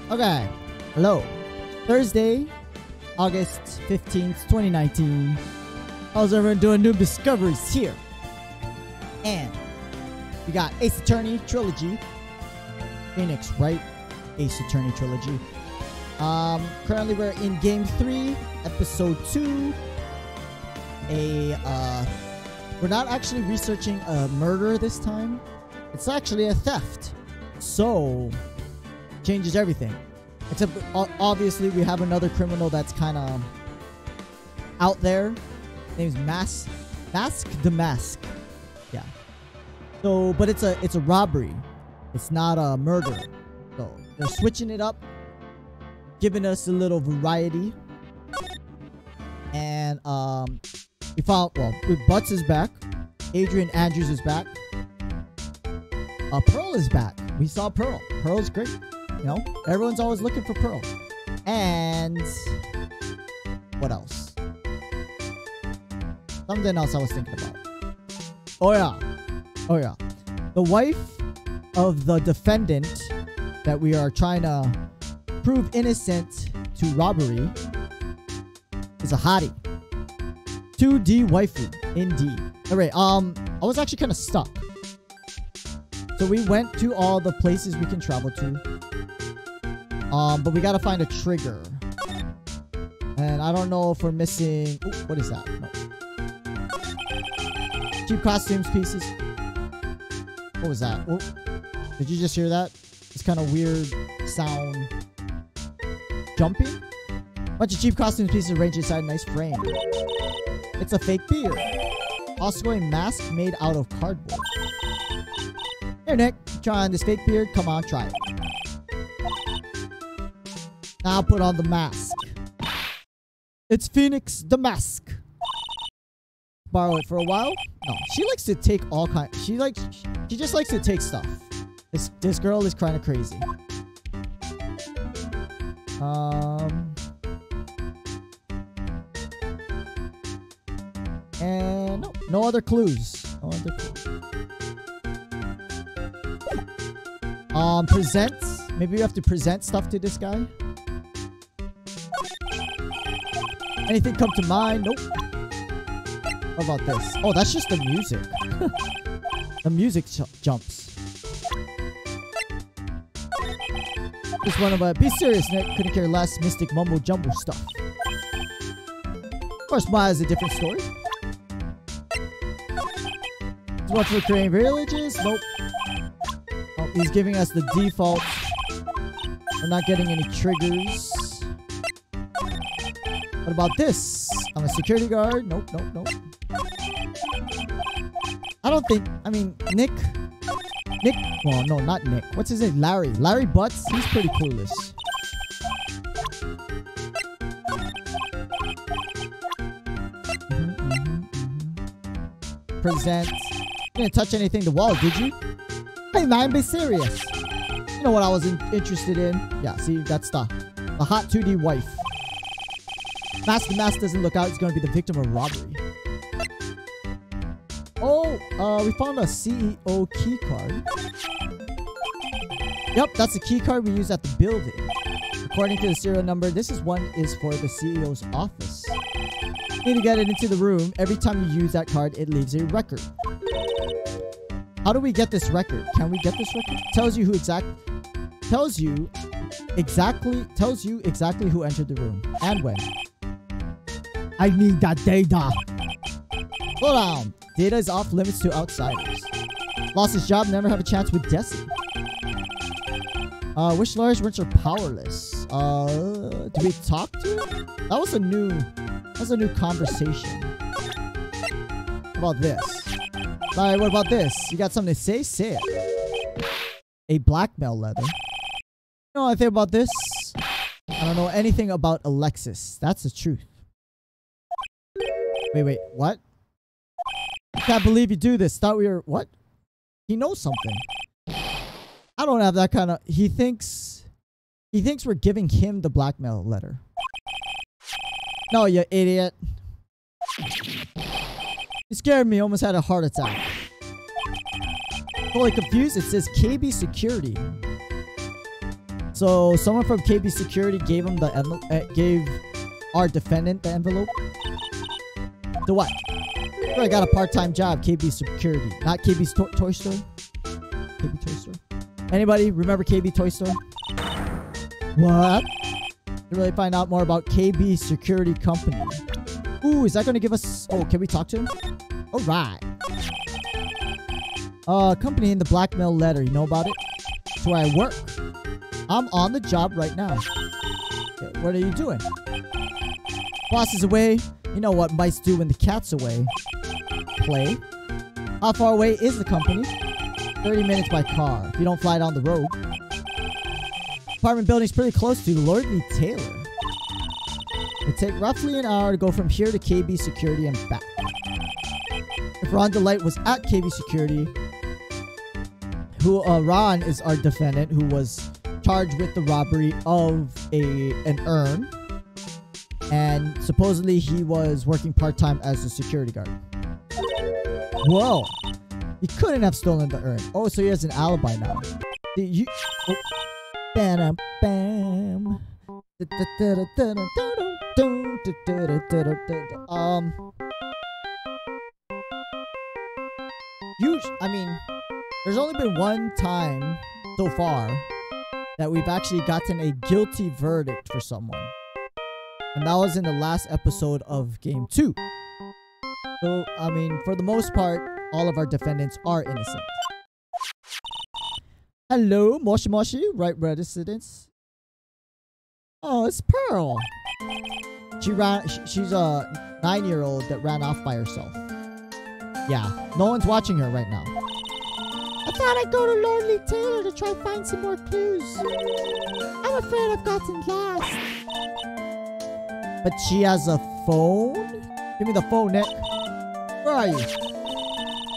Okay. Hello. Thursday, August 15th, 2019. How's everyone doing? Noob Discoveries here. And we got Ace Attorney Trilogy. Phoenix, right? Ace Attorney Trilogy. Currently we're in Game 3, Episode 2. We're not actually researching a murder this time. It's actually a theft. So, changes everything. Except, obviously, we have another criminal that's kind of out there. His name's Mask the Mask. Yeah. So, but it's a robbery. It's not a murder. So, they're switching it up, giving us a little variety. And, we found, well, Butts is back. Adrian Andrews is back. Pearl is back. We saw Pearl. Pearl's great. You know, everyone's always looking for Pearl. And what else? Something else I was thinking about. Oh yeah. The wife of the defendant that we are trying to prove innocent to robbery is a hottie. 2D waifu, indeed. Alright, I was actually kind of stuck. So we went to all the places we can travel to. But we gotta find a trigger. And I don't know if we're missing... Ooh, what is that? No. Cheap costumes pieces. What was that? Oh, did you just hear that? It's kind of weird sound. Jumping? Bunch of cheap costumes pieces arranged inside a nice frame. It's a fake beard. Also a mask made out of cardboard. Here, Nick. Try on this fake beard. Come on, try it. Now put on the mask. It's Phoenix the Mask. Borrow it for a while? No. She likes to take all kinds. She just likes to take stuff. This girl is kind of crazy. And no other clues. No other clues. Present. Maybe we have to present stuff to this guy. Anything come to mind? Nope. What about this? Oh, that's just the music. The music jumps. Just one of my... Be serious, Nick. Couldn't care less. Mystic mumbo jumbo stuff. Of course, Maya is a different story. He's one for creating villages. Nope. Oh, he's giving us the default. We're not getting any triggers. What about this? I'm a security guard. Nope. I don't think... I mean, Nick... Well, no, not Nick. What's his name? Larry. Larry Butts? He's pretty clueless. Present. You didn't touch anything to the wall, did you? Hey, man, be serious. You know what I was interested in? Yeah, see, that's the hot 2D wife. Mask the Mask doesn't look out. He's going to be the victim of robbery. Oh, we found a CEO key card. Yep, that's the key card we use at the building. According to the serial number, this one is for the CEO's office. You need to get it into the room. Every time you use that card, it leaves a record. How do we get this record? Can we get this record? Tells you exactly who entered the room and when. I need that data. Hold on. Data is off limits to outsiders. Lost his job, never have a chance with Desi. Which lawyers were powerless? Do we talk to him? That was a new conversation. What about this? Alright, what about this? You got something to say? Say it. A blackmail letter. You know anything about this? I don't know anything about Alexis. That's the truth. Wait, what? I can't believe you do this. Thought we were... What? He knows something. I don't have that kind of... He thinks we're giving him the blackmail letter. No, you idiot. You scared me. Almost had a heart attack. Totally confused. It says KB Security. So someone from KB Security gave him the gave our defendant the envelope. So what? I got a part-time job, KB Security, not KB's Toy Store. KB Toy Store. Anybody remember KB Toy Store? What? To really find out more about KB Security Company. Ooh, is that going to give us... Oh, can we talk to him? All right. Company in the blackmail letter. You know about it? That's where I work. I'm on the job right now. Okay, what are you doing? Boss is away. You know what mice do when the cat's away. Play. How far away is the company? 30 minutes by car. If you don't fly down the road. Apartment building's pretty close to Lordly Taylor. It'll take roughly an hour to go from here to KB Security and back. If Ron DeLight was at KB Security, Ron is our defendant who was charged with the robbery of an urn, and supposedly he was working part-time as a security guard. Whoa! He couldn't have stolen the urn. Oh, so he has an alibi now. You... Oh. Bam, bam. I mean, there's only been one time so far that we've actually gotten a guilty verdict for someone. And that was in the last episode of Game 2. So, I mean, for the most part, all of our defendants are innocent. Hello, Moshi Moshi, right residence. Oh, it's Pearl. She's a 9-year-old that ran off by herself. Yeah, no one's watching her right now. I thought I'd go to Lonely Taylor to try to find some more clues. I'm afraid I've gotten lost. But she has a phone? Give me the phone, Nick. Where are you?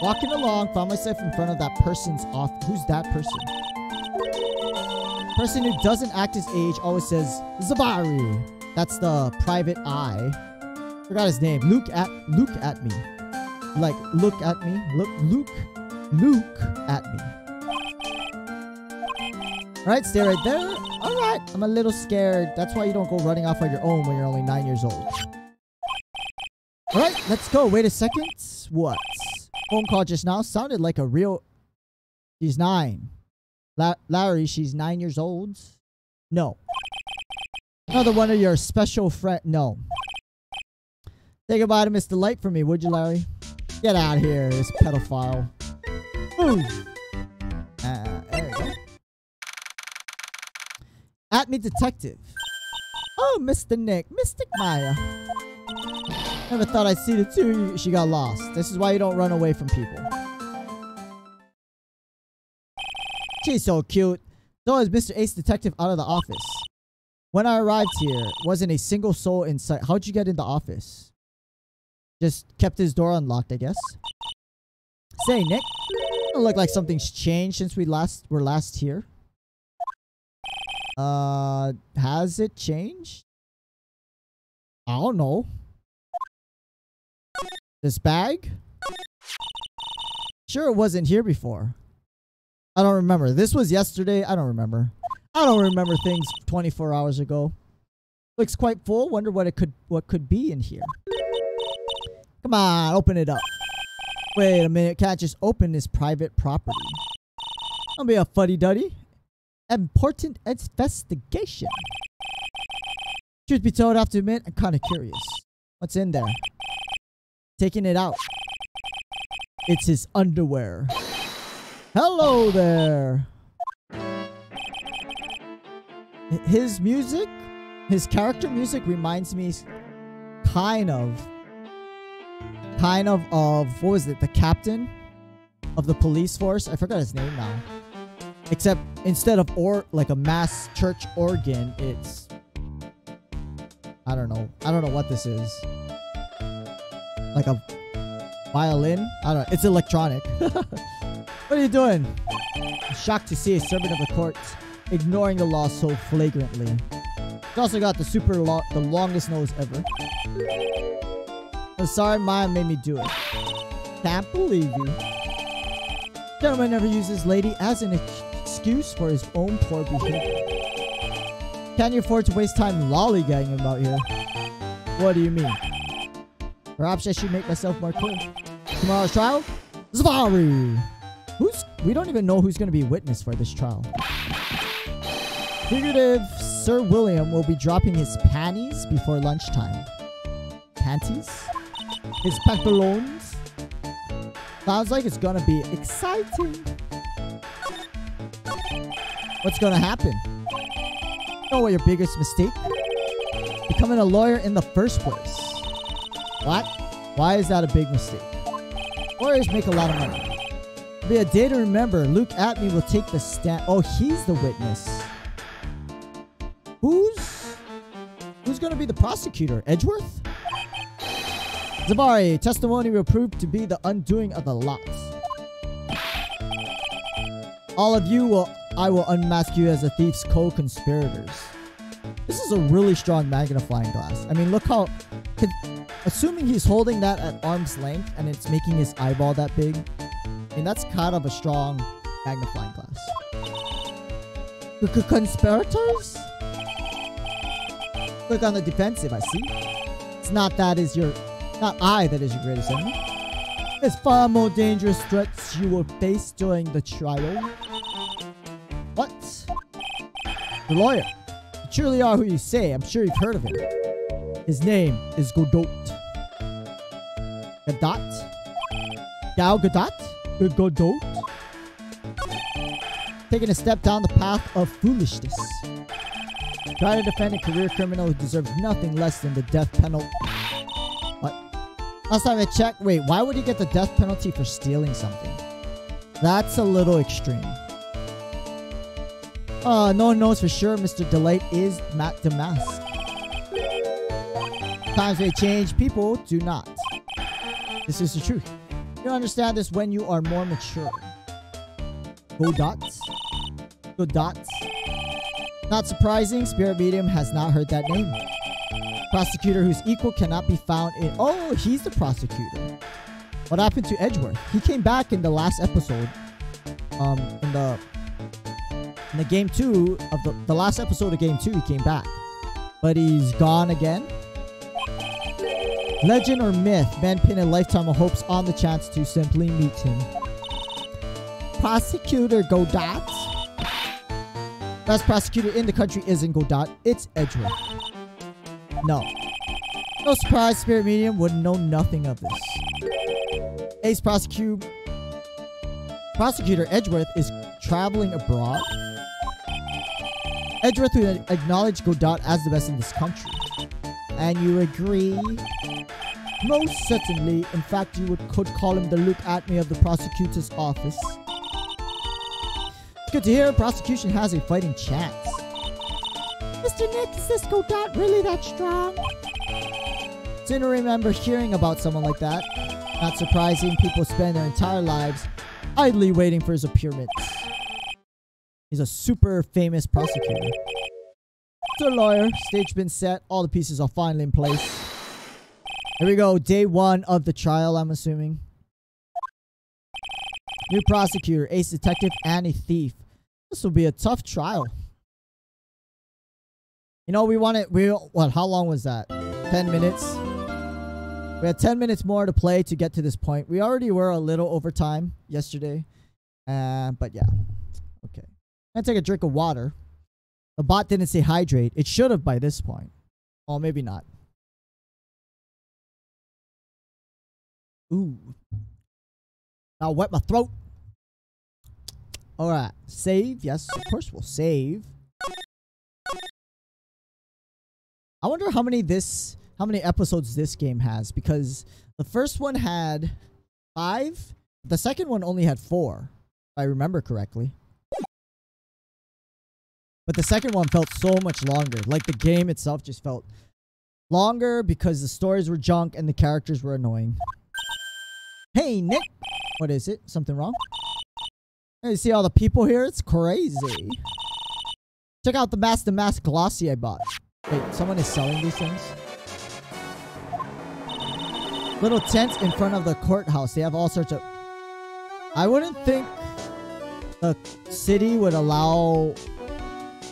Walking along, found myself in front of that person's office. Who's that person? Person who doesn't act his age always says Zavari. That's the private eye. Forgot his name. Look at me. Like, look at me. Look at me. Alright, stay right there. Alright, I'm a little scared. That's why you don't go running off on your own when you're only 9 years old. Alright, let's go. Wait a second. What? Phone call just now sounded like a real... She's 9. Larry, she's 9 years old. No. Another one of your special friend. No. Say goodbye to Mr. Light for me, would you, Larry? Get out of here, this pedophile. Move. There we go. At me, detective. Oh, Mr. Nick. Mystic Maya. Never thought I'd see the two of you. She got lost. This is why you don't run away from people. She's so cute. So is Mr. Ace Detective out of the office. When I arrived here, wasn't a single soul in sight. How'd you get in the office? Just kept his door unlocked, I guess. Say, Nick. Doesn't look like something's changed since we were last here. Has it changed? I don't know. This bag? Sure it wasn't here before. I don't remember. This was yesterday. I don't remember. I don't remember things 24 hours ago. Looks quite full. Wonder what could be in here. Come on, open it up. Wait a minute. Can't just open this private property. Don't be a fuddy-duddy. Important investigation. Truth be told, I have to admit, I'm kind of curious. What's in there? Taking it out. It's his underwear. Hello there. His music, his character music reminds me kind of what was it? The captain of the police force. I forgot his name now. Except instead of like a mass church organ, it's I don't know what this is. Like a violin? I don't know. It's electronic. What are you doing? I'm shocked to see a servant of the court ignoring the law so flagrantly. He's also got the longest nose ever. I'm sorry, mine made me do it. Can't believe you. Gentleman never uses lady as an excuse for his own poor behavior. Can you afford to waste time lollygagging about here? What do you mean? Perhaps I should make myself more clear. Tomorrow's trial? Zvari! We don't even know who's going to be witness for this trial. Figurative Sir William will be dropping his panties before lunchtime. Panties? His pantaloons? Sounds like it's gonna be exciting. What's gonna happen? You know what your biggest mistake? Becoming a lawyer in the first place. What? Why is that a big mistake? Lawyers make a lot of money. It'll be a day to remember. Luke Atme will take the stand. Oh, he's the witness. Who's gonna be the prosecutor? Edgeworth? Zavari, testimony will prove to be the undoing of the lot. All of you I will unmask you as a thief's co-conspirators. This is a really strong magnifying glass. I mean, look how... Assuming he's holding that at arm's length and it's making his eyeball that big. I mean, that's kind of a strong magnifying glass. Conspirators? Look on the defensive, I see. It's not that is your... Not I that is your greatest enemy. There's far more dangerous threats you will face during the trial. What? The lawyer. You truly are who you say. I'm sure you've heard of him. His name is Godot. Gadot? Gal Gadot? Godot? Taking a step down the path of foolishness. Try to defend a career criminal who deserves nothing less than the death penalty. What? Last time I checked, wait, why would he get the death penalty for stealing something? That's a little extreme. No one knows for sure Mr. Delight is Matt Damask. Times may change, people do not. This is the truth. You'll understand this when you are more mature. Godot? Godot? Not surprising, Spirit Medium has not heard that name. Prosecutor whose equal cannot be found in... Oh, he's the prosecutor. What happened to Edgeworth? He came back in the last episode. In the game 2 of the last episode of game 2, he came back. But he's gone again. Legend or myth, men pin a lifetime of hopes on the chance to simply meet him. Prosecutor Godot. Best prosecutor in the country isn't Godot, it's Edgeworth. No. No surprise, Spirit Medium would know nothing of this. Ace Prosecutor Edgeworth is traveling abroad. Edgeworth would acknowledge Godot as the best in this country. And you agree? Most certainly. In fact, you could call him the Luke Atme of the prosecutor's office. Good to hear. Prosecution has a fighting chance. Mr. Nick, is this Godot really that strong? Didn't remember hearing about someone like that. Not surprising, people spend their entire lives idly waiting for his appearance. He's a super famous prosecutor. The lawyer, stage been set, all the pieces are finally in place. Here we go, day 1 of the trial, I'm assuming. New prosecutor, ace detective, and a thief. This will be a tough trial. You know, what, how long was that? 10 minutes? We had 10 minutes more to play to get to this point. We already were a little over time yesterday. But yeah. Okay. I'm gonna take a drink of water. The bot didn't say hydrate. It should have by this point. Oh, maybe not. Ooh. I'll wet my throat. Alright. Save. Yes, of course we'll save. I wonder how many episodes this game has, because the first one had 5. The second one only had 4, if I remember correctly. But the second one felt so much longer. Like the game itself just felt longer because the stories were junk and the characters were annoying. Hey, Nick! What is it? Something wrong? Hey, you see all the people here? It's crazy. Check out the Mask Glossy I bought. Wait, someone is selling these things? Little tents in front of the courthouse. They have all sorts of... I wouldn't think the city would allow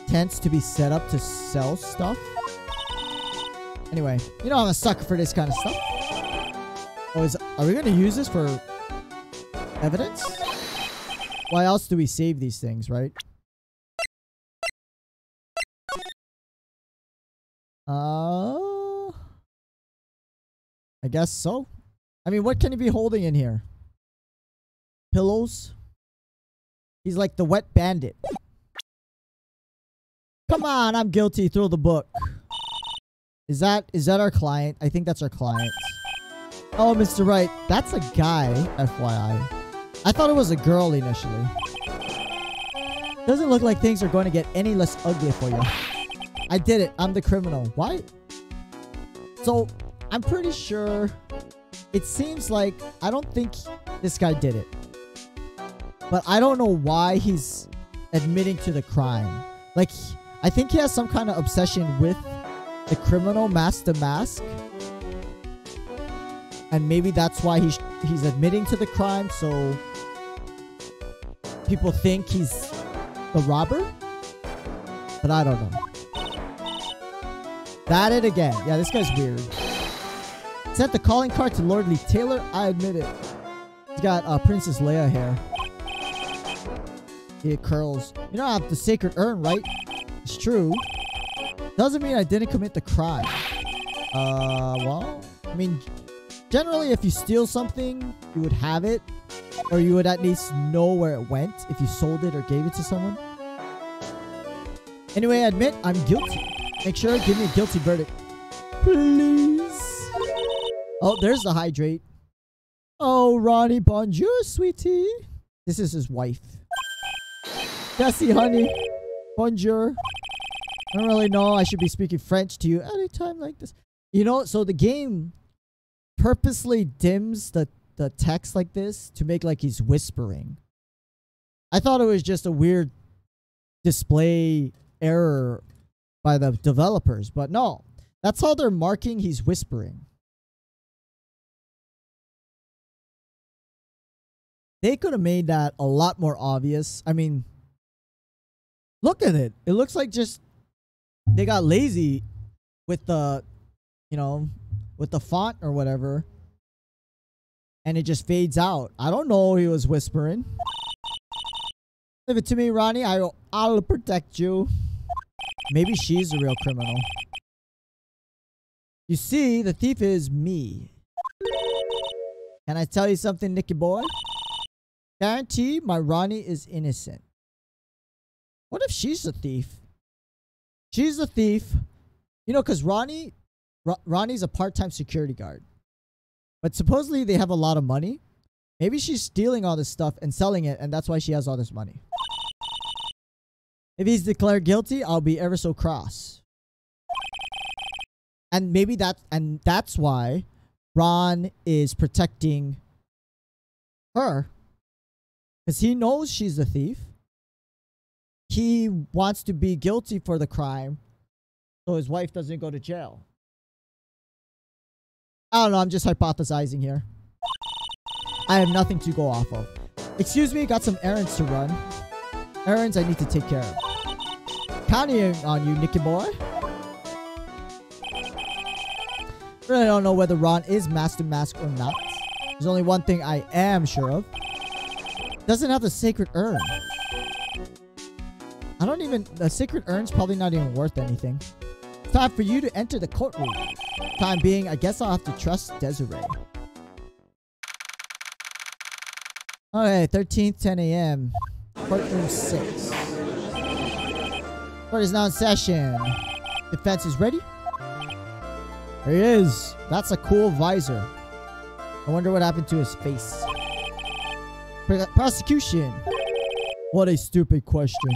tents to be set up to sell stuff. Anyway, you know I'm a sucker for this kind of stuff. Oh, are we gonna use this for evidence? Why else do we save these things, right? I guess so. I mean, what can he be holding in here? Pillows? He's like the wet bandit. Come on, I'm guilty. Throw the book. Is that our client? I think that's our client. Oh, Mr. Wright. That's a guy, FYI. I thought it was a girl initially. Doesn't look like things are going to get any less ugly for you. I did it. I'm the criminal. Why? So, I'm pretty sure... It seems like... I don't think this guy did it. But I don't know why he's admitting to the crime. Like, I think he has some kind of obsession with the criminal Master Mask. And maybe that's why he's admitting to the crime, so people think he's the robber. But I don't know. That it again. Yeah, this guy's weird. Sent the calling card to Lord Lee Taylor. I admit it. He's got Princess Leia hair. It curls. You know I have the sacred urn, right? It's true. Doesn't mean I didn't commit the crime. Well, I mean, generally if you steal something, you would have it. Or you would at least know where it went if you sold it or gave it to someone. Anyway, I admit I'm guilty. Make sure to give me a guilty verdict. Please. Oh, there's the hydrate. Oh, Ronnie, bonjour, sweetie. This is his wife. Jessie, honey. Bonjour. I don't really know. I should be speaking French to you at a time like this. You know, so the game purposely dims the text like this to make like he's whispering. I thought it was just a weird display error by the developers, but no. That's how they're marking he's whispering. They could have made that a lot more obvious. I mean, look at it. It looks like just they got lazy with the, you know, with the font or whatever. And it just fades out. I don't know he was whispering. Leave it to me, Ronnie. I'll protect you. Maybe she's the real criminal. You see, the thief is me. Can I tell you something, Nicky boy? Guarantee my Ronnie is innocent. What if she's the thief? She's the thief. You know, because Ronnie's a part-time security guard. But supposedly they have a lot of money. Maybe she's stealing all this stuff and selling it, and that's why she has all this money. If he's declared guilty, I'll be ever so cross. And maybe that's why Ron is protecting her. Because he knows she's the thief. He wants to be guilty for the crime so his wife doesn't go to jail. I don't know, I'm just hypothesizing here. I have nothing to go off of. Excuse me, got some errands to run. Errands I need to take care of. Counting on you, Nicky boy. Really don't know whether Ron is Master Mask or not. There's only one thing I am sure of. Doesn't have the sacred urn. The sacred urn's probably not even worth anything. Time for you to enter the courtroom. Time being, I guess I'll have to trust Desiree. Okay, 13th, 10 a.m. Courtroom 6. Court is now in session. Defense is ready. There he is. That's a cool visor. I wonder what happened to his face. Prosecution. What a stupid question.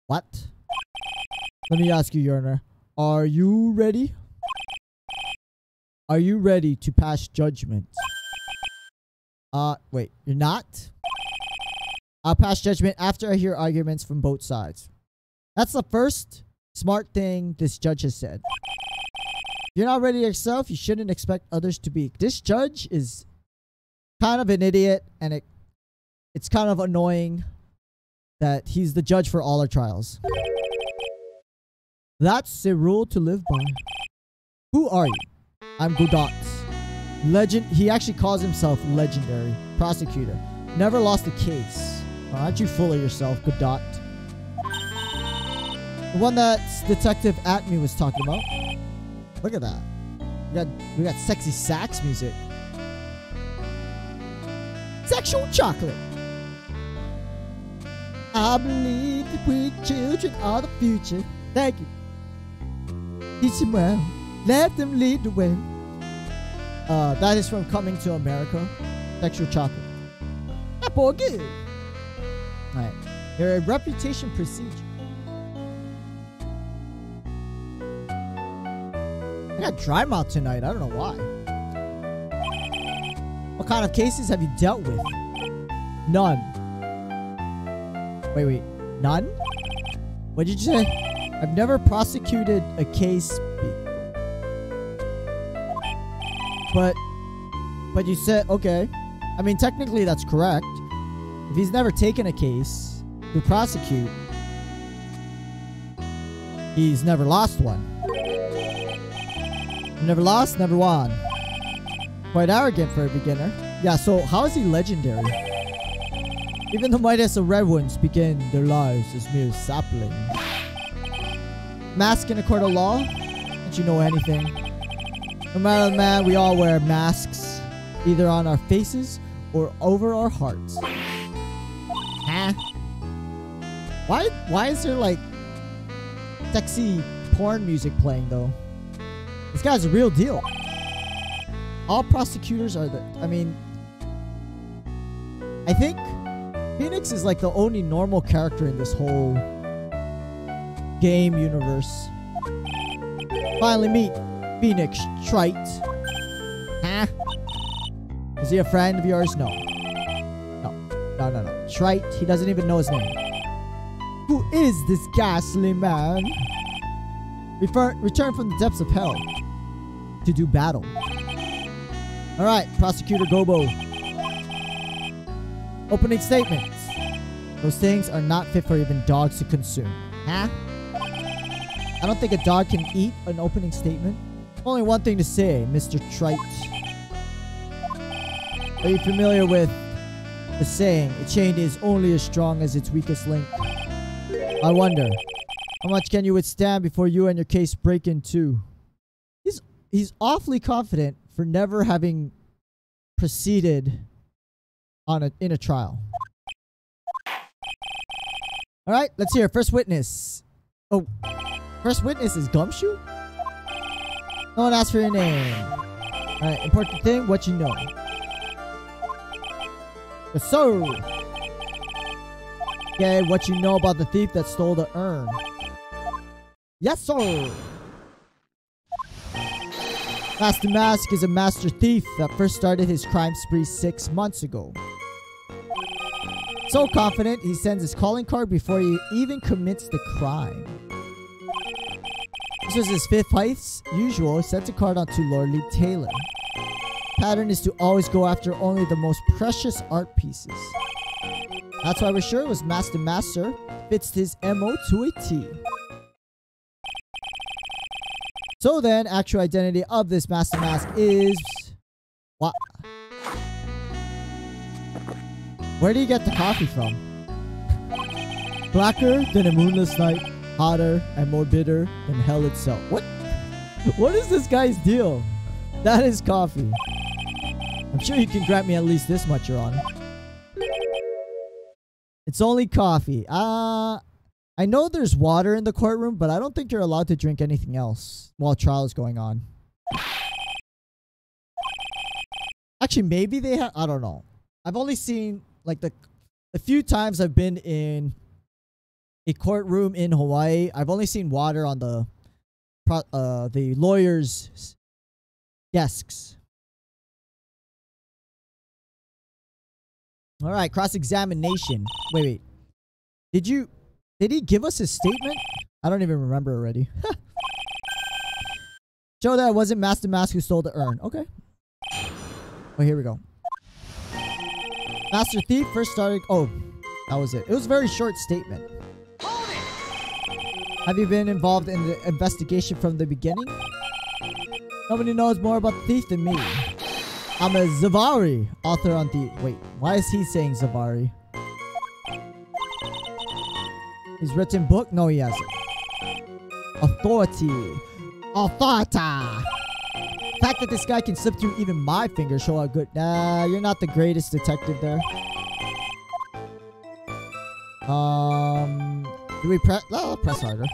What? Let me ask you, Your Honor. Are you ready? Are you ready to pass judgment? Wait, you're not? I'll pass judgment after I hear arguments from both sides. That's the first smart thing this judge has said. If you're not ready yourself, you shouldn't expect others to be. This judge is kind of an idiot, and it's kind of annoying that he's the judge for all our trials. That's a rule to live by. Who are you? I'm Godot. Legend. He actually calls himself legendary prosecutor. Never lost a case. Oh, aren't you full of yourself, Godot? The one that Detective Atme was talking about. Look at that. We got sexy sax music. Sexual chocolate. I believe that we children are the future. Thank you. Teach them well. Let them lead the way. That is from Coming to America. Sexual chocolate. That boy good. Alright. Your reputation procedure. I got dry mouth tonight. I don't know why. What kind of cases have you dealt with? None. Wait. None? What did you say? I've never prosecuted a case. But you said, okay. I mean, technically that's correct. If he's never taken a case to prosecute, he's never lost one. Never lost, never won. Quite arrogant for a beginner. Yeah, so how is he legendary? Even the mightiest of red ones begin their lives as mere saplings. Mask in a court of law? Don't you know anything? No matter the man, we all wear masks, either on our faces or over our hearts. Huh? Why is there like sexy porn music playing though? This guy's a real deal. All prosecutors are I think Phoenix is like the only normal character in this whole game universe. Finally meet Phoenix Trite. Huh? Is he a friend of yours? No. Trite, he doesn't even know his name. Who is this ghastly man? Return from the depths of hell to do battle. Alright, Prosecutor Gobo. Opening statements. Those things are not fit for even dogs to consume. Huh? I don't think a dog can eat an opening statement. Only one thing to say, Mr. Trite. Are you familiar with the saying, a chain is only as strong as its weakest link? I wonder, how much can you withstand before you and your case break in two? He's awfully confident for never having proceeded in a trial. Alright, let's hear first witness. Oh, first witness is Gumshoe? No one asked for your name. Alright, important thing, what you know. Yes, sir. Okay, what you know about the thief that stole the urn. Yes, sir. Master Mask is a master thief that first started his crime spree 6 months ago. So confident, he sends his calling card before he even commits the crime. This was his 5th heist. Usual, he sends a card on to Lord Lee Taylor. Pattern is to always go after only the most precious art pieces. That's why we're sure it was Master Master. Fits his MO to a T. So then, actual identity of this Master Mask is... What? Where do you get the coffee from? Blacker than a moonless night, hotter and more bitter than hell itself. What? What is this guy's deal? That is coffee. I'm sure you can grant me at least this much, Your Honor. It's only coffee. I know there's water in the courtroom, but I don't think you're allowed to drink anything else while trial is going on. Actually, maybe they have... I don't know. I've only seen, like, the few times I've been in a courtroom in Hawaii, I've only seen water on the lawyers' desks. All right, cross-examination. Wait. Did he give us his statement? I don't even remember already. Show that it wasn't Master Mask who stole the urn. Okay. Oh, here we go. Master Thief first started... Oh, that was it. It was a very short statement. Have you been involved in the investigation from the beginning? Nobody knows more about the thief than me. I'm a Zavari, author on the... Wait, why is he saying Zavari? He's written book? No, he hasn't. Authority. Authority. The fact that this guy can slip through even my fingers show how good... Nah, you're not the greatest detective there. Do we press... Oh, press harder.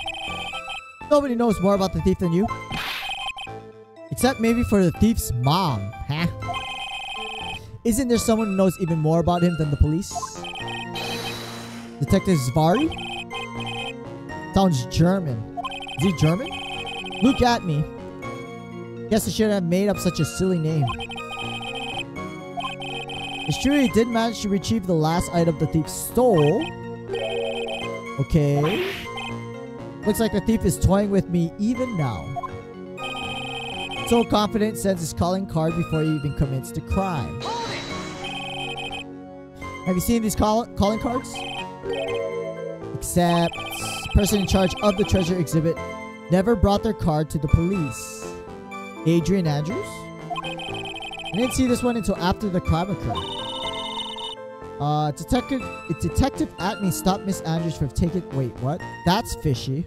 Nobody knows more about the thief than you. Except maybe for the thief's mom, huh? Isn't there someone who knows even more about him than the police? Detective Zvari? Sounds German. Is he German? Look at me. Guess I shouldn't have made up such a silly name. It's true he did manage to retrieve the last item the thief stole. Okay. Looks like the thief is toying with me even now. So confident, sends his calling card before he even commits the crime. Have you seen these calling cards? Except, person in charge of the treasure exhibit never brought their card to the police. Adrian Andrews? I didn't see this one until after the crime occurred. Detective Atney stopped Miss Andrews from taking... Wait, what? That's fishy.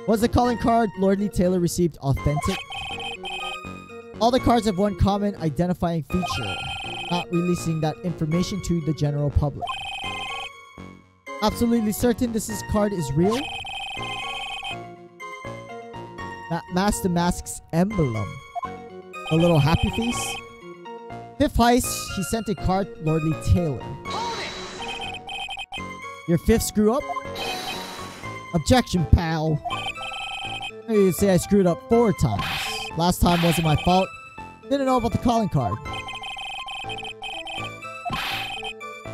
Was the calling card Lordly Taylor received authentic? All the cards have one common identifying feature. Not releasing that information to the general public. Absolutely certain this card is real? Master Mask's emblem. A little happy face? Fifth heist, he sent a card Lordly Taylor. Your fifth screw up? Objection, pal. Maybe you'd say I screwed up 4 times. Last time wasn't my fault. Didn't know about the calling card.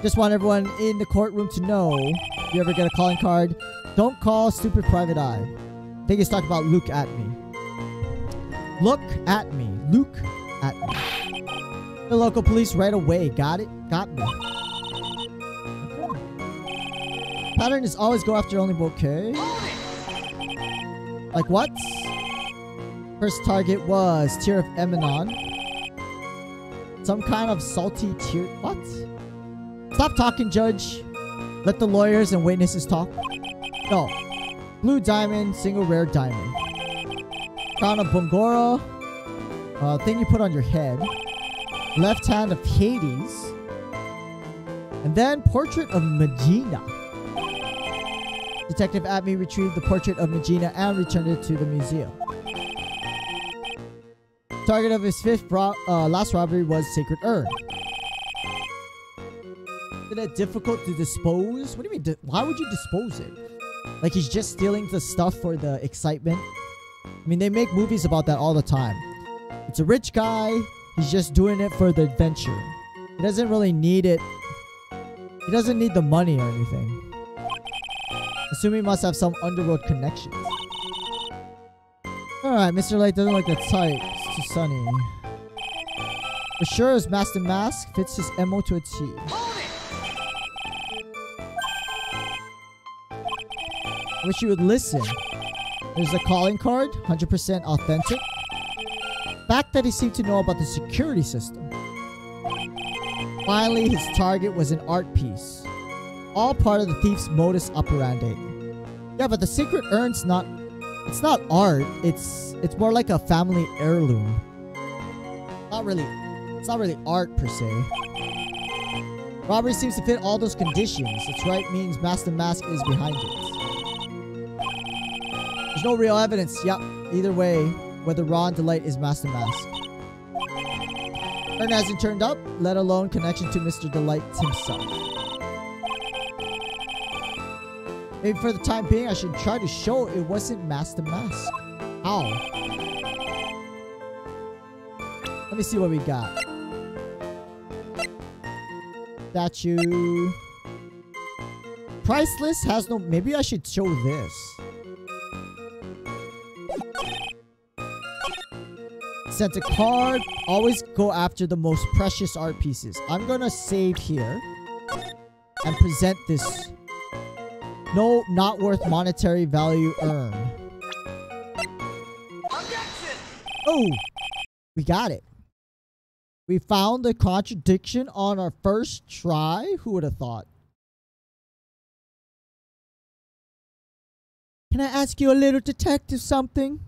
Just want everyone in the courtroom to know, if you ever get a calling card, don't call stupid private eye. I think he's talking about Luke at me. Look at me. Luke at me. The local police right away. Got it? Got me. Okay. Pattern is always go after only bouquet. Like what? First target was Tear of Eminon. Some kind of salty tear. What? Stop talking, Judge. Let the lawyers and witnesses talk. No. Blue diamond, single rare diamond. Crown of Bongora. Thing you put on your head. Left hand of Hades. And then portrait of Magina. Detective Abney retrieved the portrait of Magina and returned it to the museum. Target of his last robbery was Sacred Urn. Is it difficult to dispose? What do you mean? Why would you dispose it? Like he's just stealing the stuff for the excitement? I mean, they make movies about that all the time. It's a rich guy. He's just doing it for the adventure. He doesn't really need it. He doesn't need the money or anything. Assuming he must have some underworld connections. Alright, Mr. Light doesn't look that type. It's too sunny. For sure, his Master Mask fits his MO to a T. I wish you would listen. There's a calling card, 100% authentic. Fact that he seemed to know about the security system. Finally, his target was an art piece. All part of the thief's modus operandi. Yeah, but the secret urn's not... It's not art. It's more like a family heirloom. It's not really art per se. Robbery seems to fit all those conditions. Its right means Master Mask is behind it. There's no real evidence. Yeah, either way, whether Ron Delight is Master Mask. Urn hasn't turned up, let alone connection to Mr. Delight himself. Maybe for the time being, I should try to show it wasn't Master Mask. How? Let me see what we got. Statue. Priceless has no... Maybe I should show this. Sent a card. Always go after the most precious art pieces. I'm gonna save here and present this. No, not worth monetary value earn. Oh, we got it. We found the contradiction on our first try. Who would have thought? Can I ask you a little detective something?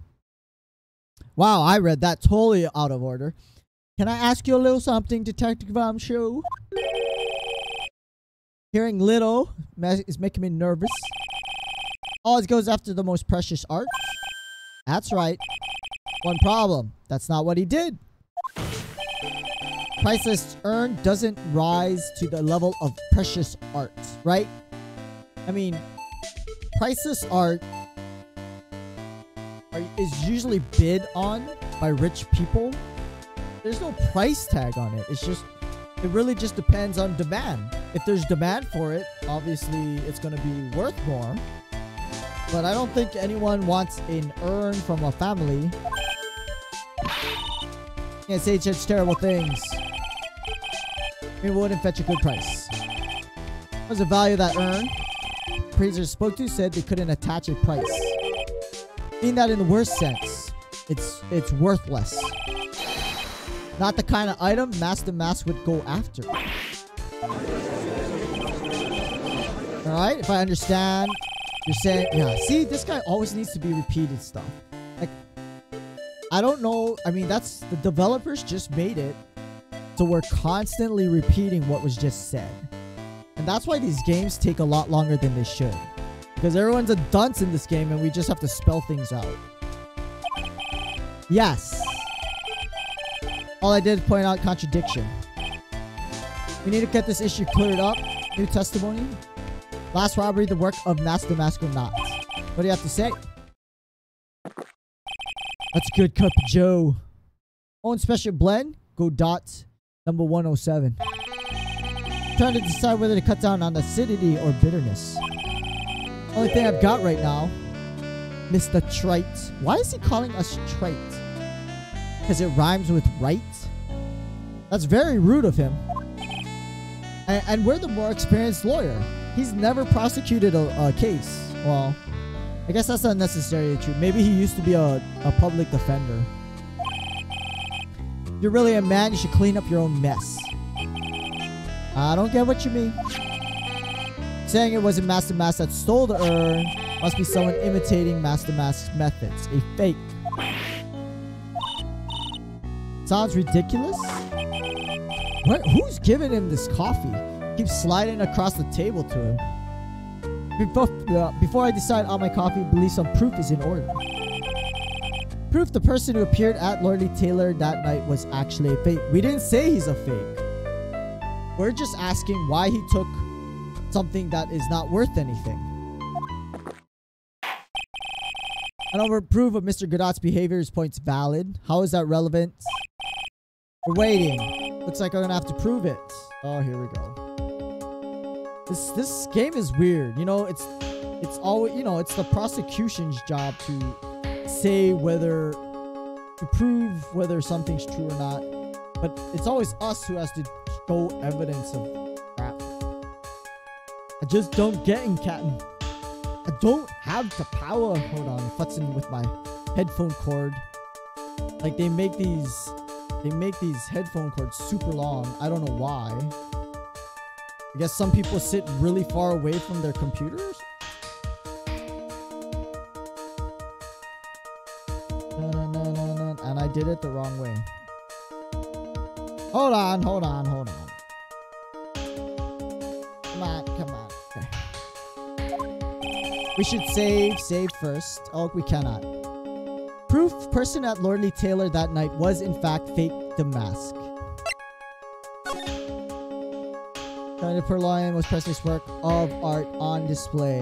Wow, I read that totally out of order. Can I ask you a little something, Detective Show? Hearing little is making me nervous. Always goes after the most precious art. That's right. One problem. That's not what he did. Priceless earn doesn't rise to the level of precious art, right? I mean, priceless art is usually bid on by rich people. There's no price tag on it. It really just depends on demand. If there's demand for it, obviously it's going to be worth more. But I don't think anyone wants an earn from a family. Can't say such terrible things. It wouldn't fetch a good price. What's the value of that earn? Appraiser spoke to said they couldn't attach a price. Mean that in the worst sense, it's worthless. Not the kind of item Master Mask would go after. Alright, if I understand, you're saying, yeah, see, this guy always needs to be repeated stuff. Like, I don't know, I mean, the developers just made it so we're constantly repeating what was just said. And that's why these games take a lot longer than they should. Because everyone's a dunce in this game and we just have to spell things out. Yes. All I did is point out contradiction. We need to get this issue cleared up. New testimony. Last robbery, the work of Master Mask or not. What do you have to say? That's good, Cup Joe. Own special blend. Go dot number 107. Trying to decide whether to cut down on acidity or bitterness. Only thing I've got right now, Mr. Trite. Why is he calling us trite? Because it rhymes with right? That's very rude of him. And we're the more experienced lawyer. He's never prosecuted a case. Well, I guess that's not necessarily true. Maybe he used to be a public defender. If you're really a man, you should clean up your own mess. I don't get what you mean. Saying it wasn't Master Mask that stole the urn must be someone imitating Master Mask's methods. A fake. Sounds ridiculous. What? Who's giving him this coffee? Keeps sliding across the table to him. Before I decide on my coffee, believe some proof is in order. Proof the person who appeared at Lordly Taylor that night was actually a fake. We didn't say he's a fake. We're just asking why he took something that is not worth anything. I don't prove of Mr. Godot's behavior is points valid. How is that relevant? We're waiting. Looks like I'm gonna have to prove it. Oh, here we go. This game is weird. You know, it's always, you know, it's the prosecution's job to say whether to prove whether something's true or not. But it's always us who has to show evidence of crap. I just don't get in, Captain. I don't have the power. Hold on, I'm futzing with my headphone cord. Like they make these headphone cords super long. I don't know why. I guess some people sit really far away from their computers. And I did it the wrong way. Hold on. Come on. Okay. We should save first. Oh, we cannot. Proof person at Lordly Taylor that night was in fact fake the mask. Trying to purloin was priceless work of art on display.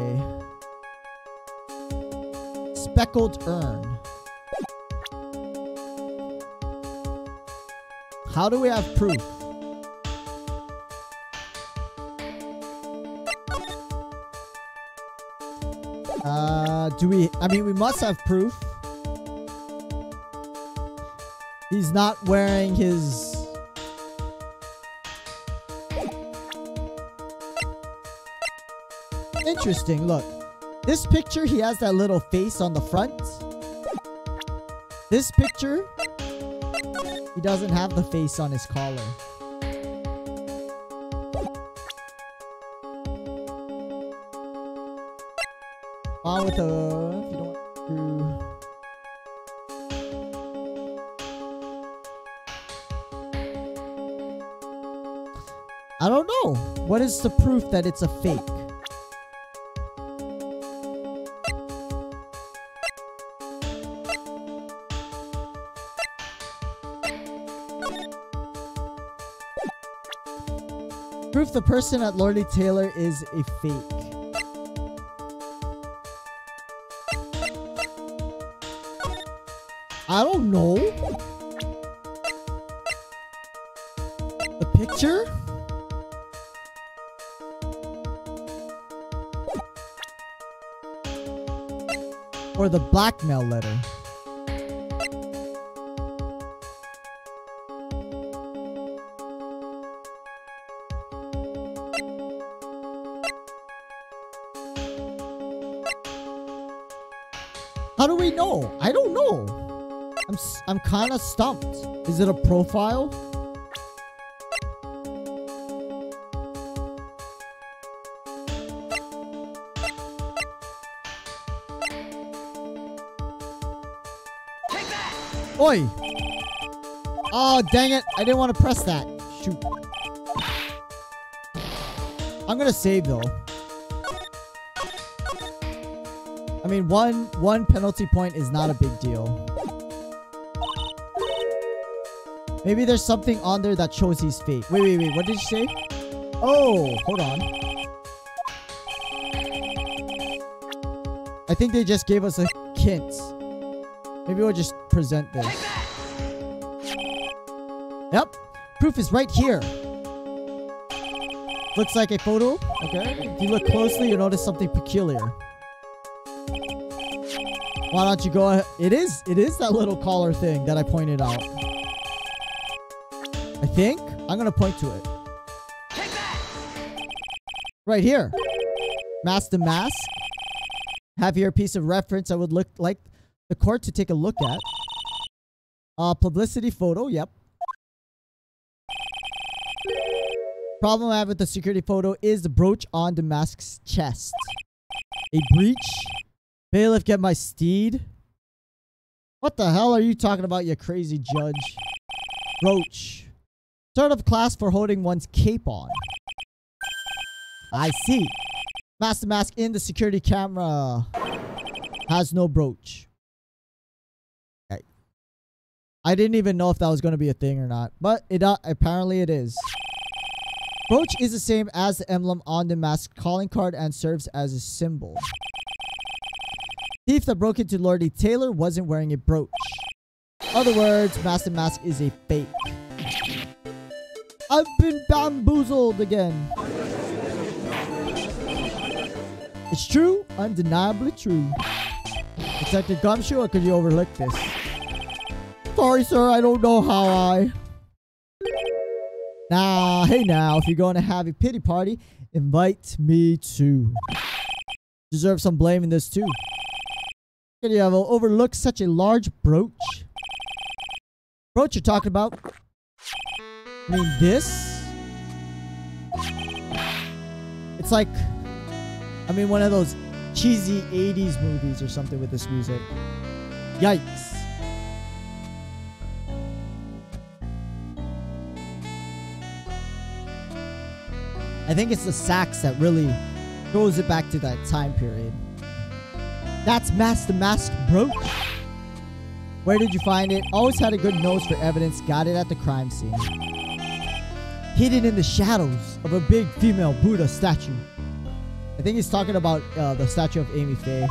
Speckled urn. How do we have proof? I mean, we must have proof. He's not wearing his... Interesting, look. This picture, he has that little face on the front. This picture, he doesn't have the face on his collar. On with the... If you don't want to... I don't know. What is the proof that it's a fake? Proof the person at Lordy Taylor is a fake. I don't know. The picture? Or the blackmail letter? How do we know? I don't know. I'm kind of stumped. Is it a profile? Oi! Oh, dang it. I didn't want to press that. Shoot. I'm gonna save, though. I mean, one penalty point is not a big deal. Maybe there's something on there that shows he's fake. Wait. What did you say? Oh, hold on. I think they just gave us a hint. Maybe we'll just present this. Yep. Proof is right here. Looks like a photo. Okay. If you look closely, you'll notice something peculiar. Why don't you go ahead? It is that little collar thing that I pointed out. I think. I'm going to point to it. Right here. Mask to mask. Have here a piece of reference I would look like the court to take a look at. Publicity photo. Yep. Problem I have with the security photo is the brooch on the mask's chest. A breach. Bailiff, get my steed. What the hell are you talking about, you crazy judge? Brooch. Sort of class for holding one's cape on. I see. Mask to mask in the security camera. Has no brooch. Okay. I didn't even know if that was going to be a thing or not. But apparently it is. Brooch is the same as the emblem on the mask calling card and serves as a symbol. Thief that broke into Lordy Taylor wasn't wearing a brooch. In other words, Mask to Mask is a fake. I've been bamboozled again. It's true, undeniably true. Detective Gumshoe, or could you overlook this? Sorry, sir, I don't know how I... Nah, hey now, if you're going to have a pity party, invite me too. Deserve some blame in this too. Could you have overlooked such a large brooch? Brooch you're talking about? I mean, this? It's like, I mean, one of those cheesy 80s movies or something with this music. Yikes. I think it's the sax that really throws it back to that time period. That's Mask to Mask brooch. Where did you find it? Always had a good nose for evidence. Got it at the crime scene. Hidden in the shadows of a big female Buddha statue. I think he's talking about the statue of Amy Faye.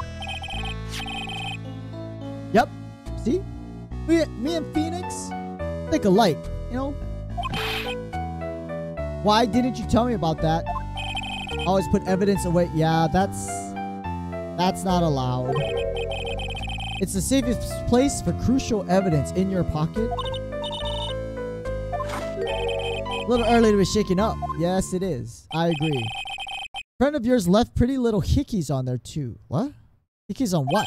Yep. See? Me and Phoenix think alike, you know? Why didn't you tell me about that? Always put evidence away. Yeah, that's not allowed. It's the safest place for crucial evidence in your pocket. little early to be shaking up. Yes, it is. I agree. Friend of yours left pretty little hickeys on there too. What? Hickeys on what?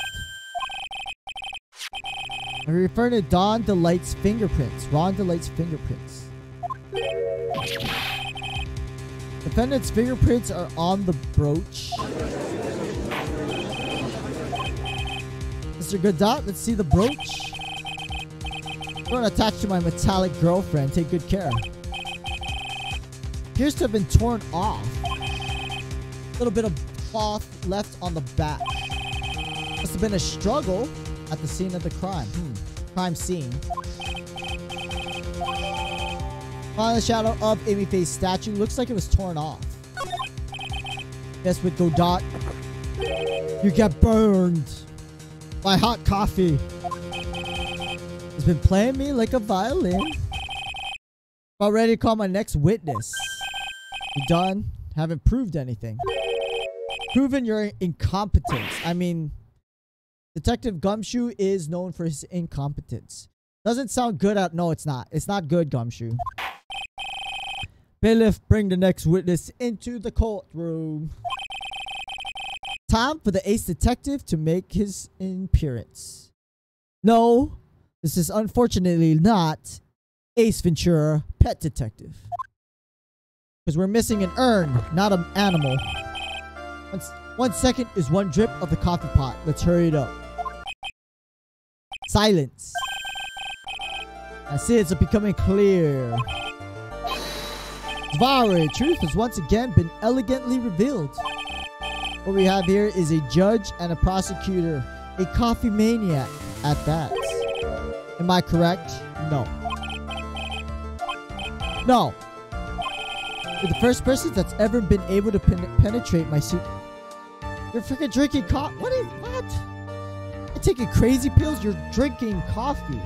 I'm referring to Don Delight's fingerprints. Ron Delight's fingerprints. Defendant's fingerprints are on the brooch. Mr. Godot, let's see the brooch. Don't attach to my metallic girlfriend. Take good care. Appears to have been torn off. A little bit of cloth left on the back. Must have been a struggle at the scene of the crime. Crime scene. Found the shadow of Amy Faye's statue. Looks like it was torn off. Guess with Godot, you get burned by hot coffee. He's been playing me like a violin. About ready to call my next witness. You done? Haven't proved anything. Proven your incompetence. I mean, Detective Gumshoe is known for his incompetence. Doesn't sound good out. No, it's not. It's not good, Gumshoe. Bailiff, bring the next witness into the courtroom. Time for the ace detective to make his appearance. No, this is unfortunately not Ace Ventura, pet detective. Because we're missing an urn, not an animal. 1 second is one drip of the coffee pot. Let's hurry it up. Silence. I see it's becoming clear. Zvare, truth has once again been elegantly revealed. What we have here is a judge and a prosecutor. A coffee maniac at that. Am I correct? No. No. You're the first person that's ever been able to penetrate my suit. You're freaking drinking coffee. What? You're taking crazy pills. You're drinking coffee.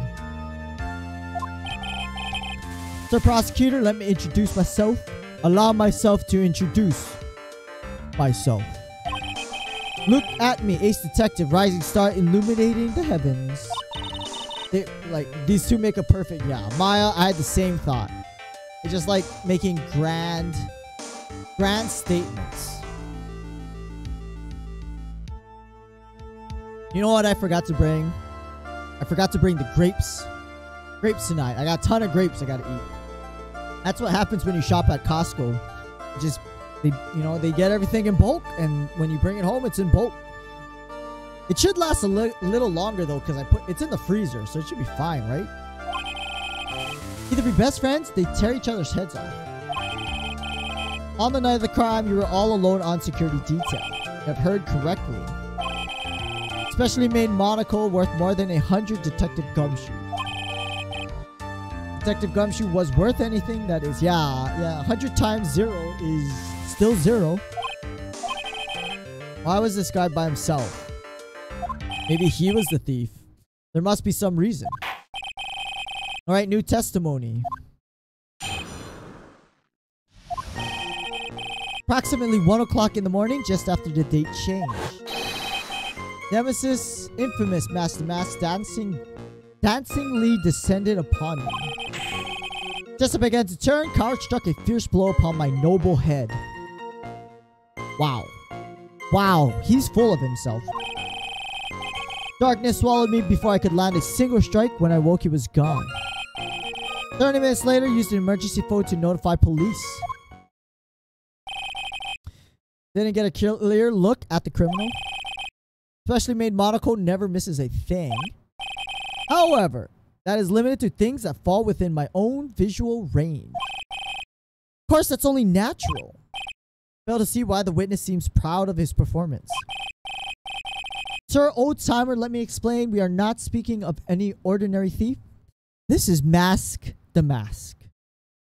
Sir Prosecutor, let me introduce myself. Allow myself to introduce myself. Look at me, Ace Detective, rising star illuminating the heavens. These two make a perfect, yeah. Maya, I had the same thought. It's just like making grand statements. You know what I forgot to bring? I forgot to bring the grapes. Grapes tonight. I got a ton of grapes I gotta eat. That's what happens when you shop at Costco. They get everything in bulk, and when you bring it home, it's in bulk. It should last a little longer though, because it's in the freezer, so it should be fine, right? Either be best friends, they tear each other's heads off. On the night of the crime, you were all alone on security detail. You have heard correctly. Specially made monocle worth more than 100 Detective Gumshoe. Detective Gumshoe was worth anything, that is. Yeah, 100 times 0 is still 0. Why was this guy by himself? Maybe he was the thief. There must be some reason. Alright, new testimony. Approximately 1 o'clock in the morning, just after the date change. Nemesis, infamous Master Mask, dancingly descended upon me. Just as I began to turn, Coward struck a fierce blow upon my noble head. Wow. Wow, he's full of himself. Darkness swallowed me before I could land a single strike. When I woke, he was gone. 30 minutes later, used an emergency phone to notify police. Didn't get a clear look at the criminal. Specially made monocle never misses a thing. However, that is limited to things that fall within my own visual range. Of course, that's only natural. Fail to see why the witness seems proud of his performance. Sir, old timer, let me explain. We are not speaking of any ordinary thief. This is Mask the Mask.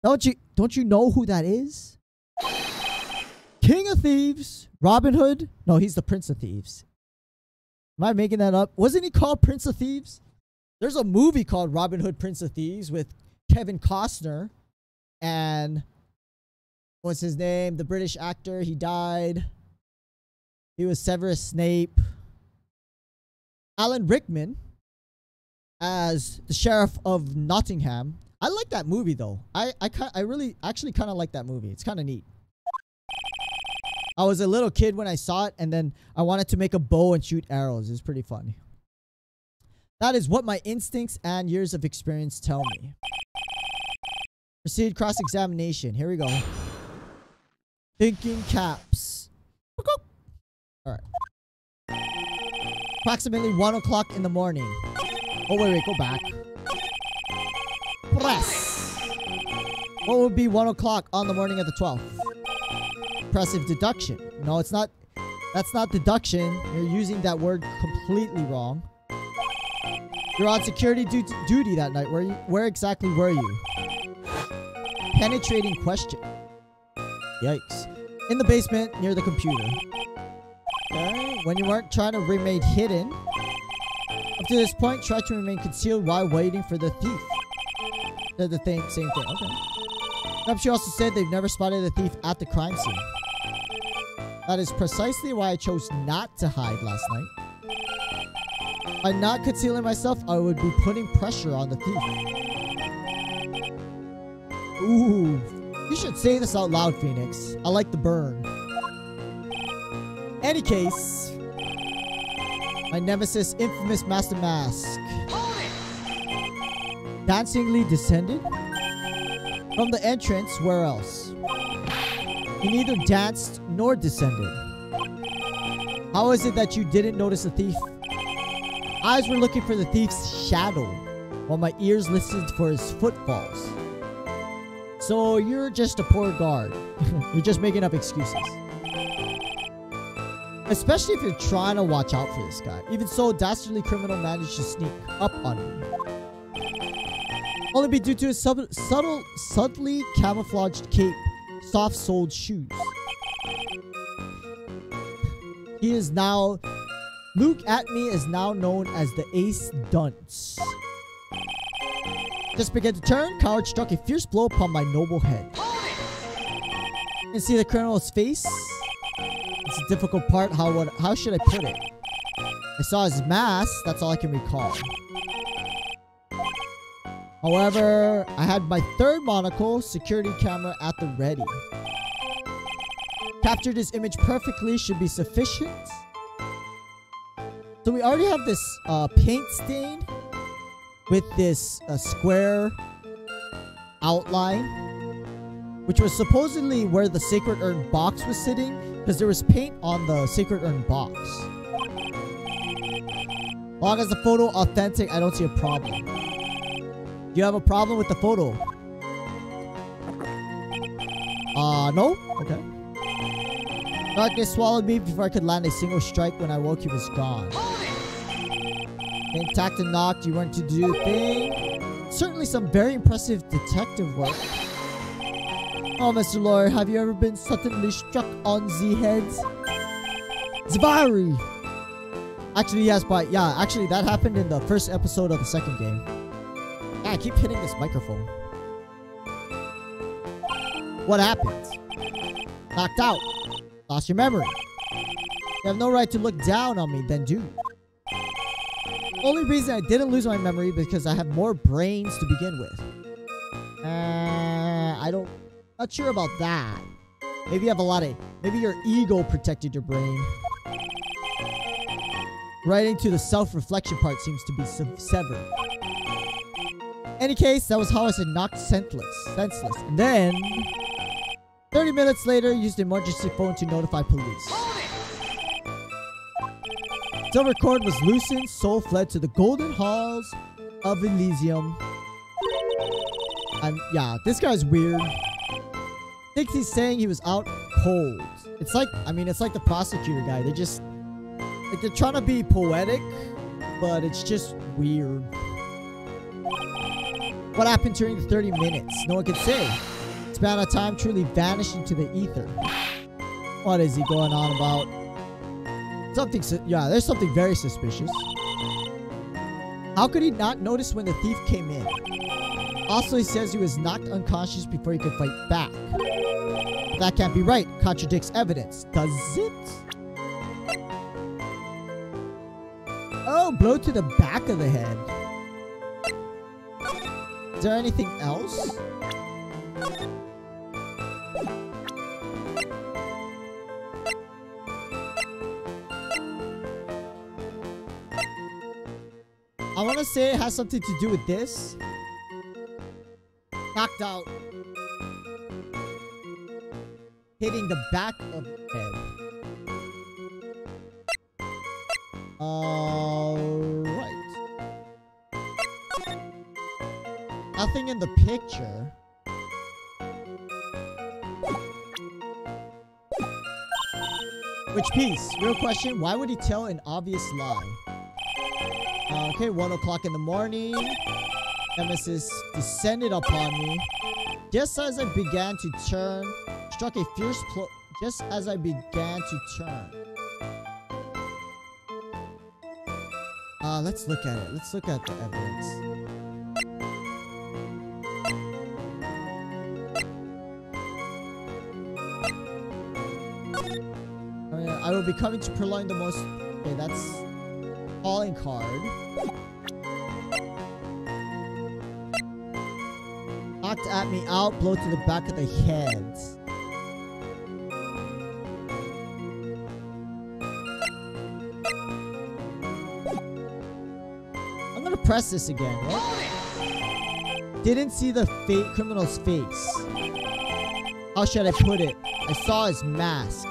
Don't you know who that is? King of Thieves, Robin Hood. No, he's the Prince of Thieves. Am I making that up? Wasn't he called Prince of Thieves? There's a movie called Robin Hood, Prince of Thieves with Kevin Costner and what's his name? The British actor. He died. He was Severus Snape. Alan Rickman as the Sheriff of Nottingham. I like that movie though. I really actually kind of like that movie. It's kind of neat. I was a little kid when I saw it, and then I wanted to make a bow and shoot arrows. It's pretty funny. That is what my instincts and years of experience tell me. Proceed cross-examination. Here we go. Thinking caps. All right. Approximately 1 o'clock in the morning. Oh, wait, go back. Press. What would be 1 o'clock on the morning of the 12th? Impressive deduction. No, it's not. That's not deduction. You're using that word completely wrong. You're on security duty that night. Where exactly were you? Penetrating question. Yikes. In the basement near the computer. Okay. When you weren't trying to remain hidden. Up to this point, try to remain concealed while waiting for the thief. They're the same thing. Okay. Perhaps she also said they've never spotted a thief at the crime scene. That is precisely why I chose not to hide last night. By not concealing myself, I would be putting pressure on the thief. Ooh. You should say this out loud, Phoenix. I like the burn. Any case, my nemesis, infamous Master Mask, dancingly descended from the entrance. Where else? He neither danced nor descended. How is it that you didn't notice the thief? Eyes were looking for the thief's shadow, while my ears listened for his footfalls. So you're just a poor guard. You're just making up excuses. Especially if you're trying to watch out for this guy. Even so, dastardly criminal managed to sneak up on me. Only be due to his subtly camouflaged cape, soft-soled shoes. He is now... Luke at me is now known as the Ace Dunce. Just began to turn, coward struck a fierce blow upon my noble head. You can see the criminal's face. It's a difficult part. How should I put it? I saw his mask. That's all I can recall. However, I had my third monocle security camera at the ready. Captured his image perfectly should be sufficient. So we already have this paint stain with this square outline, which was supposedly where the Sacred Urn box was sitting, because there was paint on the Sacred Urn box. As long as the photo authentic, I don't see a problem. Do you have a problem with the photo? No? Okay. Darkness swallowed me before I could land a single strike. When I woke, he was gone. Being tacked and knocked, you weren't to do a thing. Certainly some very impressive detective work. Oh, Mr. Lawyer, have you ever been suddenly struck on the head? Zvari! Actually, yes, but yeah, actually that happened in the first episode of the second game. Yeah, I keep hitting this microphone. What happened? Knocked out. Lost your memory. You have no right to look down on me, then do. Only reason I didn't lose my memory because I have more brains to begin with. Not sure about that. Maybe you have a lot of... Maybe your ego protected your brain. Right into the self-reflection part seems to be severed. Any case, that was how I was knocked senseless. And then... 30 minutes later, used the emergency phone to notify police. Silver cord was loosened, soul fled to the golden halls of Elysium. And yeah, this guy's weird. Thinks he's saying he was out cold. It's like, I mean, it's like the prosecutor guy. They're just, like, they're trying to be poetic, but it's just weird. What happened during the 30 minutes? No one can say. Span of time truly vanished into the ether. What is he going on about? Something, yeah, there's something very suspicious. How could he not notice when the thief came in? Also, he says he was knocked unconscious before he could fight back. That can't be right. Contradicts evidence. Does it? Oh, blow to the back of the head. Is there anything else? I want to say it has something to do with this. Knocked out. Hitting the back of the head. Alright. Nothing in the picture. Which piece? Real question. Why would he tell an obvious lie? Okay, 1 o'clock in the morning. Nemesis descended upon me. Just as I began to turn, struck a fierce blow. Just as I began to turn. Let's look at it. Let's look at the evidence. Oh, yeah. I will be coming to prolong the most. Okay, that's calling card. Knocked at me out, blow to the back of the head. I'm gonna press this again, right? Didn't see the criminal's face. How should I put it? I saw his mask.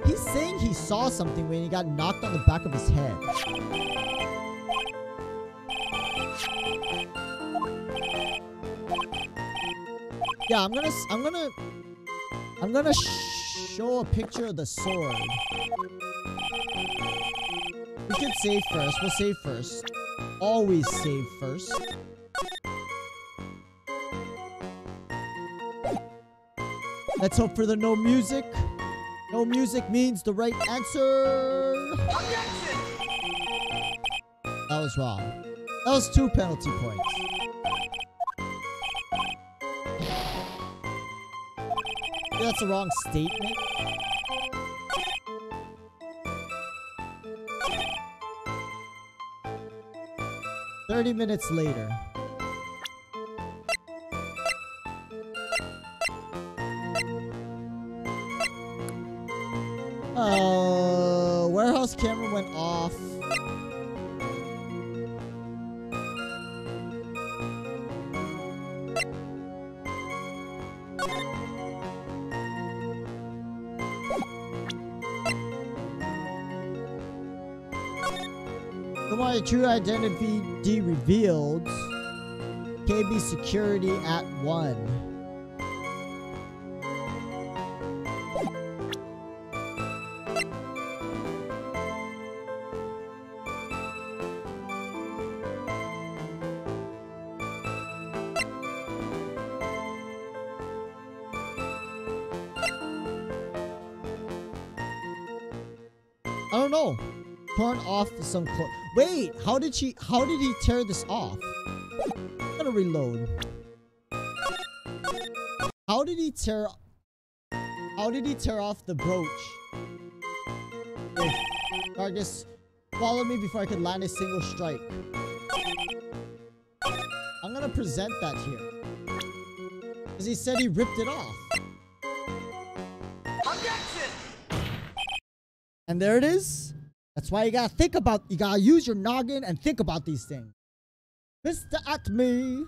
He's saying he saw something when he got knocked on the back of his head. Yeah, I'm gonna show a picture of the sword. We can save first. We'll save first. Always save first. Let's hope for the no music. No music means the right answer. Objection! That was wrong. That was 2 penalty points. That's a wrong statement. "30 minutes later. Warehouse camera went off. My true identity revealed. KB security at 1. I don't know. Torn off some clothes. Wait, how did he tear this off? I'm gonna reload. How did he tear off the brooch? Targus, follow me before I could land a single strike. I'm gonna present that here. Because he said he ripped it off. Objection! And there it is. That's why you gotta use your noggin and think about these things. Mr. Atme.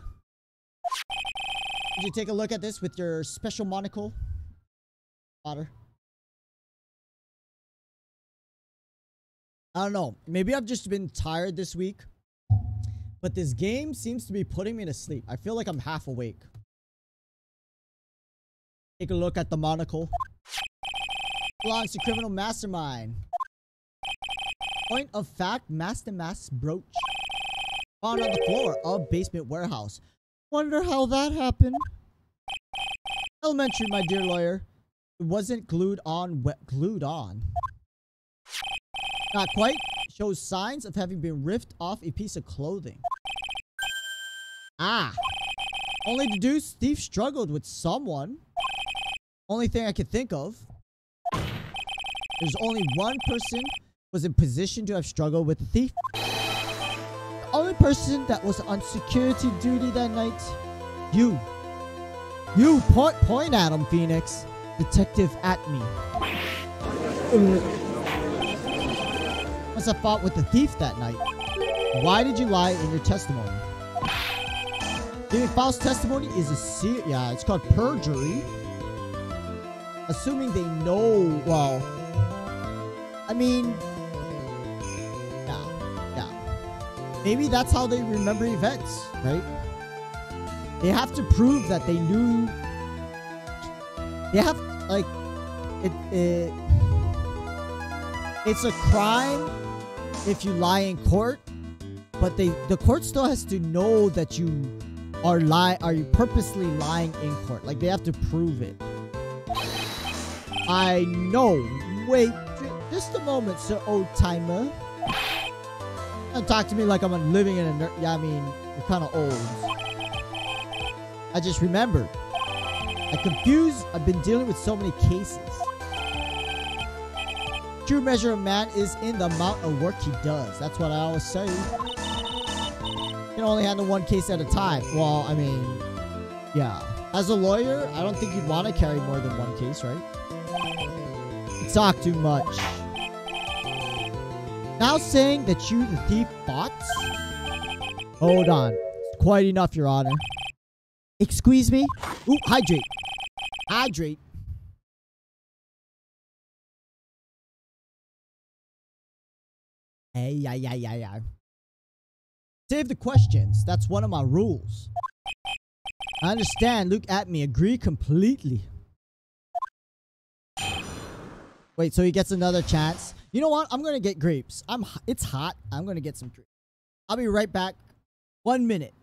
Did you take a look at this with your special monocle? Otter. I don't know. Maybe I've just been tired this week. But this game seems to be putting me to sleep. I feel like I'm half awake. Take a look at the monocle. Belongs to criminal mastermind. Point of fact, master mask brooch. Found on the floor of basement warehouse. Wonder how that happened. Elementary, my dear lawyer. It wasn't glued on. Not quite. Shows signs of having been ripped off a piece of clothing. Ah. Only deduce thief struggled with someone. Only thing I could think of. There's only one person was in position to have struggled with the thief. The only person that was on security duty that night You point at him, Phoenix. Detective at me. Must have fought with the thief that night. Why did you lie in your testimony? Giving false testimony is yeah, it's called perjury. Assuming they know, well, I mean, yeah. Maybe that's how they remember events, right? They have to prove that they knew. They have, like, it's a crime if you lie in court, but the court still has to know that you are you purposely lying in court. Like, they have to prove it. I know. Wait, just a moment, sir, old timer. Don't talk to me like I'm living in a yeah, I mean, you're kind of old. I just remembered. I'm confused. I've been dealing with so many cases. True measure of man is in the amount of work he does. That's what I always say. You can only handle one case at a time. Well, I mean, yeah. As a lawyer, I don't think you'd want to carry more than one case, right? You talk too much. Now saying that you, the thief, fought? Hold on. It's quite enough, Your Honor. Excuse me? Ooh, hydrate. Hydrate. Hey, yeah. Save the questions. That's one of my rules. I understand. Look at me. Agree completely. Wait, so he gets another chance. You know what? I'm going to get grapes. It's hot. I'm going to get some grapes. I'll be right back. 1 minute.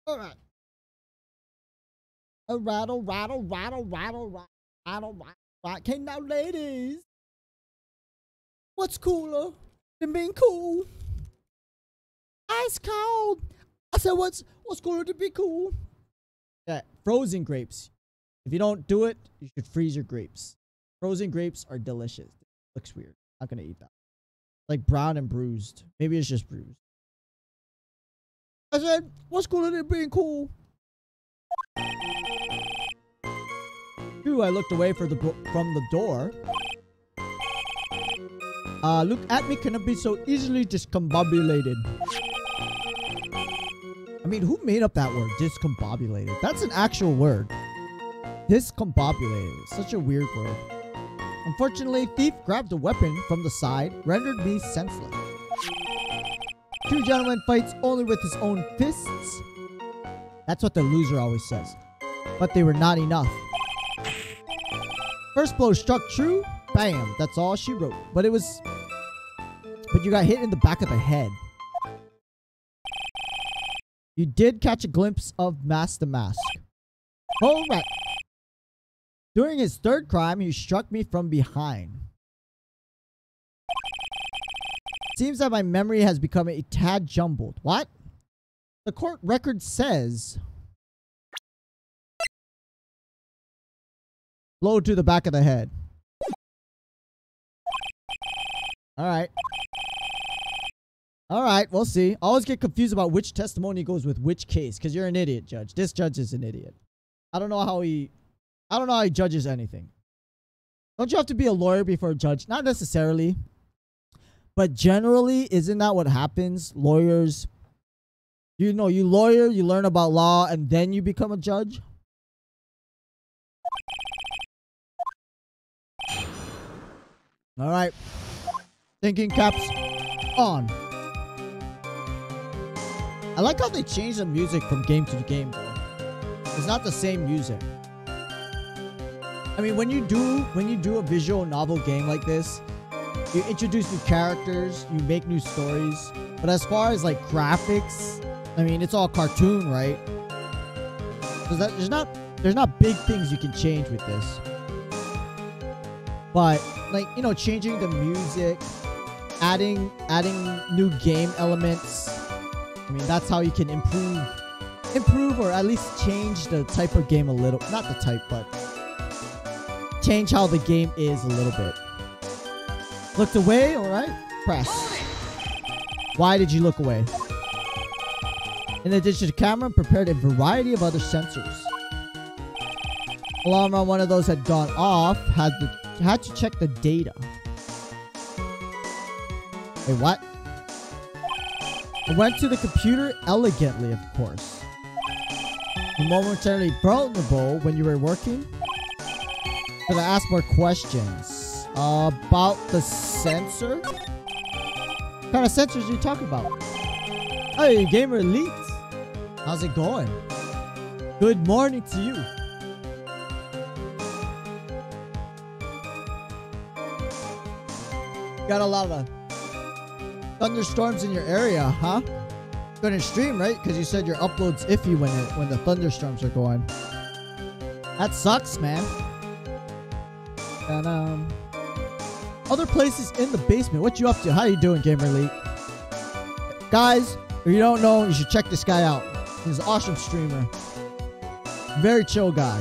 All right. A rattle. Okay, now, ladies. What's cooler than being cool? Ice cold. I said, what's cooler than be cool? Yeah, frozen grapes. If you don't do it, you should freeze your grapes. Frozen grapes are delicious. Looks weird. Not gonna eat that. Like brown and bruised. Maybe it's just bruised. I said, what's cooler than being cool? Ooh, I looked away from the door. Look at me, cannot be so easily discombobulated. I mean, who made up that word? Discombobulated. That's an actual word. Discombobulated. Such a weird word. Unfortunately, thief grabbed a weapon from the side, rendered me senseless. True gentleman fights only with his own fists. That's what the loser always says. But they were not enough. First blow struck true. Bam. That's all she wrote. But you got hit in the back of the head. You did catch a glimpse of Mask the Mask. All right. During his third crime, he struck me from behind. Seems that my memory has become a tad jumbled. What? The court record says... blow to the back of the head. Alright. Alright, we'll see. I always get confused about which testimony goes with which case, because you're an idiot, Judge. This judge is an idiot. I don't know how he judges anything. Don't you have to be a lawyer before a judge? Not necessarily. But generally, isn't that what happens? Lawyers, you know, you lawyer, you learn about law, and then you become a judge. All right. Thinking caps on. I like how they changed the music from game to game, though. It's not the same music. I mean, when you do a visual novel game like this, you introduce new characters, you make new stories. But as far as like graphics, I mean, it's all cartoon, right? So there's not big things you can change with this. But like, you know, changing the music, adding new game elements. I mean, that's how you can improve or at least change the type of game a little. Not the type, but change how the game is a little bit. Looked away, all right? Press. Why did you look away? In addition to camera, prepared a variety of other sensors. Alarm on one of those had gone off. Had to check the data. Wait, what? I went to the computer elegantly, of course. Momentarily vulnerable when you were working. Could I ask more questions? About the sensor? What kind of sensors are you talking about? Hey, Gamer Elite. How's it going? Good morning to you. Got a lot of thunderstorms in your area, huh? Couldn't stream, right? Because you said your upload's iffy when the thunderstorms are going. That sucks, man. And other places in the basement. What you up to? How you doing, Gamer Elite? Guys, if you don't know, you should check this guy out. He's an awesome streamer. Very chill guy.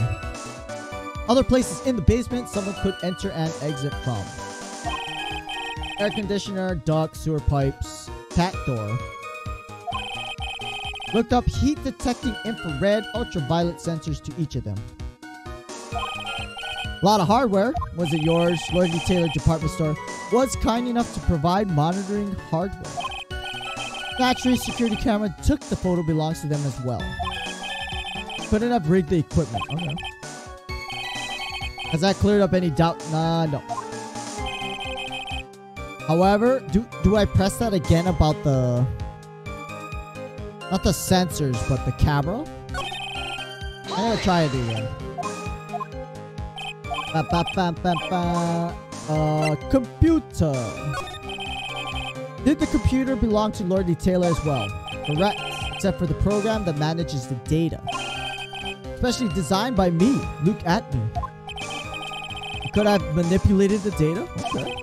Other places in the basement someone could enter and exit from. Air conditioner, duct, sewer pipes, cat door. Looked up heat detecting infrared, ultraviolet sensors to each of them. A lot of hardware. Was it yours? Lord Taylor Department Store was kind enough to provide monitoring hardware. Naturally, security camera took the photo, belongs to them as well. Couldn't have rigged the equipment. Okay. Has that cleared up any doubt? Nah, no. However, do I press that again about the... Not the sensors, but the camera? I'm gonna try it again. Computer. Did the computer belong to Lord Taylor as well? Correct, except for the program that manages the data. Especially designed by me. Look at me. Could I have manipulated the data? Okay.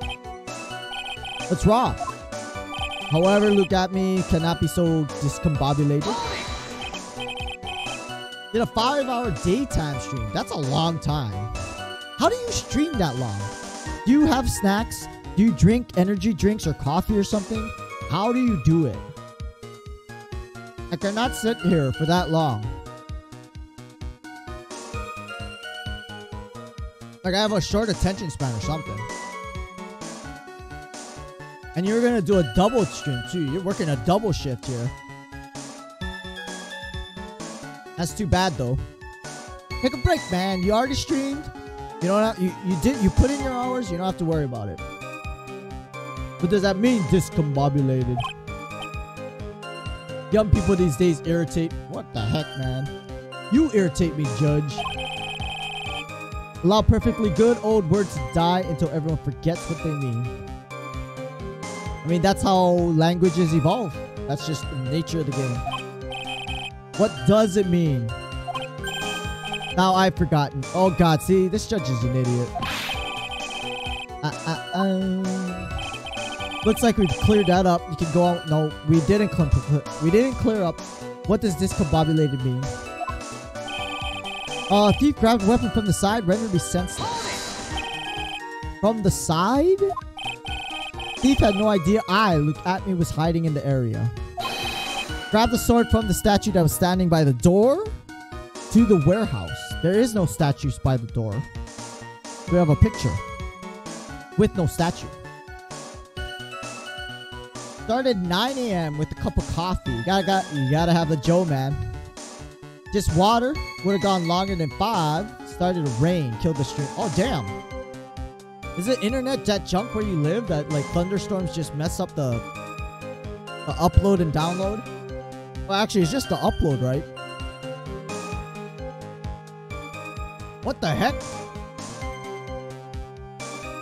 What's wrong? However, look at me cannot be so discombobulated. Did a 5-hour daytime stream. That's a long time. How do you stream that long? Do you have snacks? Do you drink energy drinks or coffee or something? How do you do it? I cannot sit here for that long. Like I have a short attention span or something. And you're gonna do a double stream too. You're working a double shift here. That's too bad though. Take a break, man. You already streamed. You don't have, you put in your hours. You don't have to worry about it. What does that mean, discombobulated? Young people these days irritate. What the heck, man? You irritate me, Judge. Allow perfectly good old words to die until everyone forgets what they mean. I mean, that's how languages evolve. That's just the nature of the game. What does it mean? Now I've forgotten. Oh god, see, this judge is an idiot. Looks like we've cleared that up. You can go out. No, we didn't clear up. What does discombobulated mean? Thief grabbed a weapon from the side, rendered me senseless. From the side? Thief had no idea look at me, was hiding in the area. Grabbed the sword from the statue that was standing by the door to the warehouse. There is no statues by the door. We have a picture with no statue. Started 9 a.m. with a cup of coffee. You gotta have the Joe, man. Just water. Would have gone longer than 5. Started to rain. Killed the stream. Oh, damn. Is it internet that junk where you live that like thunderstorms just mess up the upload and download? Well, actually, it's just the upload, right? What the heck?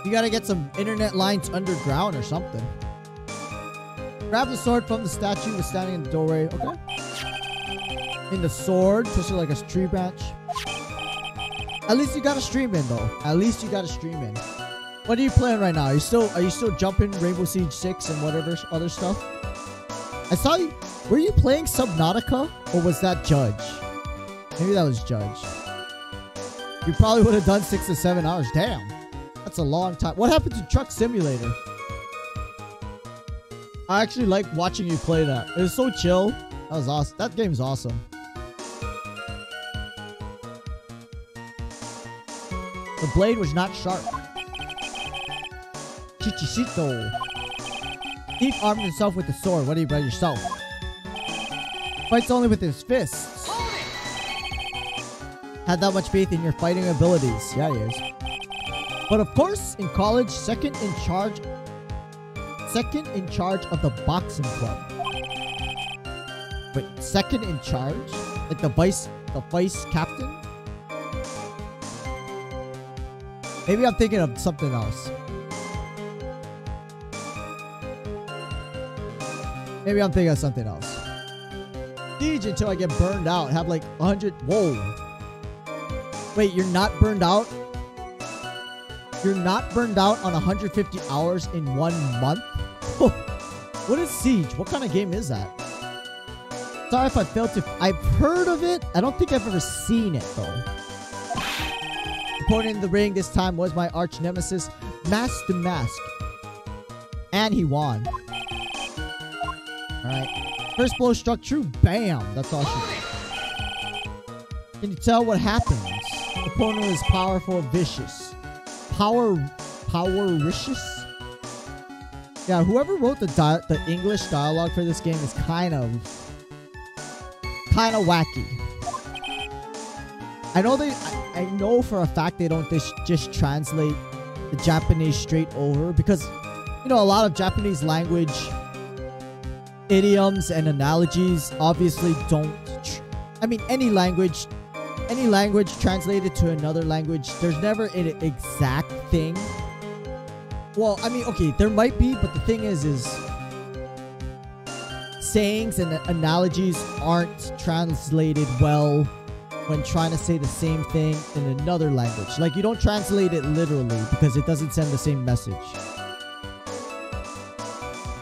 You gotta get some internet lines underground or something. Grab the sword from the statue was standing in the doorway. Okay. In the sword, twisted like a tree branch. At least you got a stream in though. At least you got a stream in. What are you playing right now? Are you still jumping Rainbow Siege 6 and whatever other stuff? I saw you. Were you playing Subnautica or was that Judge? Maybe that was Judge. You probably would have done 6 to 7 hours. Damn. That's a long time. What happened to Truck Simulator? I actually like watching you play that. It was so chill. That was awesome. That game's awesome. The blade was not sharp. Chichishito. Thief armed himself with the sword. What do you by yourself? Fights only with his fists. Had that much faith in your fighting abilities. Yeah, he is. But of course, in college, second in charge of the boxing club. Wait, second in charge? Like the vice captain? Maybe I'm thinking of something else. Maybe I'm thinking of something else. Siege until I get burned out. Have like 100. Whoa. Wait, you're not burned out? You're not burned out on 150 hours in 1 month? What is Siege? What kind of game is that? Sorry if I failed to... I've heard of it. I don't think I've ever seen it, though. Opponent in the ring this time was my arch nemesis, Mask to Mask. And he won. Alright. First blow struck true. Bam. That's all she did. Can you tell what happens? Opponent is powerful, vicious. Power-ricious? Yeah, whoever wrote the English dialogue for this game is kind of wacky. I know for a fact they don't just translate the Japanese straight over because, you know, a lot of Japanese language idioms and analogies obviously don't... I mean, any language translated to another language, there's never an exact thing. Well, I mean, okay, there might be, but the thing is sayings and analogies aren't translated well when trying to say the same thing in another language. Like, you don't translate it literally because it doesn't send the same message.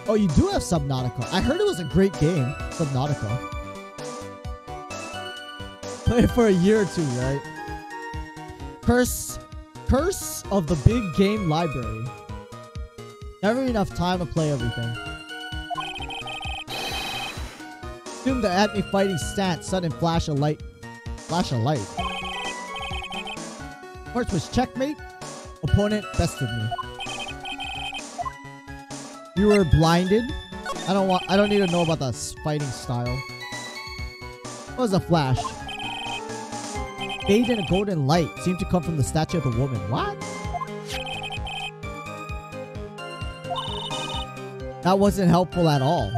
Oh, you do have Subnautica. I heard it was a great game, Subnautica. Play it for a year or two, right? Curse of the big game library. Never enough time to play everything. Assume the at me fighting stance, sudden flash of light. Flash of light. First was checkmate. Opponent bested me. You were blinded. I don't need to know about the fighting style. What was a flash? Fade in a golden light seemed to come from the statue of the woman. What? That wasn't helpful at all.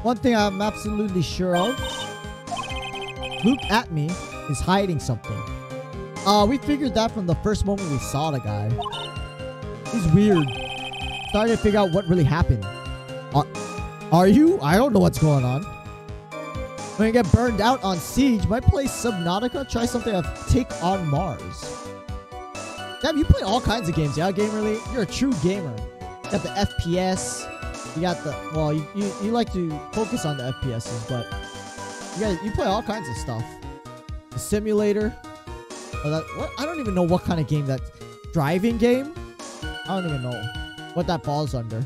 One thing I'm absolutely sure of. Luke at me is hiding something. We figured that from the first moment we saw the guy. He's weird. Started to figure out what really happened. Are you? I don't know what's going on. When you get burned out on Siege, might play Subnautica. Try something like Take on Mars. Damn, you play all kinds of games, yeah, Gamerly? You're a true gamer. You got the FPS. You got the... Well, you like to focus on the FPSs, but... You play all kinds of stuff. The simulator. What? I don't even know what kind of game that... Driving game? I don't even know what that falls under.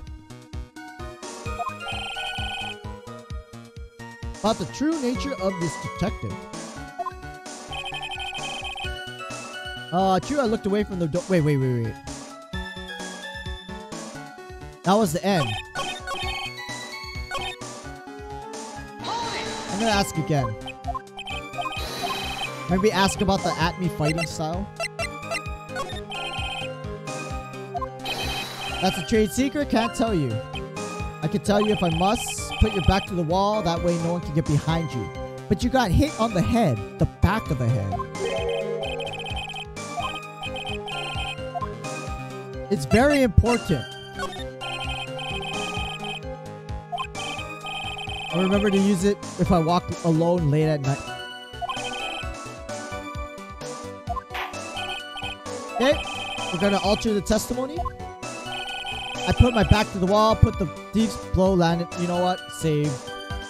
About the true nature of this detective. True, I looked away from the door. Wait. That was the end. I'm gonna ask again. Maybe ask about the at me fighting style. That's a trade secret, can't tell you. I can tell you if I must. Put your back to the wall, that way no one can get behind you. But you got hit on the head, the back of the head. It's very important. I remember to use it if I walk alone late at night. Okay, we're gonna alter the testimony. I put my back to the wall, put the deep blow, landed. You know what? Save.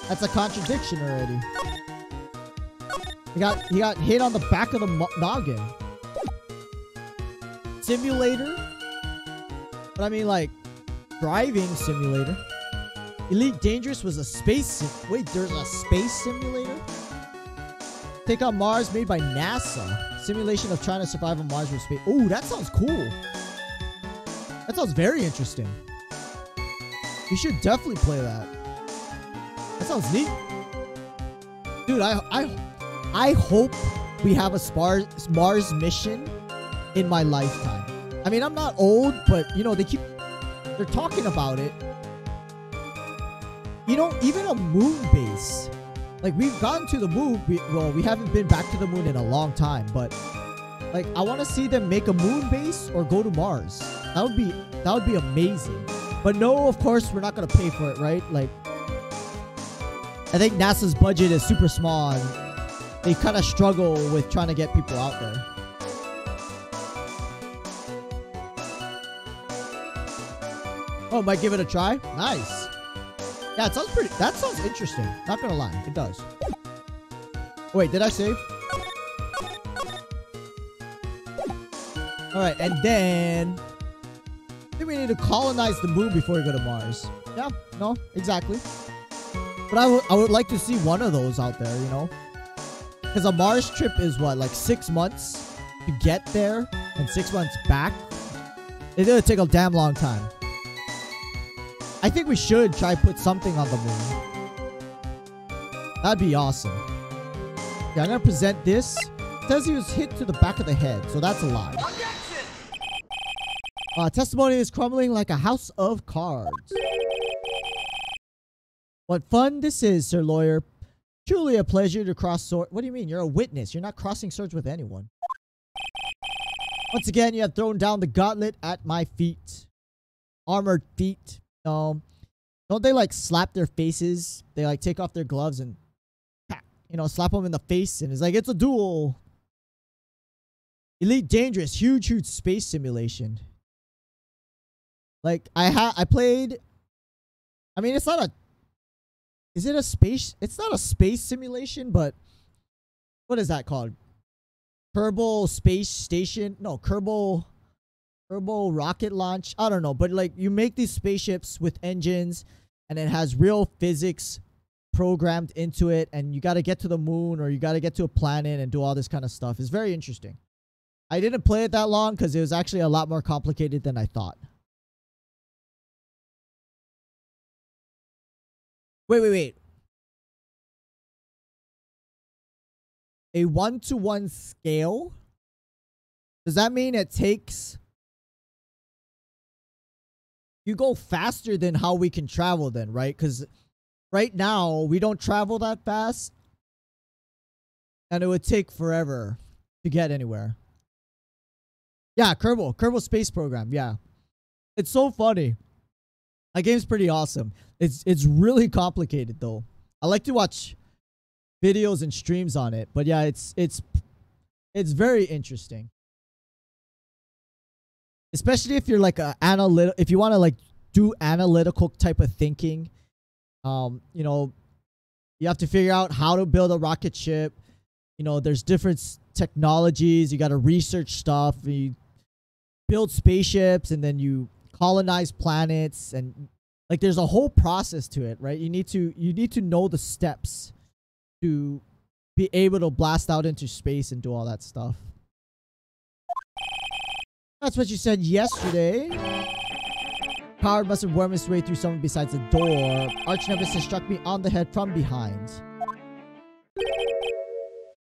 That's a contradiction already. He got hit on the back of the noggin. Simulator? But I mean, like, driving simulator. Elite Dangerous was a space wait, there's a space simulator? Take on Mars made by NASA. Simulation of trying to survive on Mars with space. Oh, that sounds cool. That sounds very interesting. You should definitely play that. That sounds neat. Dude, I hope we have a Mars mission in my lifetime. I mean, I'm not old, but, you know, they're talking about it. You know, even a moon base. Like, we've gotten to the moon. We haven't been back to the moon in a long time, but, like, I want to see them make a moon base or go to Mars. That would be amazing. But no, of course, we're not going to pay for it, right? Like, I think NASA's budget is super small, and they kind of struggle with trying to get people out there. Oh, might give it a try? Nice. Yeah, it sounds that sounds interesting. Not gonna lie, it does. Wait, did I save? Alright, and then I think we need to colonize the moon before we go to Mars. Yeah, no, exactly. But I would like to see one of those out there, you know? Because a Mars trip is what, like 6 months to get there and 6 months back? It's gonna take a damn long time. I think we should try put something on the moon. That'd be awesome. Yeah, I'm gonna present this. It says he was hit to the back of the head, so that's a lie. Testimony is crumbling like a house of cards. What fun this is, Sir Lawyer. Truly a pleasure to cross swords. What do you mean? You're a witness. You're not crossing swords with anyone. Once again, you have thrown down the gauntlet at my feet. Armored feet. No. Don't they like slap their faces? They like take off their gloves and, you know, slap them in the face, and it's like, it's a duel. Elite Dangerous. Huge space simulation. Like, I played. I mean, it's not a. Is it a space? It's not a space simulation, but what is that called? Kerbal Space Station? No, Kerbal rocket launch. I don't know, but like you make these spaceships with engines, and it has real physics programmed into it, and you got to get to the moon or you got to get to a planet and do all this kind of stuff. It's very interesting. I didn't play it that long because it was actually a lot more complicated than I thought. Wait. A 1-to-1 scale? Does that mean it takes... You go faster than how we can travel then, right? Because right now, we don't travel that fast. And it would take forever to get anywhere. Yeah, Kerbal Space Program, yeah. It's so funny. That game's pretty awesome. It's really complicated though. I like to watch videos and streams on it, but yeah, it's very interesting. Especially if you're like if you want to like do analytical type of thinking. You know, you have to figure out how to build a rocket ship. You know, there's different technologies. You got to research stuff. You build spaceships, and then you colonize planets, and like there's a whole process to it, right? You need to know the steps to be able to blast out into space and do all that stuff. That's what you said yesterday. Coward must have wormed his way through someone besides the door. Arch nemesis struck me on the head from behind.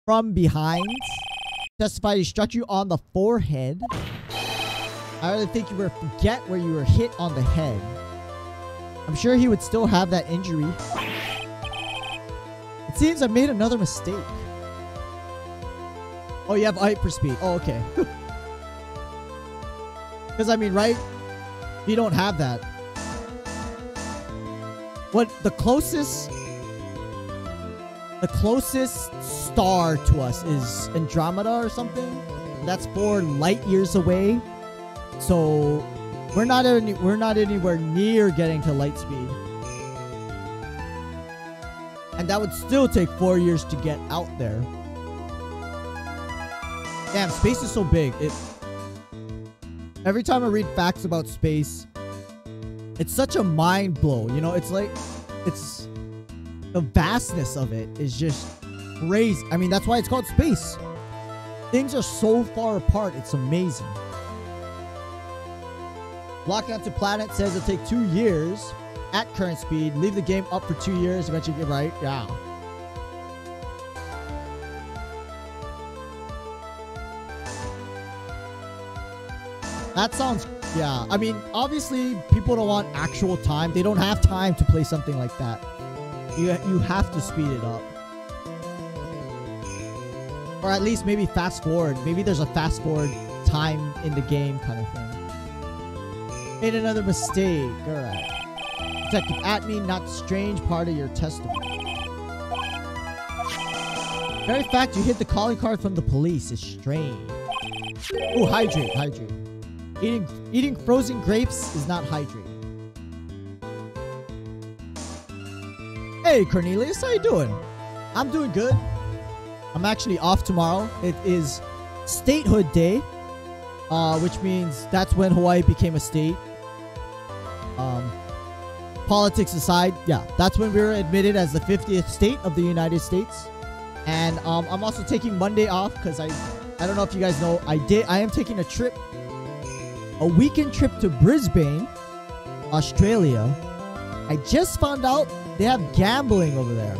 From behind? Testified he struck you on the forehead. I really think you would forget where you were hit on the head. I'm sure he would still have that injury. It seems I made another mistake. Oh, you have hyper speed. Oh, okay. Because, I mean, right? You don't have that. What the closest star to us is Andromeda or something. That's 4 light years away. So we're not anywhere near getting to light speed. And that would still take 4 years to get out there. Damn, space is so big. Every time I read facts about space, it's such a mind blow. You know, it's like, it's the vastness of it is just crazy. I mean, that's why it's called space. Things are so far apart. It's amazing. Locking onto planet says it'll take 2 years at current speed. Leave the game up for 2 years. Eventually get right. Yeah. That sounds, yeah. I mean, obviously, people don't want actual time. They don't have time to play something like that. You have to speed it up. Or at least maybe fast forward. Maybe there's a fast forward time in the game kind of thing. Made another mistake. Alright. Detective Atme, not strange part of your testimony. Very fact you hit the calling card from the police is strange. Oh, hydrate. Eating frozen grapes is not hydrating. Hey Cornelius, how you doing? I'm doing good. I'm actually off tomorrow. It is statehood day, which means that's when Hawaii became a state. Politics aside, yeah, that's when we were admitted as the 50th state of the United States. And I'm also taking Monday off because I don't know if you guys know, I am taking a weekend trip to Brisbane, Australia. I just found out they have gambling over there.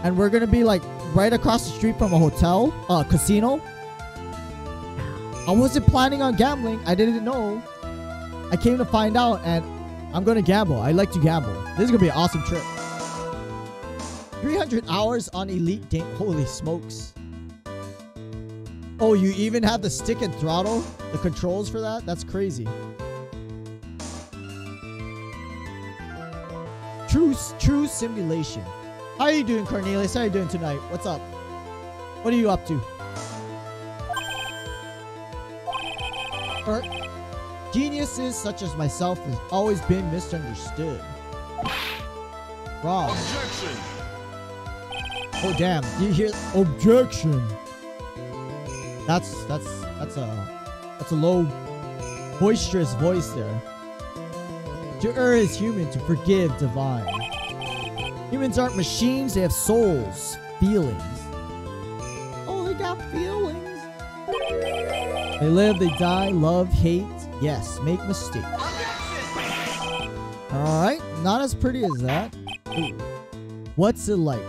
And we're going to be like right across the street from a hotel, casino. I wasn't planning on gambling. I didn't know. I came to find out and I'm going to gamble. I like to gamble. This is going to be an awesome trip. 300 hours on Elite Game. Holy smokes. Oh, you even have the stick and throttle? The controls for that? That's crazy. True simulation. How are you doing, Cornelius? How are you doing tonight? What's up? What are you up to? Geniuses such as myself have always been misunderstood. Wrong. Objection. Oh damn! You hear objection? That's a low, boisterous voice there. To err is human, to forgive divine. Humans aren't machines; they have souls, feelings. Oh, they got feelings. They live, they die, love, hate. Yes, make mistakes. All right, not as pretty as that. Ooh. What's it like?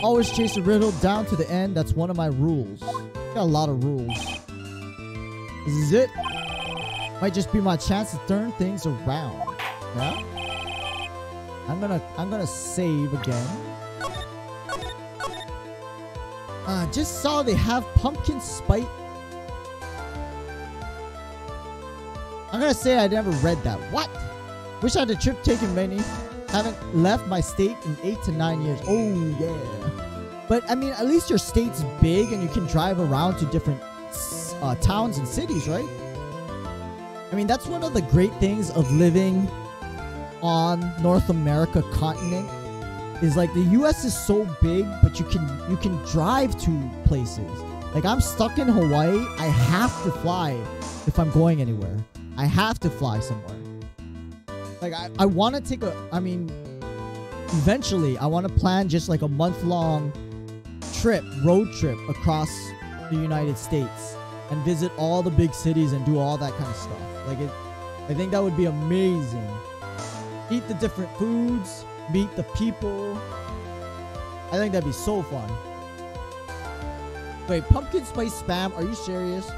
Always chase a riddle down to the end. That's one of my rules. Got a lot of rules. This is it. Might just be my chance to turn things around. Yeah. I'm gonna save again. Just saw they have pumpkin spice. I'm gonna say I never read that. What? Wish I had a trip taken many. Haven't left my state in 8 to 9 years. Oh yeah. But I mean, at least your state's big and you can drive around to different towns and cities, right? I mean, that's one of the great things of living on North America continent. Is like the US is so big, but you can drive to places. Like I'm stuck in Hawaii. I have to fly if I'm going anywhere. I have to fly somewhere. Like I want to take eventually I want to plan just like a month-long road trip across the United States and visit all the big cities and do all that kind of stuff. Like I think that would be amazing. Eat the different foods, meet the people. I think that'd be so fun. Wait, pumpkin spice spam? Are you serious?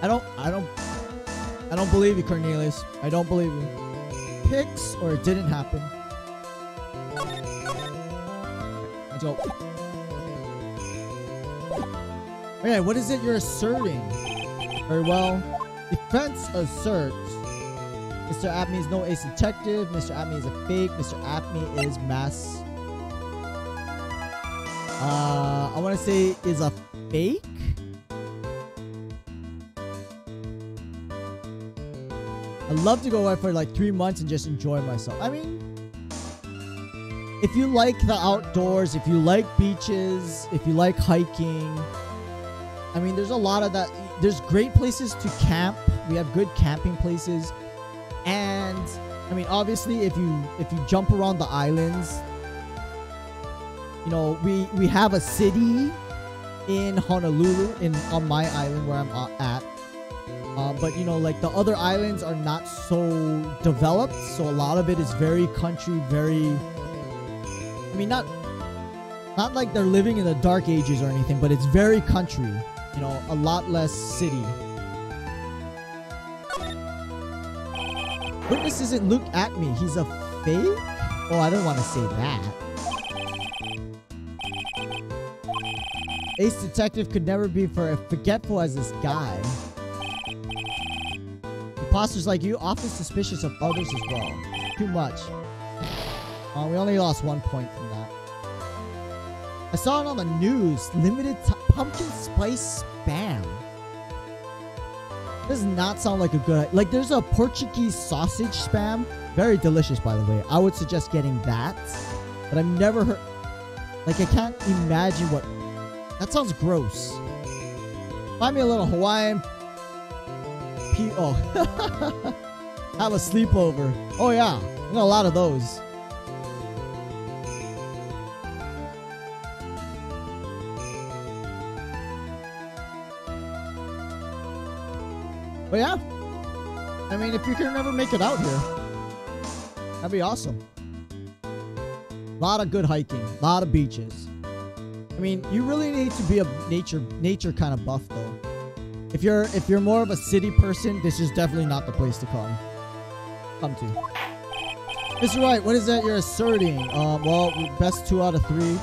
I don't believe you, Cornelius. I don't believe you. Picks or it didn't happen. Let's go. Okay, what is it you're asserting? Very well. Defense asserts. Mr. Apme is no ace detective. Mr. Apme is a fake. Mr. Apme is mass. I want to say is a fake. I'd love to go away for like 3 months and just enjoy myself. I mean, if you like the outdoors, if you like beaches, if you like hiking, I mean, there's a lot of that. There's great places to camp. We have good camping places. And I mean, obviously, if you jump around the islands, you know, we have a city in Honolulu on my island where I'm at. But you know, like the other islands are not so developed, so a lot of it is very country, very, I mean, not like they're living in the dark ages or anything, but it's very country, you know, a lot less city. Witness isn't Luke at me, he's a fake? Oh, I didn't want to say that. Ace detective could never be as forgetful as this guy. Imposters like you, often suspicious of others as well. Too much. We only lost 1 point from that. I saw it on the news. Limited pumpkin spice spam. Does not sound like a good... Like, there's a Portuguese sausage spam. Very delicious, by the way. I would suggest getting that. But I've never heard... Like, I can't imagine what... That sounds gross. Find me a little Hawaiian... Oh. Have a sleepover. Oh, yeah. I got a lot of those. But yeah, I mean, if you can ever make it out here, that'd be awesome. A lot of good hiking, a lot of beaches. I mean, you really need to be a nature kind of buff though. If you're more of a city person, this is definitely not the place to come to. Mr. Wright, what is that you're asserting? Well, best 2 out of 3.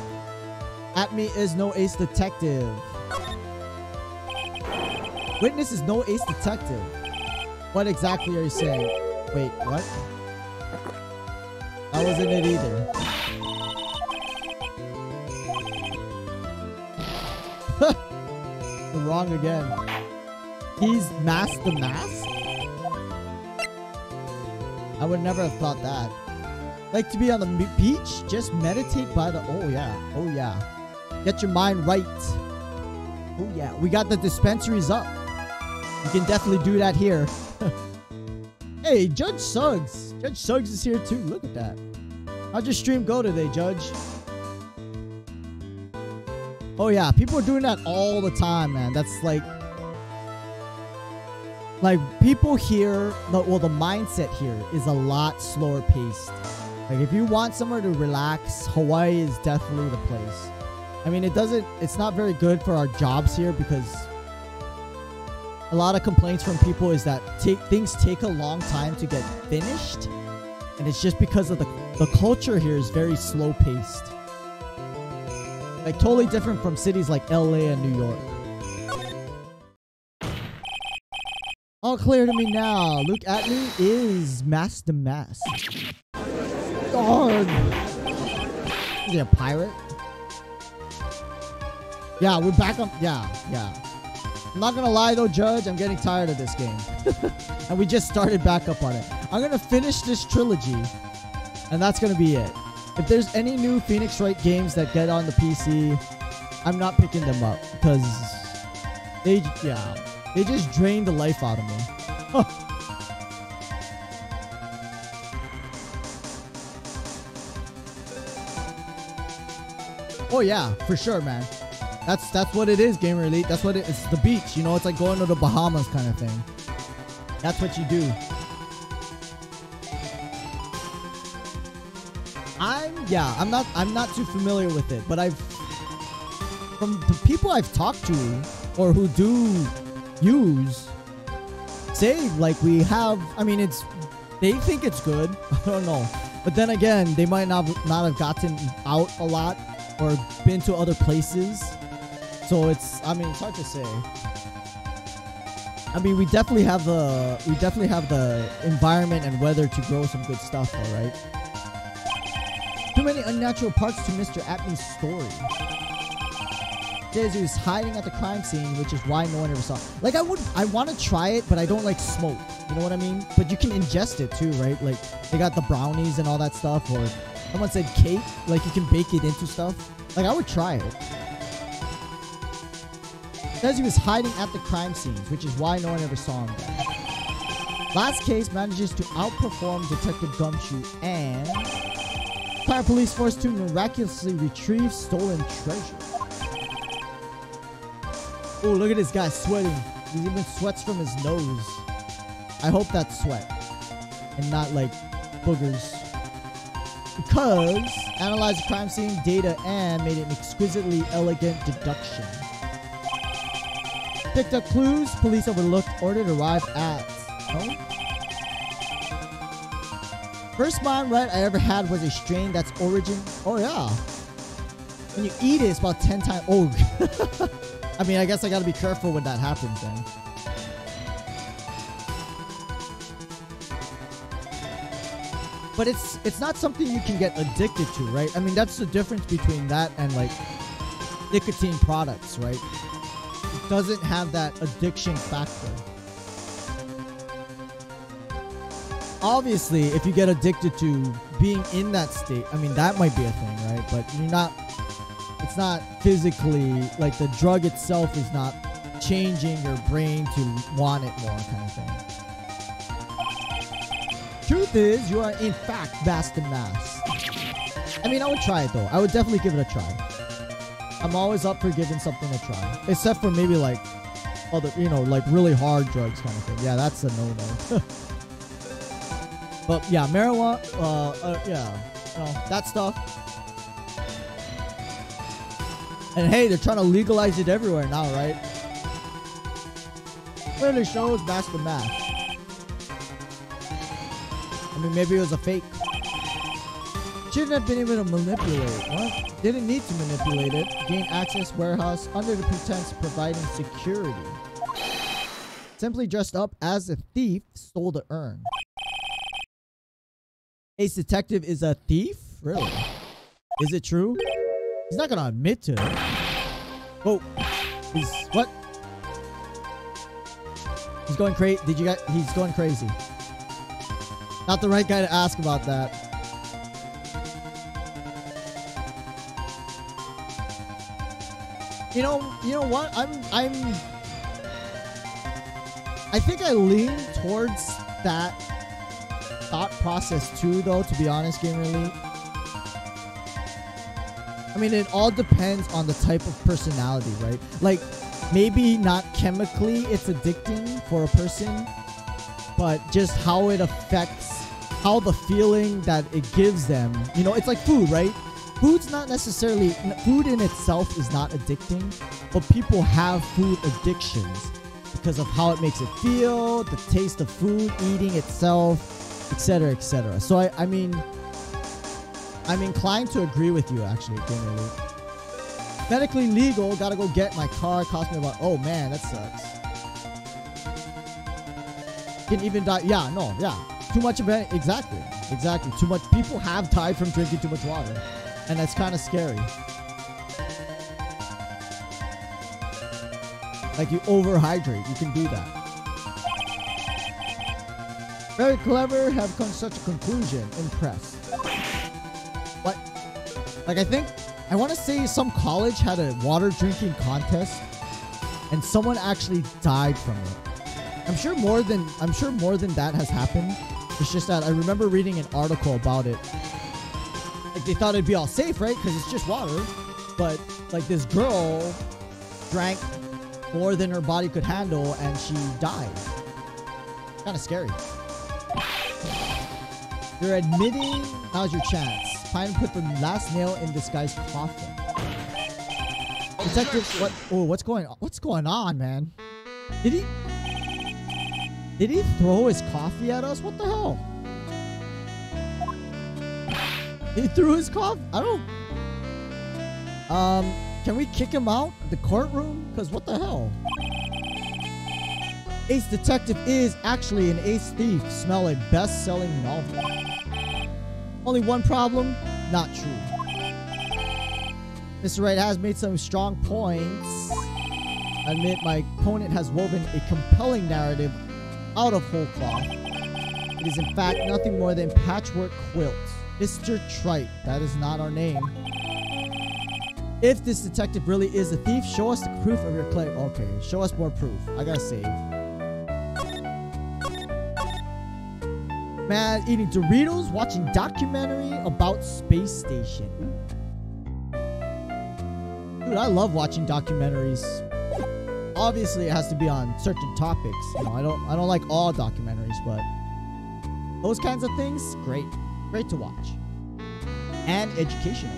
At me is no ace detective. Witness is no ace detective. What exactly are you saying? Wait, what? That wasn't it either. Wrong again. He's masked the mask? I would never have thought that. Like to be on the beach? Just meditate by the... Oh, yeah. Oh, yeah. Get your mind right. Oh, yeah. We got the dispensaries up. You can definitely do that here. Hey, Judge Suggs. Judge Suggs is here too. Look at that. How'd your stream go today, Judge? Oh yeah, people are doing that all the time, man. That's like people here, the mindset here is a lot slower paced. Like if you want somewhere to relax, Hawaii is definitely the place. I mean, it's not very good for our jobs here because a lot of complaints from people is that things take a long time to get finished. And it's just because of the culture here is very slow paced. Like totally different from cities like LA and New York. All clear to me now. Luke Atley is Mask the Mask. God. Is he a pirate? Yeah, we're back on. Yeah. I'm not gonna lie though, Judge, I'm getting tired of this game. And we just started back up on it. I'm gonna finish this trilogy, and that's gonna be it. If there's any new Phoenix Wright games that get on the PC, I'm not picking them up because they just drain the life out of me. Oh yeah, for sure, man. That's what it is, Gamer Elite. That's what it's the beach, you know, it's like going to the Bahamas kind of thing. That's what you do. I'm not too familiar with it, but from the people I've talked to or who do use say like we have, I mean, they think it's good. I don't know. But then again, they might not have gotten out a lot or been to other places. So it's hard to say. I mean, we definitely have the environment and weather to grow some good stuff, all right? Too many unnatural parts to Mr. Atney's story. Says he was hiding at the crime scene, which is why no one ever saw it. Like, I want to try it, but I don't like smoke. You know what I mean? But you can ingest it too, right? Like, they got the brownies and all that stuff. Or someone said cake. Like, you can bake it into stuff. Like, I would try it. Says he was hiding at the crime scenes, which is why no one ever saw him there. Last case manages to outperform Detective Gumshoe and entire police force to miraculously retrieve stolen treasure. Oh, look at this guy sweating. He even sweats from his nose. I hope that's sweat and not like boogers. Because analyzed the crime scene data and made an exquisitely elegant deduction. Picked up clues police overlooked, ordered arrived at. Oh? First mind right I ever had was a strain that's origin. Oh yeah. When you eat it, it's about 10 times. Oh. I mean, I guess I gotta be careful when that happens then. But it's not something you can get addicted to, right? I mean, that's the difference between that and like nicotine products, right? It doesn't have that addiction factor. Obviously, if you get addicted to being in that state, I mean, that might be a thing, right? But you're not, it's not physically, like the drug itself is not changing your brain to want it more kind of thing. Truth is, you are in fact vast and mass. I mean, I would try it though. I would definitely give it a try. I'm always up for giving something a try. Except for maybe like other, you know, like really hard drugs kind of thing. Yeah, that's a no-no. But yeah, marijuana, yeah, you know, that stuff. And hey, they're trying to legalize it everywhere now, right? Clearly shows mask to mask. I mean, maybe it was a fake. Shouldn't have been able to manipulate. What? Didn't need to manipulate it. Gain access warehouse under the pretense of providing security. Simply dressed up as a thief, stole the urn. Ace Detective is a thief? Really? Is it true? He's not gonna admit to it. Oh, he's what? He's going crazy. Did you guys? He's going crazy. Not the right guy to ask about that. You know what? I think I lean towards that thought process too, though, to be honest, Game Elite. I mean, it all depends on the type of personality, right? Like, maybe not chemically it's addicting for a person, but just how it affects, how the feeling that it gives them. You know, it's like food, right? Food's not necessarily, food in itself is not addicting, but people have food addictions because of how it makes it feel, the taste of food, eating itself, etc., etc. So I mean, I'm inclined to agree with you, actually. Medically legal, gotta go get my car, cost me about, oh man, that sucks. Didn't even die. Yeah, no, yeah. Too much of it. Exactly. Too much. People have died from drinking too much water. And that's kind of scary. Like, you overhydrate. You can do that. Very clever. Have come to such a conclusion. Impressed. What? Like, I want to say some college had a water drinking contest. And someone actually died from it. I'm sure more than that has happened. It's just that I remember reading an article about it. Like, they thought it'd be all safe, right? Because it's just water. But like, this girl drank more than her body could handle and she died. Kind of scary. You're admitting. Now's your chance. Pine put the last nail in this guy's coffin. Detective, what? Oh, what's going on? What's going on, man? Did he throw his coffee at us? What the hell? He threw his coffee. I don't. Can we kick him out the courtroom? Because what the hell? Ace Detective is actually an ace thief. Smell a best-selling novel. Only one problem? Not true. Mr. Wright has made some strong points. I admit my opponent has woven a compelling narrative out of whole cloth. It is in fact nothing more than patchwork quilt. Mr. Trite, that is not our name. If this detective really is a thief, show us the proof of your claim. Okay, show us more proof. I gotta save. Man, eating Doritos, watching documentary about space station. Dude, I love watching documentaries. Obviously, it has to be on certain topics. You know, I don't like all documentaries, but those kinds of things, great. Great to watch. And educational.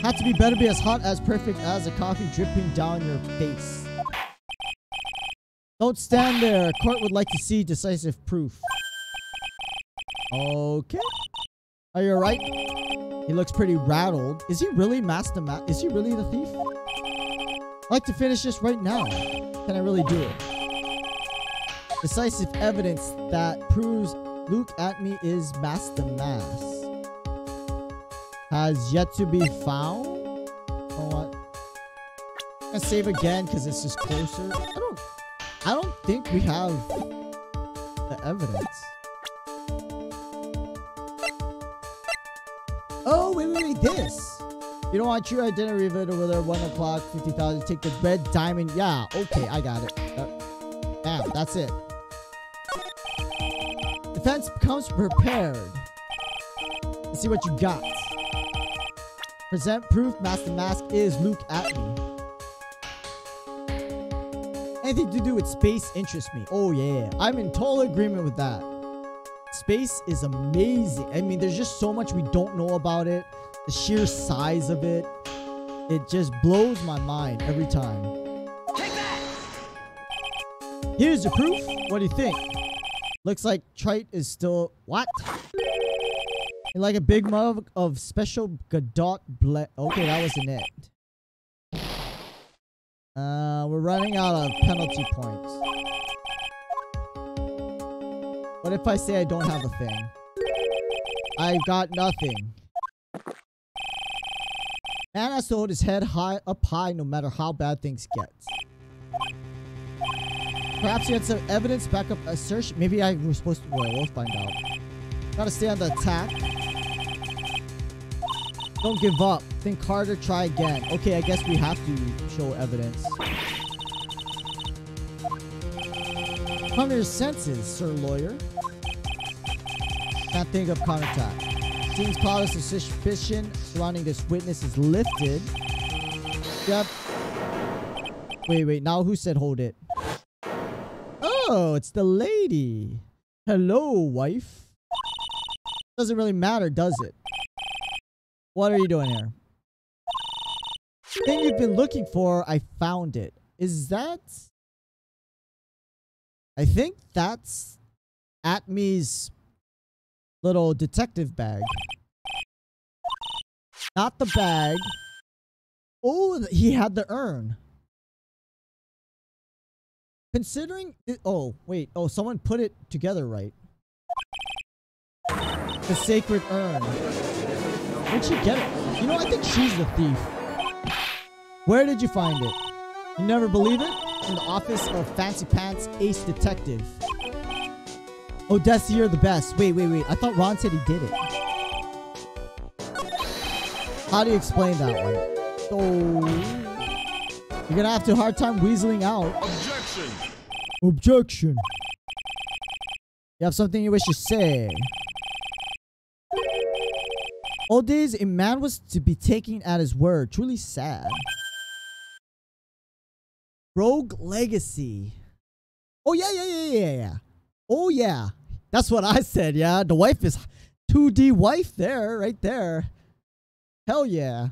Had to be better be as hot as perfect as a coffee dripping down your face. Don't stand there. Court would like to see decisive proof. Okay. Are you alright? He looks pretty rattled. Is he really Is he really the thief? I'd like to finish this right now. Can I really do it? Decisive evidence that proves Luke at me is Master Mass. Has yet to be found? Oh, what? I'm gonna save again because it's just closer. I don't think we have the evidence. Oh, wait, this. You don't want your identity revealed over there, 1 o'clock, 50,000. Take the red diamond. Yeah, okay, I got it. Damn, that's it. Defense becomes prepared. Let's see what you got. Present proof Master Mask is Luke at me. Anything to do with space interests me. Oh yeah, I'm in total agreement with that. Space is amazing. I mean, there's just so much we don't know about it. The sheer size of it. It just blows my mind every time. Take that! Here's the proof. What do you think? Looks like Trite is still... What? In like a big mug of special Godot ble... Okay, that wasn't it. We're running out of penalty points. What if I say I don't have a thing? I've got nothing. Man has to hold his head up high no matter how bad things get. Perhaps he had some evidence back up assertion. Maybe I was supposed to... Well, we'll find out. Gotta stay on the attack. Don't give up. Think harder, try again. Okay, I guess we have to show evidence. Come to your senses, sir lawyer. Can't think of counterattack. Seems cause of suspicion surrounding this witness is lifted. Yep. Wait. Now who said hold it? Oh, it's the lady. Hello, wife. Doesn't really matter, does it? What are you doing here? Thing you've been looking for, I found it. Is that... I think that's Atme's little detective bag. Not the bag. Oh, he had the urn. Considering... Oh, wait. Oh, someone put it together right. The sacred urn. Where'd she get it? You know, I think she's the thief. Where did you find it? You never believe it? In the office of Fancy Pants Ace Detective. Oh, Desi, you're the best. Wait. I thought Ron said he did it. How do you explain that one? Oh, you're gonna have to hard time weaseling out. Objection. You have something you wish to say? Old days, a man was to be taken at his word. Truly sad. Rogue Legacy. Oh, yeah. Oh, yeah. That's what I said, yeah. The wife is 2D wife there, right there. Hell yeah.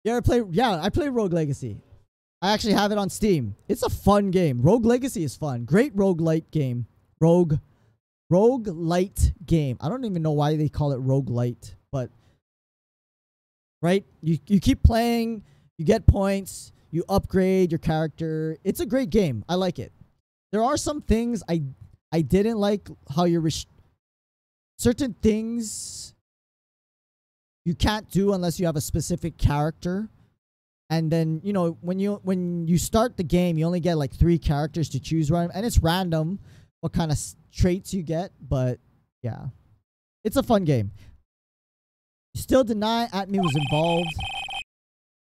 I play Rogue Legacy. I actually have it on Steam. It's a fun game. Rogue Legacy is fun. Great roguelite game. Roguelite game. I don't even know why they call it roguelite, but right? You keep playing, you get points, you upgrade your character. It's a great game. I like it. There are some things I didn't like how you're certain things you can't do unless you have a specific character. And then, you know, when you start the game, you only get like 3 characters to choose from, and it's random what kind of traits you get, but yeah. It's a fun game. Still deny Atme was involved.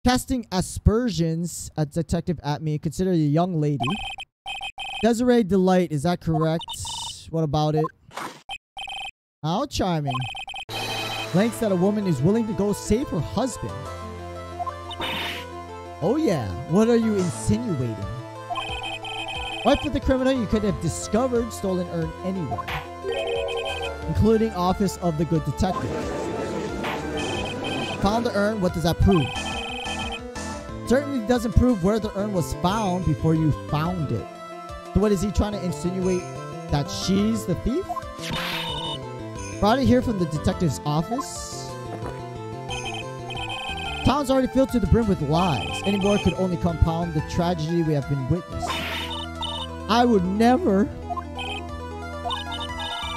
Casting aspersions at Detective Atme, consider a young lady. Desiree Delight, is that correct? What about it? How charming. Lengths that a woman is willing to go save her husband. Oh yeah, what are you insinuating? Wife of the criminal you could have discovered stolen urn anywhere, including office of the good detective. Found the urn, what does that prove? Certainly doesn't prove where the urn was found before you found it. So what is he trying to insinuate? That she's the thief? Brought it here from the detective's office. Town's already filled to the brim with lies. Any more could only compound the tragedy we have been witnessing. I would never.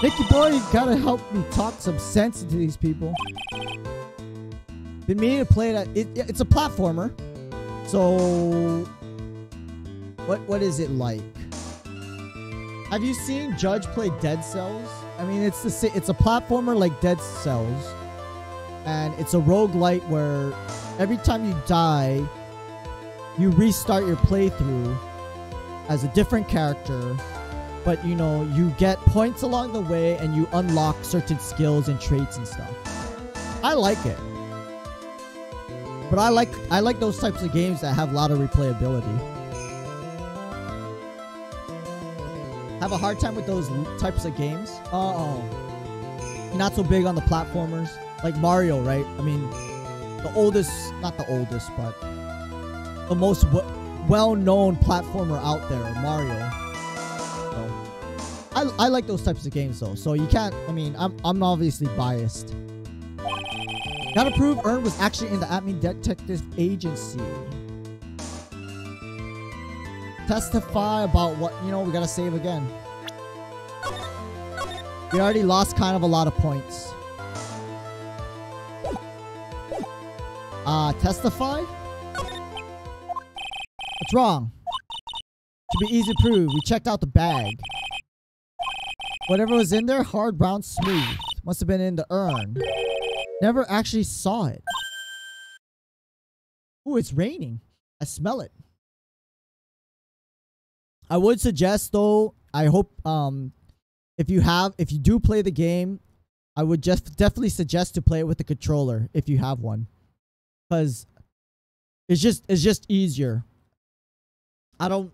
Nicky boy, you gotta help me talk some sense into these people. Been meaning to play that. It's a platformer. So, what is it like? Have you seen Judge play Dead Cells? I mean, it's a platformer like Dead Cells, and it's a roguelite where every time you die, you restart your playthrough as a different character, but you know, you get points along the way and you unlock certain skills and traits and stuff. I like it. But I like those types of games that have a lot of replayability. Have a hard time with those types of games? Not so big on the platformers. Like Mario, right? I mean, the oldest, not the oldest, but the most well-known platformer out there, Mario. So, I like those types of games though. So you can't, I mean, I'm obviously biased. Gotta prove Ern was actually in the Atme Detective Agency. Testify about what, you know, we gotta save again. We already lost kind of a lot of points. Testify? What's wrong? Should be easy to prove. We checked out the bag. Whatever was in there, hard, brown, smooth. Must have been in the urn. Never actually saw it. Ooh, it's raining. I smell it. I would suggest though, I hope if you do play the game, I would just definitely suggest to play it with the controller if you have one. Because it's just easier. I'm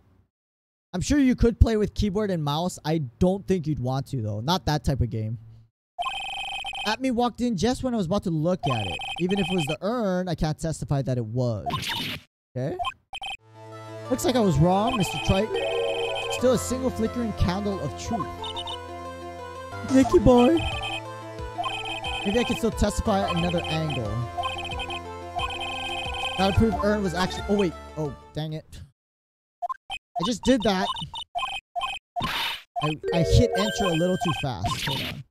sure you could play with keyboard and mouse. I don't think you'd want to though. Not that type of game. Atme walked in just when I was about to look at it. Even if it was the urn, I can't testify that it was. Okay. Looks like I was wrong, Mr. Trite. Still a single flickering candle of truth. Nicky boy. Maybe I can still testify at another angle. Gotta prove urn was actually... Oh, wait. Oh, dang it. I just did that. I hit enter a little too fast. Hold on.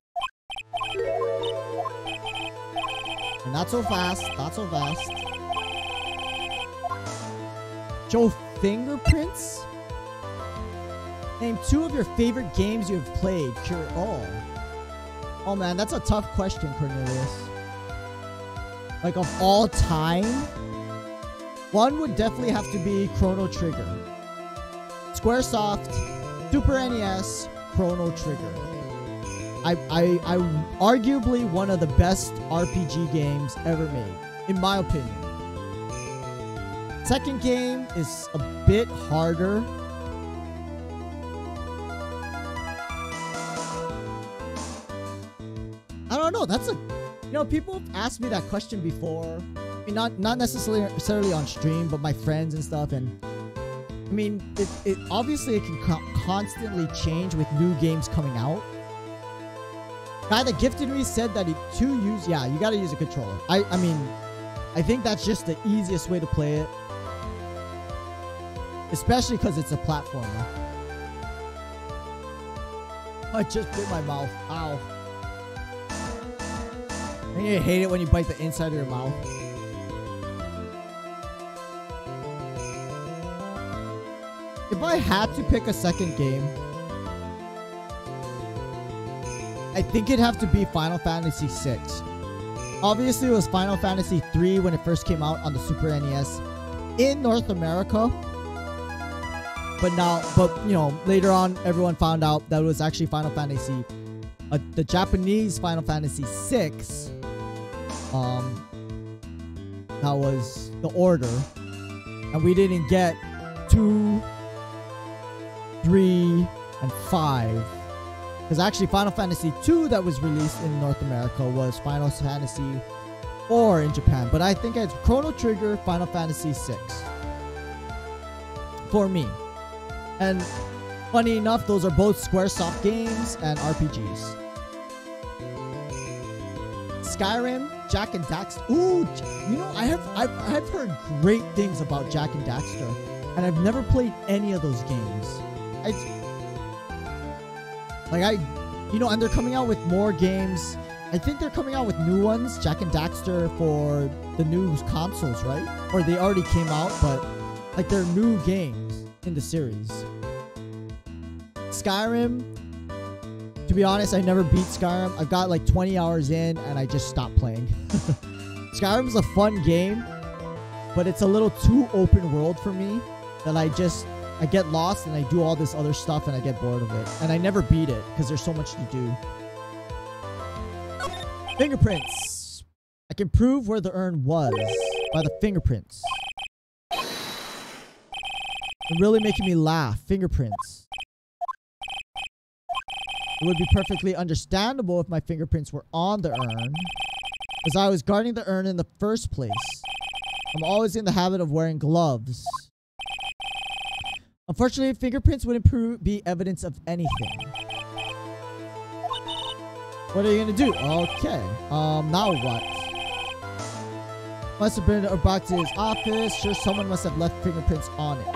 And not so fast. Not so fast. Show fingerprints? Name 2 of your favorite games you have played. Cure all. Oh man, that's a tough question, Cornelius. Like of all time? One would definitely have to be Chrono Trigger. Squaresoft, Super NES, Chrono Trigger. I arguably one of the best RPG games ever made, in my opinion. Second game is a bit harder. know. That's a, you know, people have asked me that question before. I mean, not necessarily on stream, but my friends and stuff. And I mean, it obviously it can constantly change with new games coming out. Guy that gifted me said that to use, yeah, you gotta use a controller. I mean, I think that's just the easiest way to play it, especially because it's a platformer. I just bit my mouth. Ow. And you hate it when you bite the inside of your mouth. If I had to pick a second game, I think it'd have to be Final Fantasy VI. Obviously, it was Final Fantasy III when it first came out on the Super NES in North America. But you know, later on, everyone found out that it was actually Final Fantasy, the Japanese Final Fantasy VI. That was the order, and we didn't get 2, 3, and 5. Because actually, Final Fantasy II that was released in North America was Final Fantasy IV in Japan. But I think it's Chrono Trigger, Final Fantasy VI. For me. And funny enough, those are both Squaresoft games and RPGs. Skyrim, Jak and Daxter. Ooh, you know, I've heard great things about Jak and Daxter, and I've never played any of those games. You know, and they're coming out with more games. I think they're coming out with new ones, Jak and Daxter, for the new consoles, right? Or they already came out, but like they're new games in the series. Skyrim, to be honest, I never beat Skyrim. I've got like 20 hours in and I just stopped playing. Skyrim's a fun game, but it's a little too open world for me that I get lost and I do all this other stuff and I get bored of it. And I never beat it because there's so much to do. Fingerprints. I can prove where the urn was by the fingerprints. They're really making me laugh. Fingerprints. It would be perfectly understandable if my fingerprints were on the urn, as I was guarding the urn in the first place. I'm always in the habit of wearing gloves. Unfortunately, fingerprints wouldn't be evidence of anything. What are you gonna do? Okay. Now what? Must have been brought to his office. Sure, someone must have left fingerprints on it.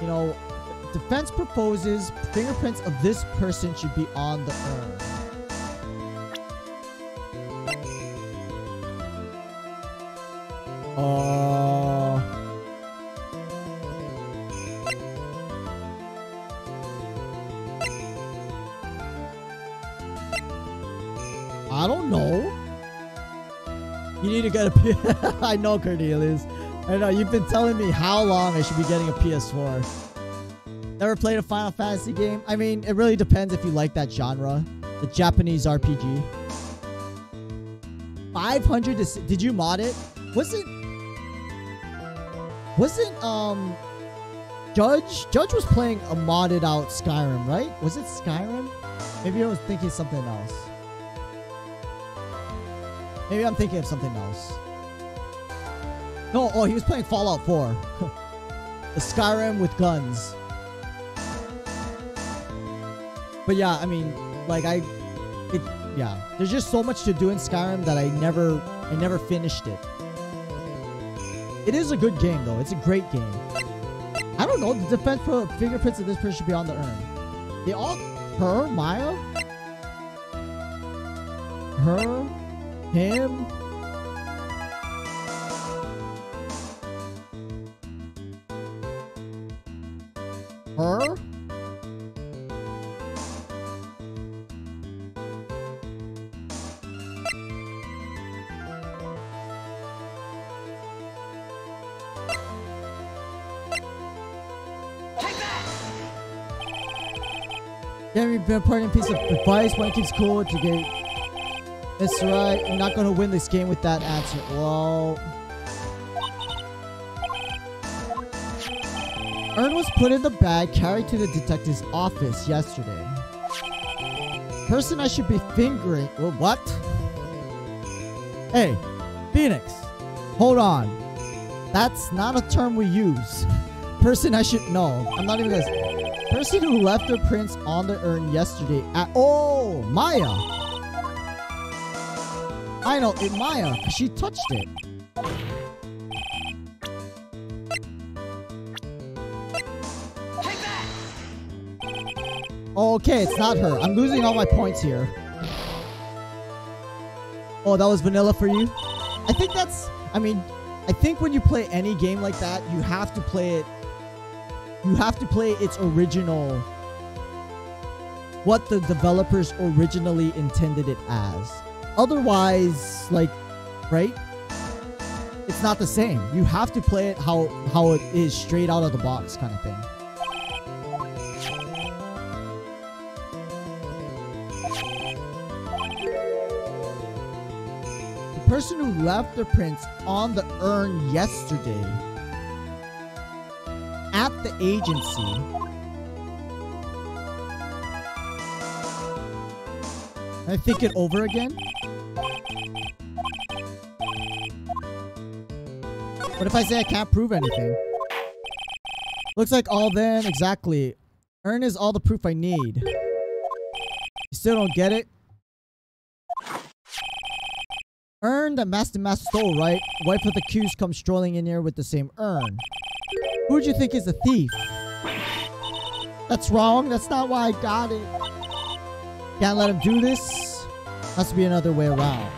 You know, defense proposes fingerprints of this person should be on the urn. I don't know. You need to get a PS4. I know, Cornelius. I know, you've been telling me how long I should be getting a PS4. Never played a Final Fantasy game? I mean, it really depends if you like that genre. The Japanese RPG. 500 to... Did you mod it? Wasn't Judge was playing a modded out Skyrim, right? Was it Skyrim? Maybe I was thinking something else. Maybe I'm thinking of something else. No, oh, he was playing Fallout 4. The Skyrim with guns. But yeah, I mean, like yeah. There's just so much to do in Skyrim that I never finished it. It is a good game though. It's a great game. I don't know. The defense fingerprints of this person should be on the urn. They all, her, Maya, her, him. Her? Yeah, we've been important piece of advice. One keeps cool to get. That's right. I'm not gonna win this game with that answer. Well, urn was put in the bag carried to the detective's office yesterday. Person I should be fingering. Well, what? Hey, Phoenix. Hold on. That's not a term we use. Person I should know. I'm not even gonna. Person who left their prints on the urn yesterday at. Oh, Maya. I know, it Maya, because she touched it. Okay, it's not her. I'm losing all my points here. Oh, that was vanilla for you? I think that's... I mean, I think when you play any game like that, you have to play it... You have to play its original... What the developers originally intended it as. Otherwise, like... Right? It's not the same. You have to play it how it is straight out of the box kind of thing. Person who left their prints on the urn yesterday at the agency. Can I think it over again? What if I say I can't prove anything? Looks like all then, exactly. Urn is all the proof I need. You still don't get it? Urn that Master stole, right? Wife of the accused comes strolling in here with the same urn. Who'd you think is the thief? That's wrong. That's not why I got it. Can't let him do this. Has to be another way around.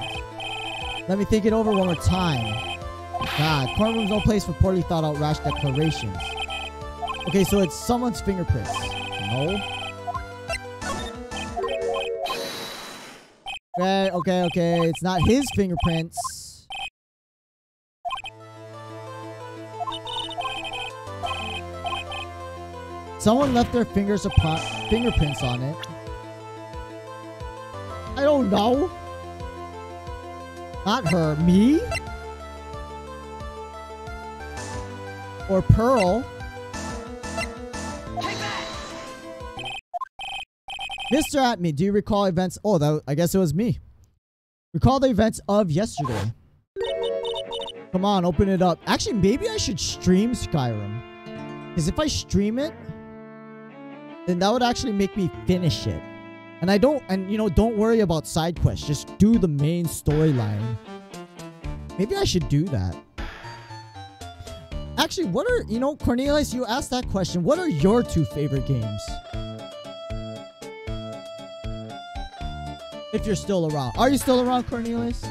Let me think it over one more time. God, courtroom's no place for poorly thought out rash declarations. Okay, so it's someone's fingerprints. No. Okay. It's not his fingerprints. Someone left their fingerprints on it. I don't know. Not her. Me? Or Pearl? Mr. Atme, do you recall events? Oh, I guess it was me. Recall the events of yesterday. Come on, open it up. Actually, maybe I should stream Skyrim. Because if I stream it, then that would actually make me finish it. And don't worry about side quests. Just do the main storyline. Maybe I should do that. Actually, Cornelius, you asked that question. What are your 2 favorite games? If you're still around. Are you still around, Cornelius?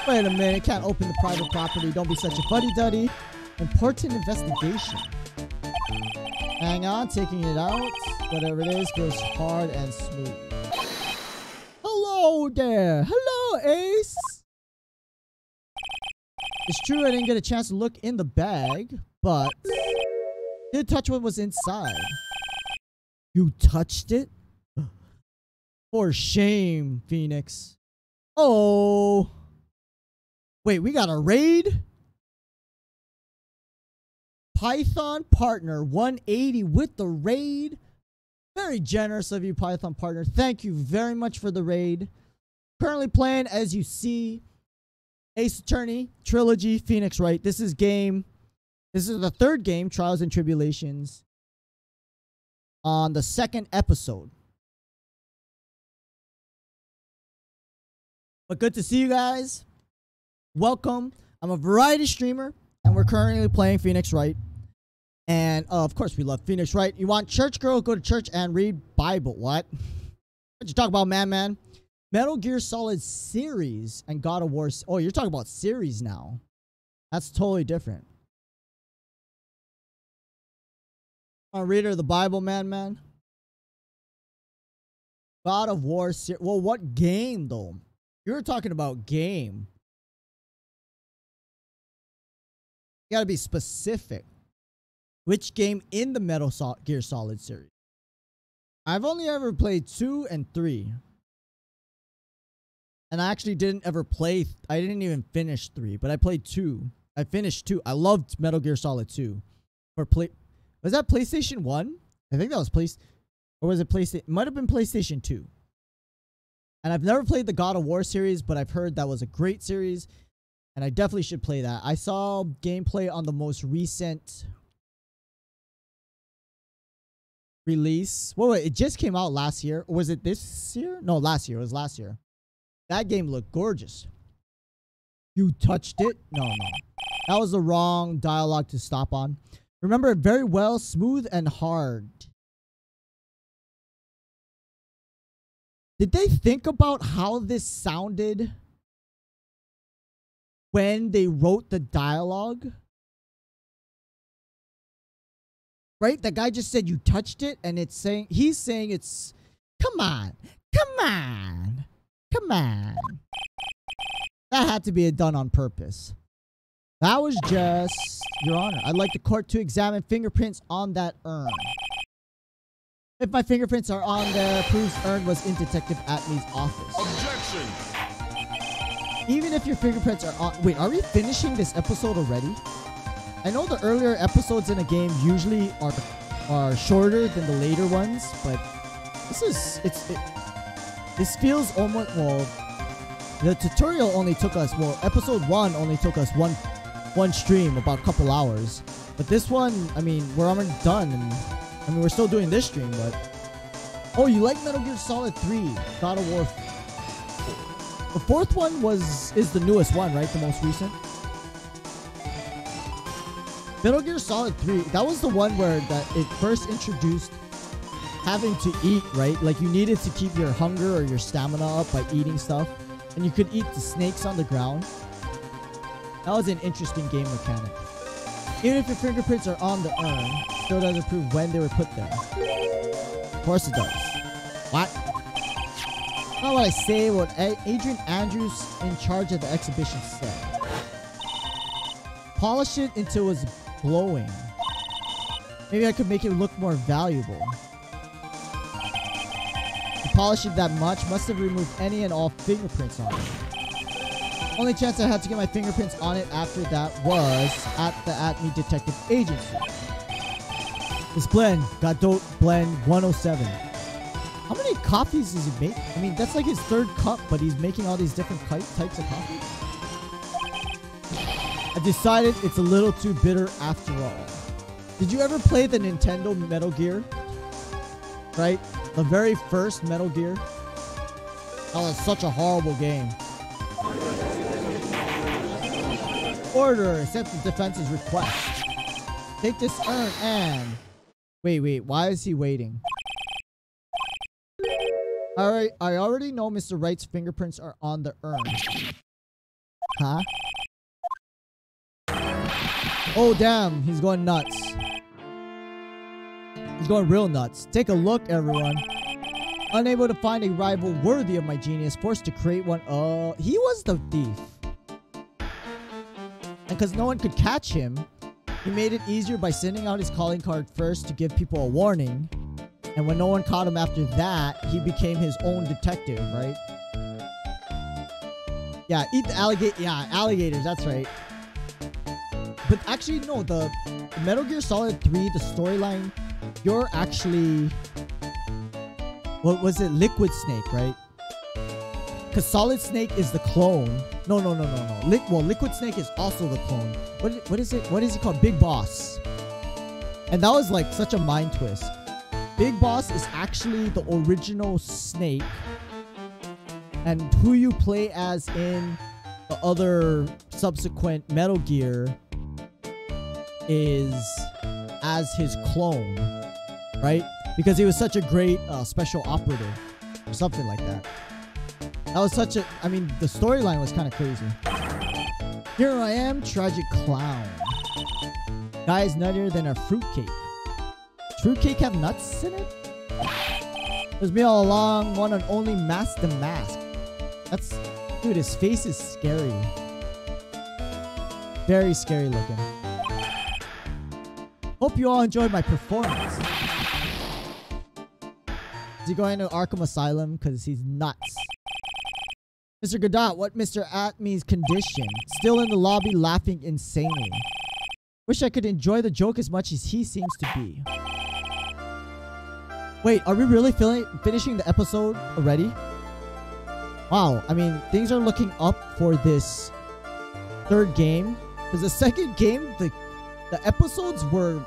Wait a minute. Can't open the private property. Don't be such a fuddy-duddy. Important investigation. Hang on. Taking it out. Whatever it is goes hard and smooth. Hello there. Hello, Ace. It's true I didn't get a chance to look in the bag, but did touch what was inside. You touched it? For shame, Phoenix. Oh. Wait, we got a raid? Python partner 180 with the raid. Very generous of you, Python partner. Thank you very much for the raid. Currently playing, as you see, Ace Attorney, Trilogy, Phoenix Wright. This is the 3rd game, Trials and Tribulations, on the 2nd episode. But good to see you guys. Welcome. I'm a variety streamer, and we're currently playing Phoenix Wright. And, of course, we love Phoenix Wright. You want church girl? Go to church and read Bible. What? What you talk about, man? Metal Gear Solid series and God of War. Oh, you're talking about series now. That's totally different. A reader of the Bible, man. God of War. Well, what game, though? You're talking about game. You gotta be specific. Which game in the Metal Gear Solid series? I've only ever played 2 and 3. And I actually didn't ever play... I didn't even finish 3, but I played 2. I finished 2. I loved Metal Gear Solid 2. Was that PlayStation 1? I think that was Or was it PlayStation? It might have been PlayStation 2. And I've never played the God of War series, but I've heard that was a great series. And I definitely should play that. I saw gameplay on the most recent release. Wait, it just came out last year. Or was it this year? No, last year. It was last year. That game looked gorgeous. You touched it? No. That was the wrong dialogue to stop on. Remember it very well. Smooth and hard. Did they think about how this sounded when they wrote the dialogue? Right? The guy just said you touched it, and it's saying, he's saying it's, come on. That had to be done on purpose. That was just, Your Honor, I'd like the court to examine fingerprints on that urn. If my fingerprints are on there, proves urn was in Detective Atme's office. Objection! Even if your fingerprints are on... Wait, are we finishing this episode already? I know the earlier episodes in a game usually are shorter than the later ones, but this is... This feels almost... Well, the tutorial only took us... Well, episode 1 only took us one stream, about a couple hours. But this one, I mean, we're already done, and... I mean, we're still doing this stream, but... Oh, you like Metal Gear Solid 3, God of War. The fourth one is the newest one, right? The most recent. Metal Gear Solid 3, that was the one where it first introduced having to eat, right? Like, you needed to keep your hunger or your stamina up by eating stuff. And you could eat the snakes on the ground. That was an interesting game mechanic. Even if your fingerprints are on the urn, still doesn't prove when they were put there. Of course it does. What? Not what I say, what Adrian Andrews in charge of the exhibition said. Polish it until it was glowing. Maybe I could make it look more valuable. To polish it that much, must have removed any and all fingerprints on it. Only chance I had to get my fingerprints on it after that was at the Atme Detective Agency. This blend, Godot Blend 107. How many coffees does he make? I mean, that's like his third cup, but he's making all these different types of coffee. I decided it's a little too bitter after all. Did you ever play the Nintendo Metal Gear? Right? The very first Metal Gear? That was such a horrible game. Order, accept the defense's request. Take this urn and... Wait, why is he waiting? Alright, I already know Mr. Wright's fingerprints are on the urn. Huh? Oh, damn, he's going nuts. He's going real nuts. Take a look, everyone. Unable to find a rival worthy of my genius, forced to create one. He was the thief. And because no one could catch him, he made it easier by sending out his calling card first to give people a warning. And when no one caught him after that, he became his own detective, right? Yeah, eat the alligator. Yeah, alligators, that's right. But actually, no, the Metal Gear Solid 3, the storyline, you're actually... What was it? Liquid Snake, right? Because Solid Snake is the clone. No. Well, Liquid Snake is also the clone. What is it? What is it called? Big Boss. And that was like such a mind twist. Big Boss is actually the original Snake. And who you play as in the other subsequent Metal Gear is as his clone. Right? Because he was such a great special operative. Or something like that. That was such a... I mean, the storyline was kind of crazy. Here I am, tragic clown. Guy is nuttier than a fruitcake. Fruitcake have nuts in it? It was me all along, one and only Mask the Mask. That's... Dude, his face is scary. Very scary looking. Hope you all enjoyed my performance. Is he going to Arkham Asylum? Because he's nuts. Mr. Godot, what Mr. Atme's condition? Still in the lobby laughing insanely. Wish I could enjoy the joke as much as he seems to be. Wait, are we really finishing the episode already? Wow, I mean, things are looking up for this third game. Because the second game, the episodes were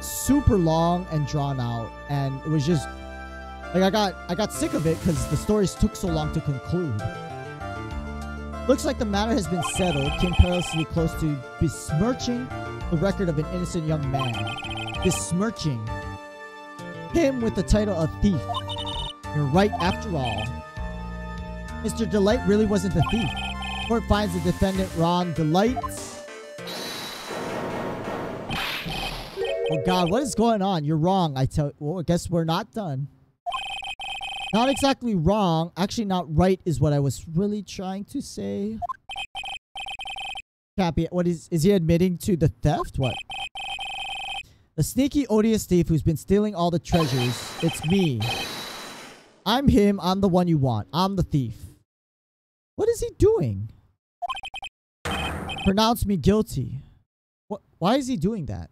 super long and drawn out. And it was just... like, I got sick of it because the stories took so long to conclude. Looks like the matter has been settled. Came perilously close to besmirching the record of an innocent young man. Besmirching him with the title of thief. You're right after all. Mr. Delight really wasn't the thief. Court finds the defendant Ron Delight. Oh God, what is going on? You're wrong. Well, I guess we're not done. Not exactly wrong. Actually, not right is what I was really trying to say. Cappy, what is he admitting to the theft? What? The sneaky, odious thief who's been stealing all the treasures. It's me. I'm him. I'm the one you want. I'm the thief. What is he doing? Pronounce me guilty. What? Why is he doing that?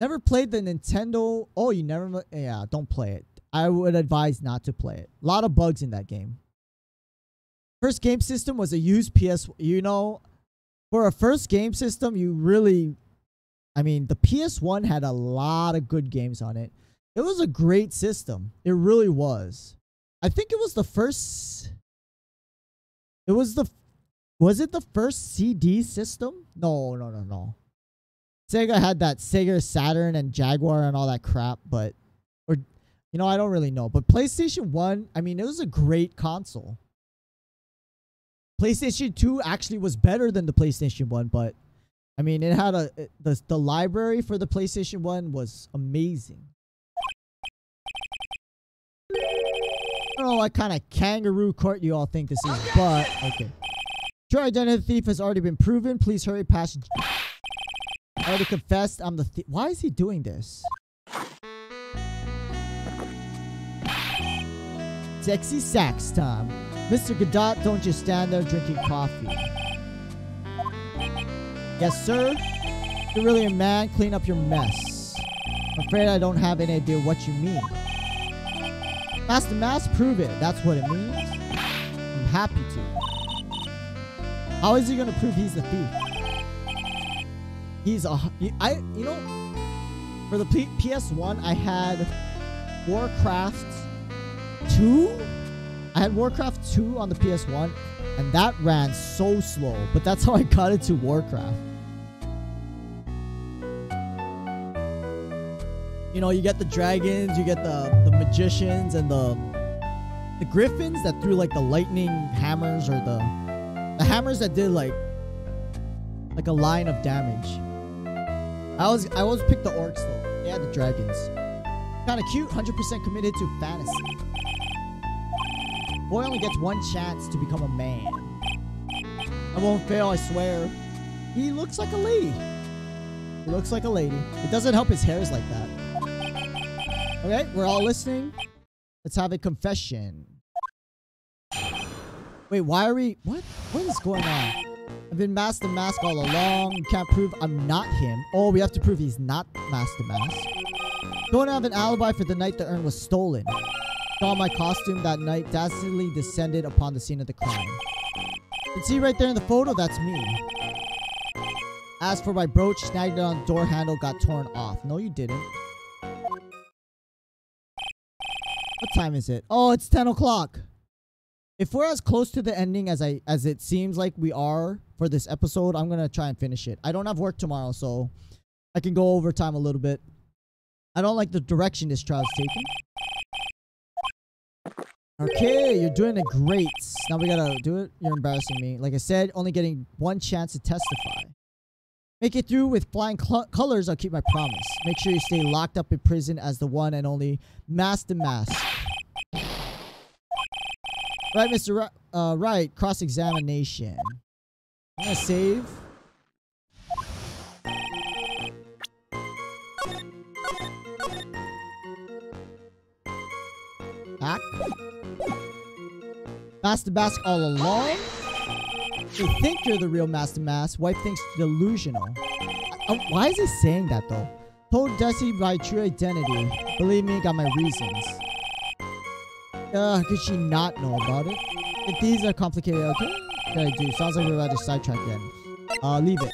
Never played the Nintendo... Oh, you never... Yeah, don't play it. I would advise not to play it. A lot of bugs in that game. First game system was a used PS... You know, for a first game system, you really... I mean, the PS1 had a lot of good games on it. It was a great system. It really was. I think it was the first... It was the... Was it the first CD system? No. Sega had that Sega Saturn and Jaguar and all that crap, but... Or, you know, I don't really know. But PlayStation 1, I mean, it was a great console. PlayStation 2 actually was better than the PlayStation 1, but... I mean, it had a... The library for the PlayStation 1 was amazing. I don't know what kind of kangaroo court you all think this is, but... Okay. True identity of the thief has already been proven. Please hurry past... I already confessed I'm the thief. Why is he doing this? Sexy sax time. Mr. Godot, don't just stand there drinking coffee. Yes, sir? You're really a man. Clean up your mess. I'm afraid I don't have any idea what you mean. Master Mass, prove it. That's what it means. I'm happy to. How is he going to prove he's the thief? He's a... you know, for the PS1, I had Warcraft 2. I had Warcraft 2 on the PS1, and that ran so slow. But that's how I got into Warcraft. You know, you get the dragons, you get the magicians, and the griffins that threw like the lightning hammers, or the hammers that did like a line of damage. I always picked the orcs though. They had the dragons. Kind of cute, 100% committed to fantasy. Boy only gets one chance to become a man. I won't fail, I swear. He looks like a lady. He looks like a lady. It doesn't help his hair is like that. Okay, we're all listening. Let's have a confession. Wait, why are we... What? What is going on? I've been Master Mask all along. You can't prove I'm not him. Oh, we have to prove he's not Master Mask. Don't have an alibi for the night the urn was stolen. Saw my costume that night, dastardly descended upon the scene of the crime. You can see right there in the photo, that's me. As for my brooch, snagged it on the door handle, got torn off. No, you didn't. What time is it? Oh, it's 10 o'clock. If we're as close to the ending as it seems like we are for this episode, I'm going to try and finish it. I don't have work tomorrow, so I can go overtime a little bit. I don't like the direction this trial's taking. Okay, you're doing it great. Now we gotta do it. You're embarrassing me. Like I said, only getting one chance to testify. Make it through with flying colors, I'll keep my promise. Make sure you stay locked up in prison as the one and only Master Mask. Right, Mr. Right, cross-examination. I'm gonna save. Back. Master Mask all along? They think you're the real Master Mask. Wife thinks delusional. Why is he saying that, though? Told Desi my true identity. Believe me, got my reasons. Could she not know about it? If these are complicated, okay? What did I do? Sounds like we're about to sidetrack again. Leave it.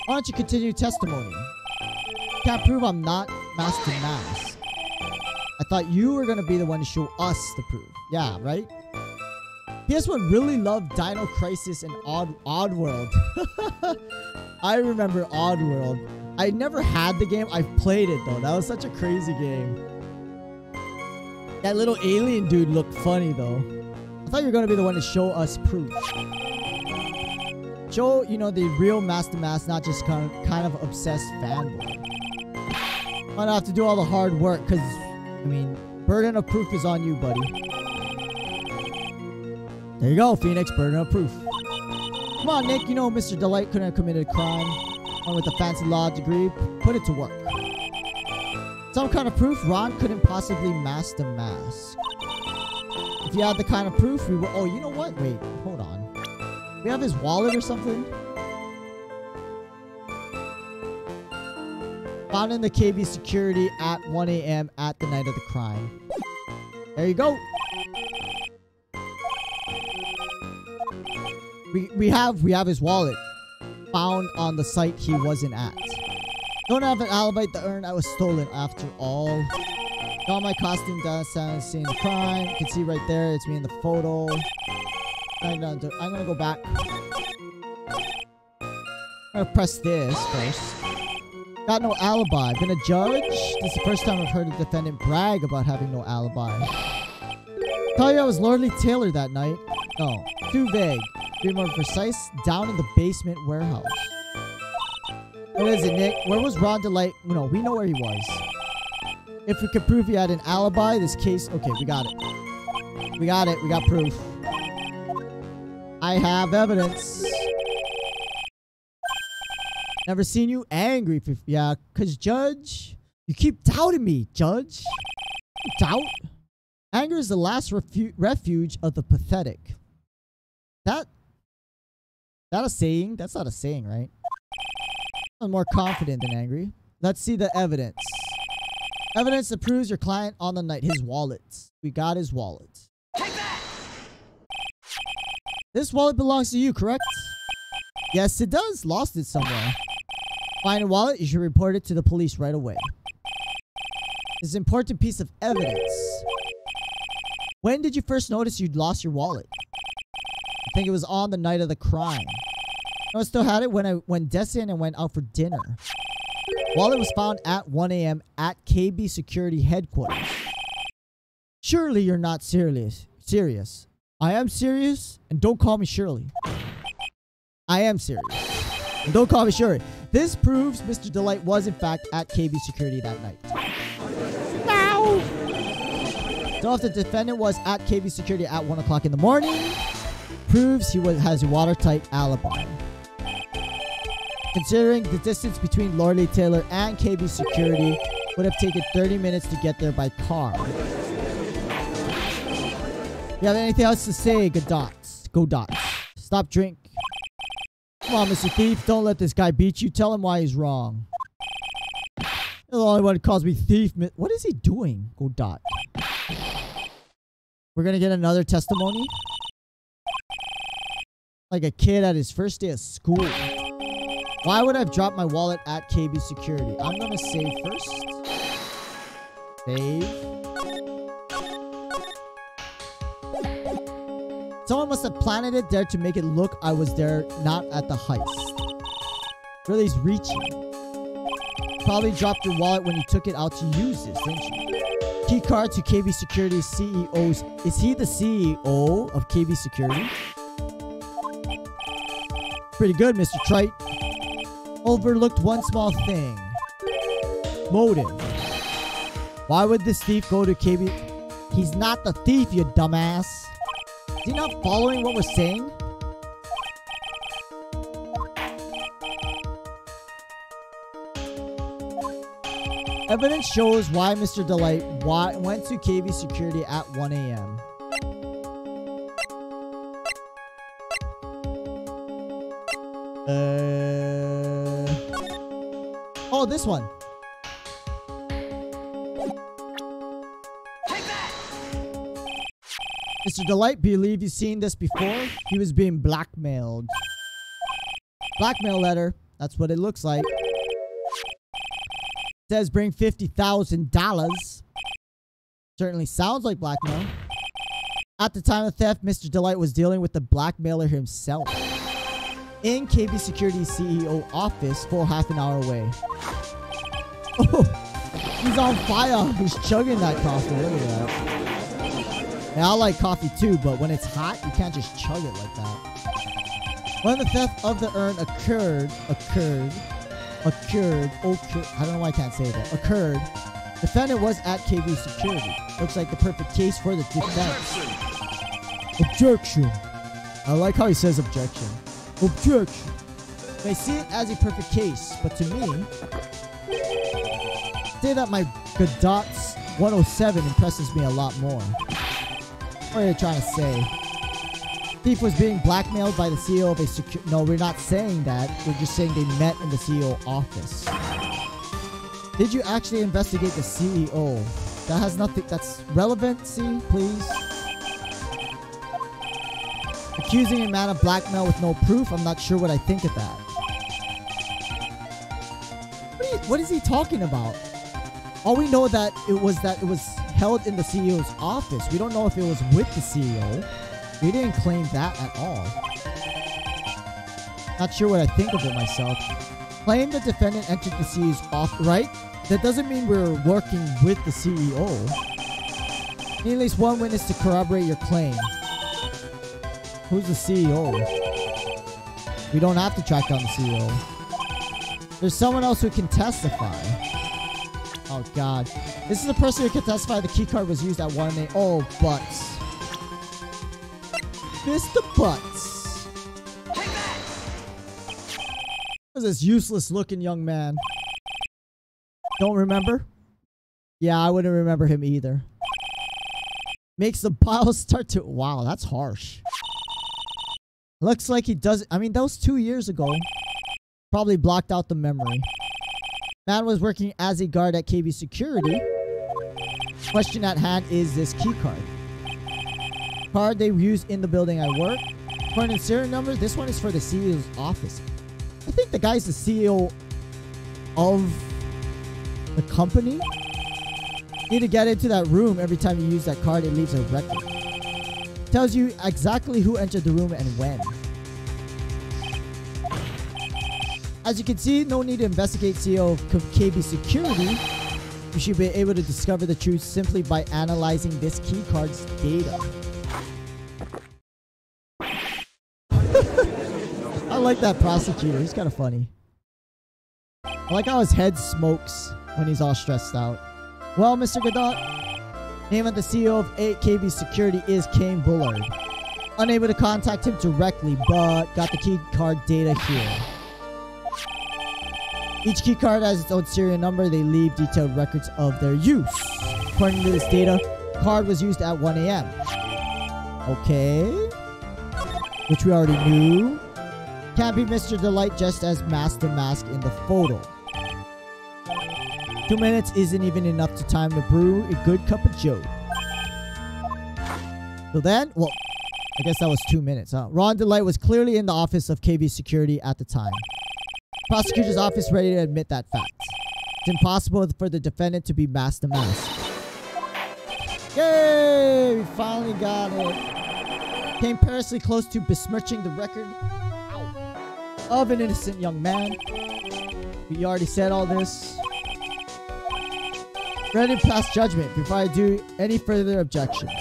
Why don't you continue testimony? Can't prove I'm not Master Mask. I thought you were gonna be the one to show us the proof. Yeah, right? PS1 really loved Dino Crisis and Oddworld. I remember Oddworld. I never had the game. I've played it though. That was such a crazy game. That little alien dude looked funny though. I thought you were gonna be the one to show us proof. Show, you know, the real Master Mask, not just kind of obsessed fanboy. Might have to do all the hard work, because, I mean, burden of proof is on you, buddy. There you go, Phoenix, burden of proof. Come on, Nick, you know Mr. Delight couldn't have committed a crime. One with a fancy law degree, put it to work. Some kind of proof, Ron couldn't possibly mask the mask. If you had the kind of proof, we would... Oh, you know what? Wait, hold on. We have his wallet or something? Found in the KB security at 1 a.m. at the night of the crime. There you go. We have his wallet. Found on the site he wasn't at. Don't have an alibi. The urn I was stolen after all. Got my costume down, seeing the crime. You can see right there. It's me in the photo. I'm gonna go back. I'm gonna press this first. Got no alibi. Been a judge? This is the first time I've heard a defendant brag about having no alibi. Tell you I was Lordly Taylor that night. No, too vague. Be more precise. Down in the basement warehouse. What is it, Nick? Where was Ron Delight? No, we know where he was. If we could prove he had an alibi, this case... Okay, we got it. We got it. We got proof. I have evidence. Never seen you angry. Yeah, because, Judge, you keep doubting me, Judge. Doubt? Anger is the last refuge of the pathetic. That a saying? That's not a saying, right? I'm more confident than angry. Let's see the evidence. Evidence that proves your client on the night. His wallet. We got his wallet. Take that! This wallet belongs to you, correct? Yes, it does. Lost it somewhere. Find a wallet. You should report it to the police right away. This is an important piece of evidence. When did you first notice you'd lost your wallet? I think it was on the night of the crime. I still had it when Desi and I went out for dinner. Wallet was found at 1 a.m. at KB Security Headquarters. Surely you're not serious. I am serious, and don't call me Shirley. I am serious, and don't call me Shirley. This proves Mr. Delight was in fact at KB Security that night. No! So if the defendant was at KB Security at 1 o'clock in the morning, proves he has a watertight alibi. Considering the distance between Lordly Taylor and KB Security would have taken 30 minutes to get there by car. You have anything else to say? Go dots. Go dots. Stop drink. Come on, Mr. Thief. Don't let this guy beat you. Tell him why he's wrong. You're the only one who calls me thief. What is he doing? Go dot. We're gonna get another testimony. Like a kid at his first day of school. Why would I have dropped my wallet at KB Security? I'm gonna save first. Save. Someone must have planted it there to make it look I was there, not at the heist. Really, he's reaching. Probably dropped your wallet when you took it out to use this, didn't you? Key card to KB Security's CEO's. Is he the CEO of KB Security? Pretty good, Mr. Trite. Overlooked one small thing. Motive. Why would this thief go to KB? He's not the thief, you dumbass. Is he not following what we're saying? Evidence shows why Mr. Delight went to KB Security at 1 a.m. Oh, this one. Mr. Delight, believe you've seen this before. He was being blackmailed. Blackmail letter. That's what it looks like. Says bring $50,000. Certainly sounds like blackmail. At the time of theft, Mr. Delight was dealing with the blackmailer himself. In KB Security's CEO office, full half an hour away. Oh, he's on fire. He's chugging that coffee. Look at that. Yeah, I like coffee too, but when it's hot, you can't just chug it like that. When the theft of the urn occurred, I don't know why I can't say that. Occurred. Defendant was at KB Security. Looks like the perfect case for the defense. Objection. I like how he says objection. Objection. They see it as a perfect case, but to me, say that my Godot's 107 impresses me a lot more. What are you trying to say? Thief was being blackmailed by the CEO of a security... No, we're not saying that. We're just saying they met in the CEO office. Did you actually investigate the CEO? That has nothing... That's relevancy, please. Accusing a man of blackmail with no proof? I'm not sure what I think of that. What is he talking about? All we know that it was held in the CEO's office. We don't know if it was with the CEO. We didn't claim that at all. Not sure what I think of it myself. Claim the defendant entered the CEO's office, right? That doesn't mean we're working with the CEO. Need at least one witness to corroborate your claim. Who's the CEO? We don't have to track down the CEO. There's someone else who can testify. Oh, God. This is the person who can testify the keycard was used at 1A. Oh, Butts. Mr. Butts. Who's this useless looking young man? Don't remember? Yeah, I wouldn't remember him either. Makes the pile start to... Wow, that's harsh. Looks like he does... I mean, that was 2 years ago. Probably blocked out the memory. Man was working as a guard at KB Security. Question at hand is this key card. Card they use in the building I work. According to serial number, this one is for the CEO's office. I think the guy's the CEO of the company. Need to get into that room. Every time you use that card, it leaves a record. Tells you exactly who entered the room and when. As you can see, no need to investigate CEO of KB Security. You should be able to discover the truth simply by analyzing this key card's data. I like that prosecutor. He's kind of funny. I like how his head smokes when he's all stressed out. Well, Mr. Godot, name of the CEO of KB Security is Kane Bullard. Unable to contact him directly, but got the key card data here. Each key card has its own serial number. They leave detailed records of their use. According to this data, the card was used at 1 a.m. Okay. Which we already knew. Can't be Mr. Delight just as Master Mask in the photo. 2 minutes isn't even enough to time to brew a good cup of joe. So then, well, I guess that was 2 minutes, huh? Ron Delight was clearly in the office of KB Security at the time. Prosecutor's office ready to admit that fact. It's impossible for the defendant to be Master Mask. Yay! We finally got it. Came perilously close to besmirching the record of an innocent young man. We already said all this. Ready to pass judgment before I do any further objections.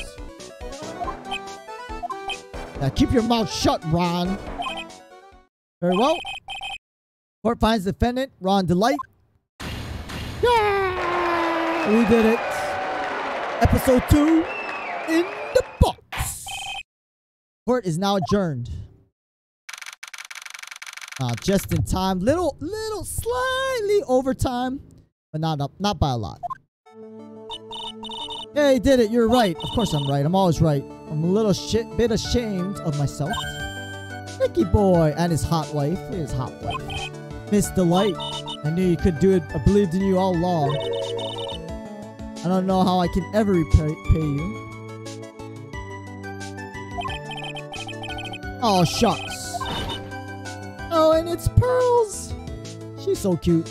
Now keep your mouth shut, Ron. Very well. Court finds defendant, Ron Delight. Yeah! We did it. Episode 2 in the box. Court is now adjourned. Just in time. Little slightly overtime, but not by a lot. Yeah, you did it. You're right. Of course I'm right. I'm always right. I'm a little bit ashamed of myself. Nicky boy and his hot wife. Look at his hot wife. Miss Delight. I knew you could do it. I believed in you all along. I don't know how I can ever repay you. Oh, shucks. Oh, and it's Pearls. She's so cute.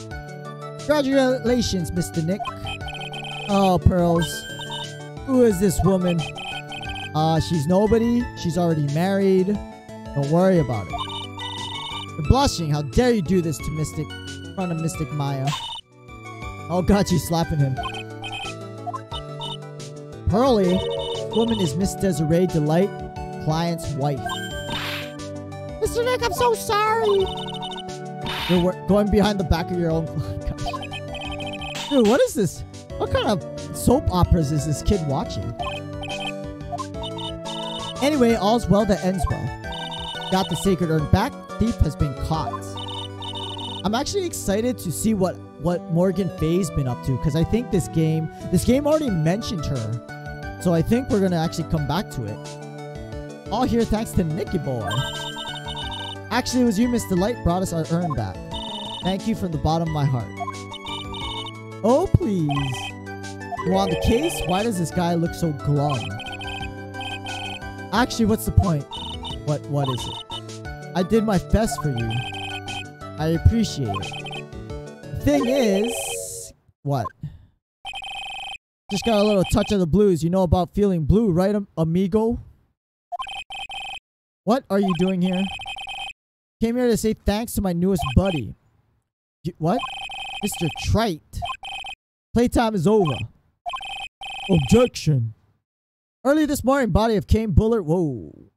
Congratulations, Mr. Nick. Oh, Pearls. Who is this woman? She's nobody. She's already married. Don't worry about it. You're blushing. How dare you do this to Mystic, in front of Mystic Maya. Oh god, she's slapping him. Pearly, this woman is Miss Desiree Delight, client's wife. Mr. Nick, I'm so sorry. You're going behind the back of your own. Gosh. Dude, what is this? What kind of soap operas is this kid watching? Anyway, all's well that ends well. Got the sacred urn back. Thief has been caught. I'm actually excited to see what Morgan Faye's been up to, because I think this game already mentioned her. So I think we're gonna actually come back to it. All here thanks to Nicky boy. Actually, it was you, Miss Delight, brought us our urn back. Thank you from the bottom of my heart. Oh please. You're on the case? Why does this guy look so glum? Actually, what's the point? What is it? I did my best for you. I appreciate it. The thing is... What? Just got a little touch of the blues. You know about feeling blue, right, amigo? What are you doing here? Came here to say thanks to my newest buddy. What? Mr. Trite. Playtime is over. Objection. Early this morning, body of Kane Bullard. Whoa.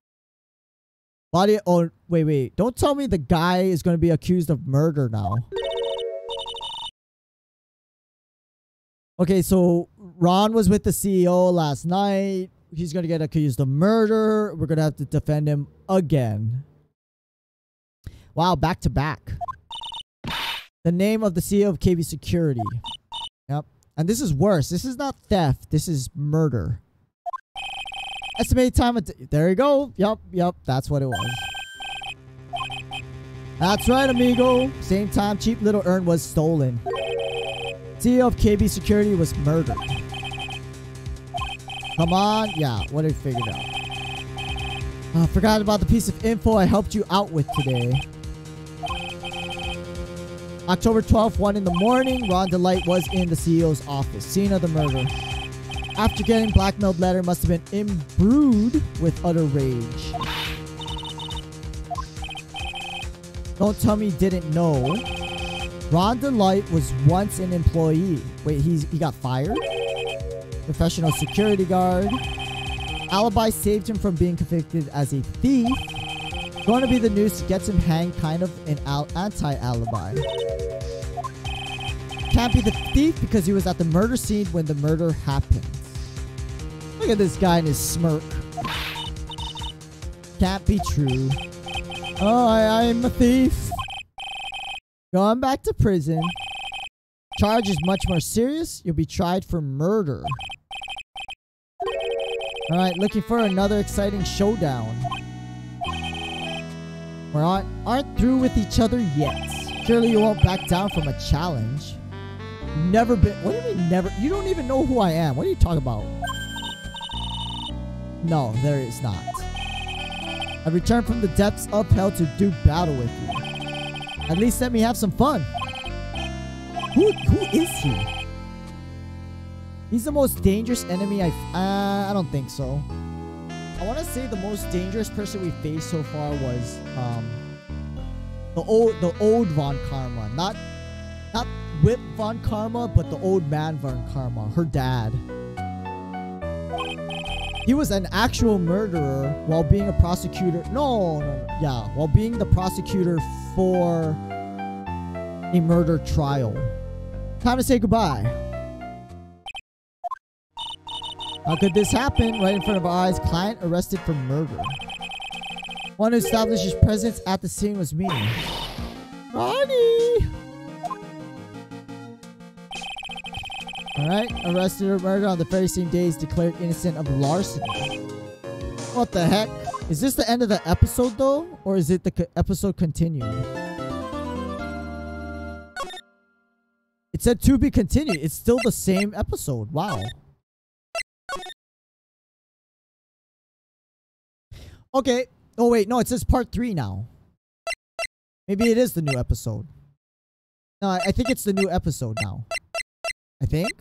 Body. Oh, wait. Don't tell me the guy is going to be accused of murder now. Okay, so Ron was with the CEO last night. He's going to get accused of murder. We're going to have to defend him again. Wow, back to back. The name of the CEO of KB Security. Yep. And this is worse. This is not theft. This is murder. Estimated time. There you go. Yep. That's what it was. That's right, amigo. Same time, cheap little urn was stolen. CEO of KB Security was murdered. Come on. Yeah, what did we figure out? Forgot about the piece of info I helped you out with today. October 12th, 1 in the morning, Ron Delight was in the CEO's office. Scene of the murder. After getting blackmailed letter, must have been imbrued with utter rage. Don't tell me you didn't know. Ron Delight was once an employee. Wait, he got fired? Professional security guard. Alibi saved him from being convicted as a thief. Going to be the news gets him hanged, kind of an anti-alibi. Can't be the thief because he was at the murder scene when the murder happened. Look at this guy and his smirk. Can't be true. Oh, I'm a thief. Going back to prison. Charge is much more serious. You'll be tried for murder. Alright, looking for another exciting showdown. We aren't through with each other yet. Surely you won't back down from a challenge. Never been... What do you mean never? You don't even know who I am. What are you talking about? No, there is not. I've returned from the depths of hell to do battle with you. At least let me have some fun. Who is he? He's the most dangerous enemy I don't think so. I want to say the most dangerous person we faced so far was the old Von Karma. Not Whip Von Karma, but the old man Von Karma, her dad. He was an actual murderer while being a prosecutor. No. Yeah, while being the prosecutor for a murder trial. Time to say goodbye. How could this happen? Right in front of our eyes, client arrested for murder. One who established his presence at the scene was me. Ronnie! Alright, arrested for murder on the very same day he's declared innocent of larceny. What the heck? Is this the end of the episode though? Or is it the episode continued? It said to be continued. It's still the same episode. Wow. Okay. Oh wait, no, it says part 3 now. Maybe it is the new episode. No, I think it's the new episode now. I think.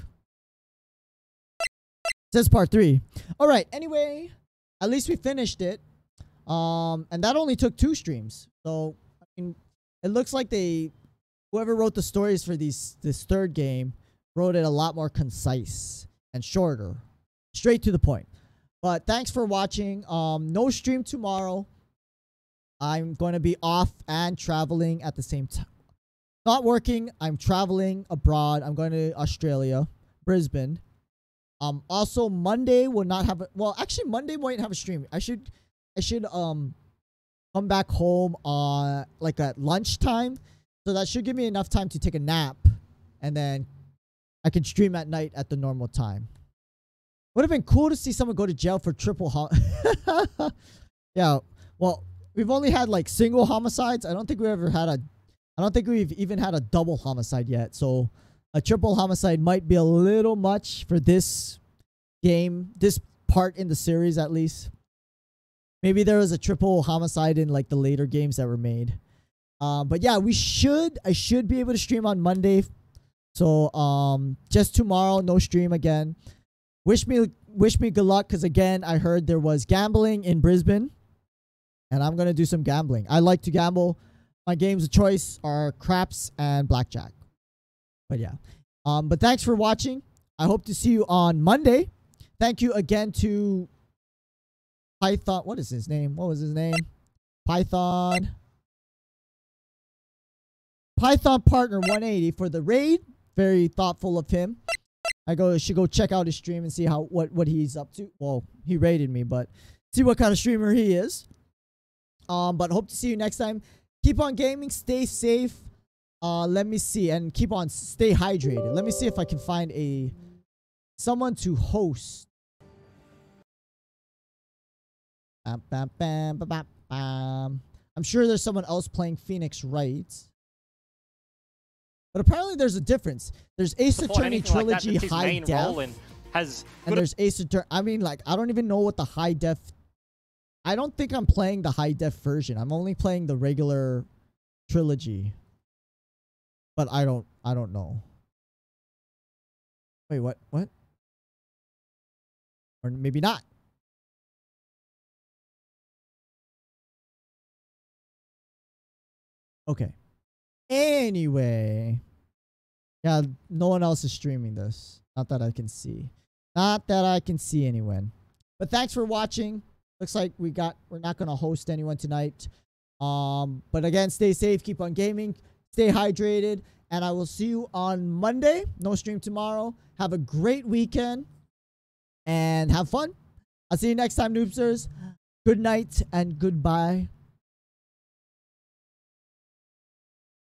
It says part 3. Alright, anyway. At least we finished it. And that only took 2 streams. So, I mean, it looks like whoever wrote the stories for this third game wrote it a lot more concise and shorter. Straight to the point. But thanks for watching. No stream tomorrow. I'm going to be off and traveling at the same time. Not working. I'm traveling abroad. I'm going to Australia, Brisbane. Also Monday will not have well, actually Monday might have a stream. I should come back home like at lunchtime. So that should give me enough time to take a nap, and then I can stream at night at the normal time. Would have been cool to see someone go to jail for triple yeah, well, we've only had like single homicides. I don't think we've even had a double homicide yet. So a triple homicide might be a little much for this game, this part in the series at least. Maybe there was a triple homicide in like the later games that were made. But yeah, I should be able to stream on Monday. So just tomorrow, no stream again. Wish me good luck, because again, I heard there was gambling in Brisbane, and I'm gonna do some gambling. I like to gamble. My games of choice are craps and blackjack. But yeah. But thanks for watching. I hope to see you on Monday. Thank you again to Python. What is his name? What was his name? Python Partner 180 for the raid. Very thoughtful of him. I should go check out his stream and see what he's up to. Well, he raided me, but see what kind of streamer he is. But hope to see you next time. Keep on gaming, stay safe. Let me see, and stay hydrated. Let me see if I can find someone to host. I'm sure there's someone else playing Phoenix Wright. But apparently there's a difference. There's Ace Attorney Trilogy High Def. And there's Ace Attorney. I mean, like, I don't even know what the high def. I don't think I'm playing the high def version. I'm only playing the regular Trilogy. But I don't know. Wait, what? What? Or maybe not. Okay. Anyway. Yeah, no one else is streaming this. Not that I can see. Not that I can see anyone. But thanks for watching. Looks like we're not going to host anyone tonight. But again, stay safe, keep on gaming, stay hydrated, and I will see you on Monday. No stream tomorrow. Have a great weekend and have fun. I'll see you next time, Noobsters. Good night and goodbye.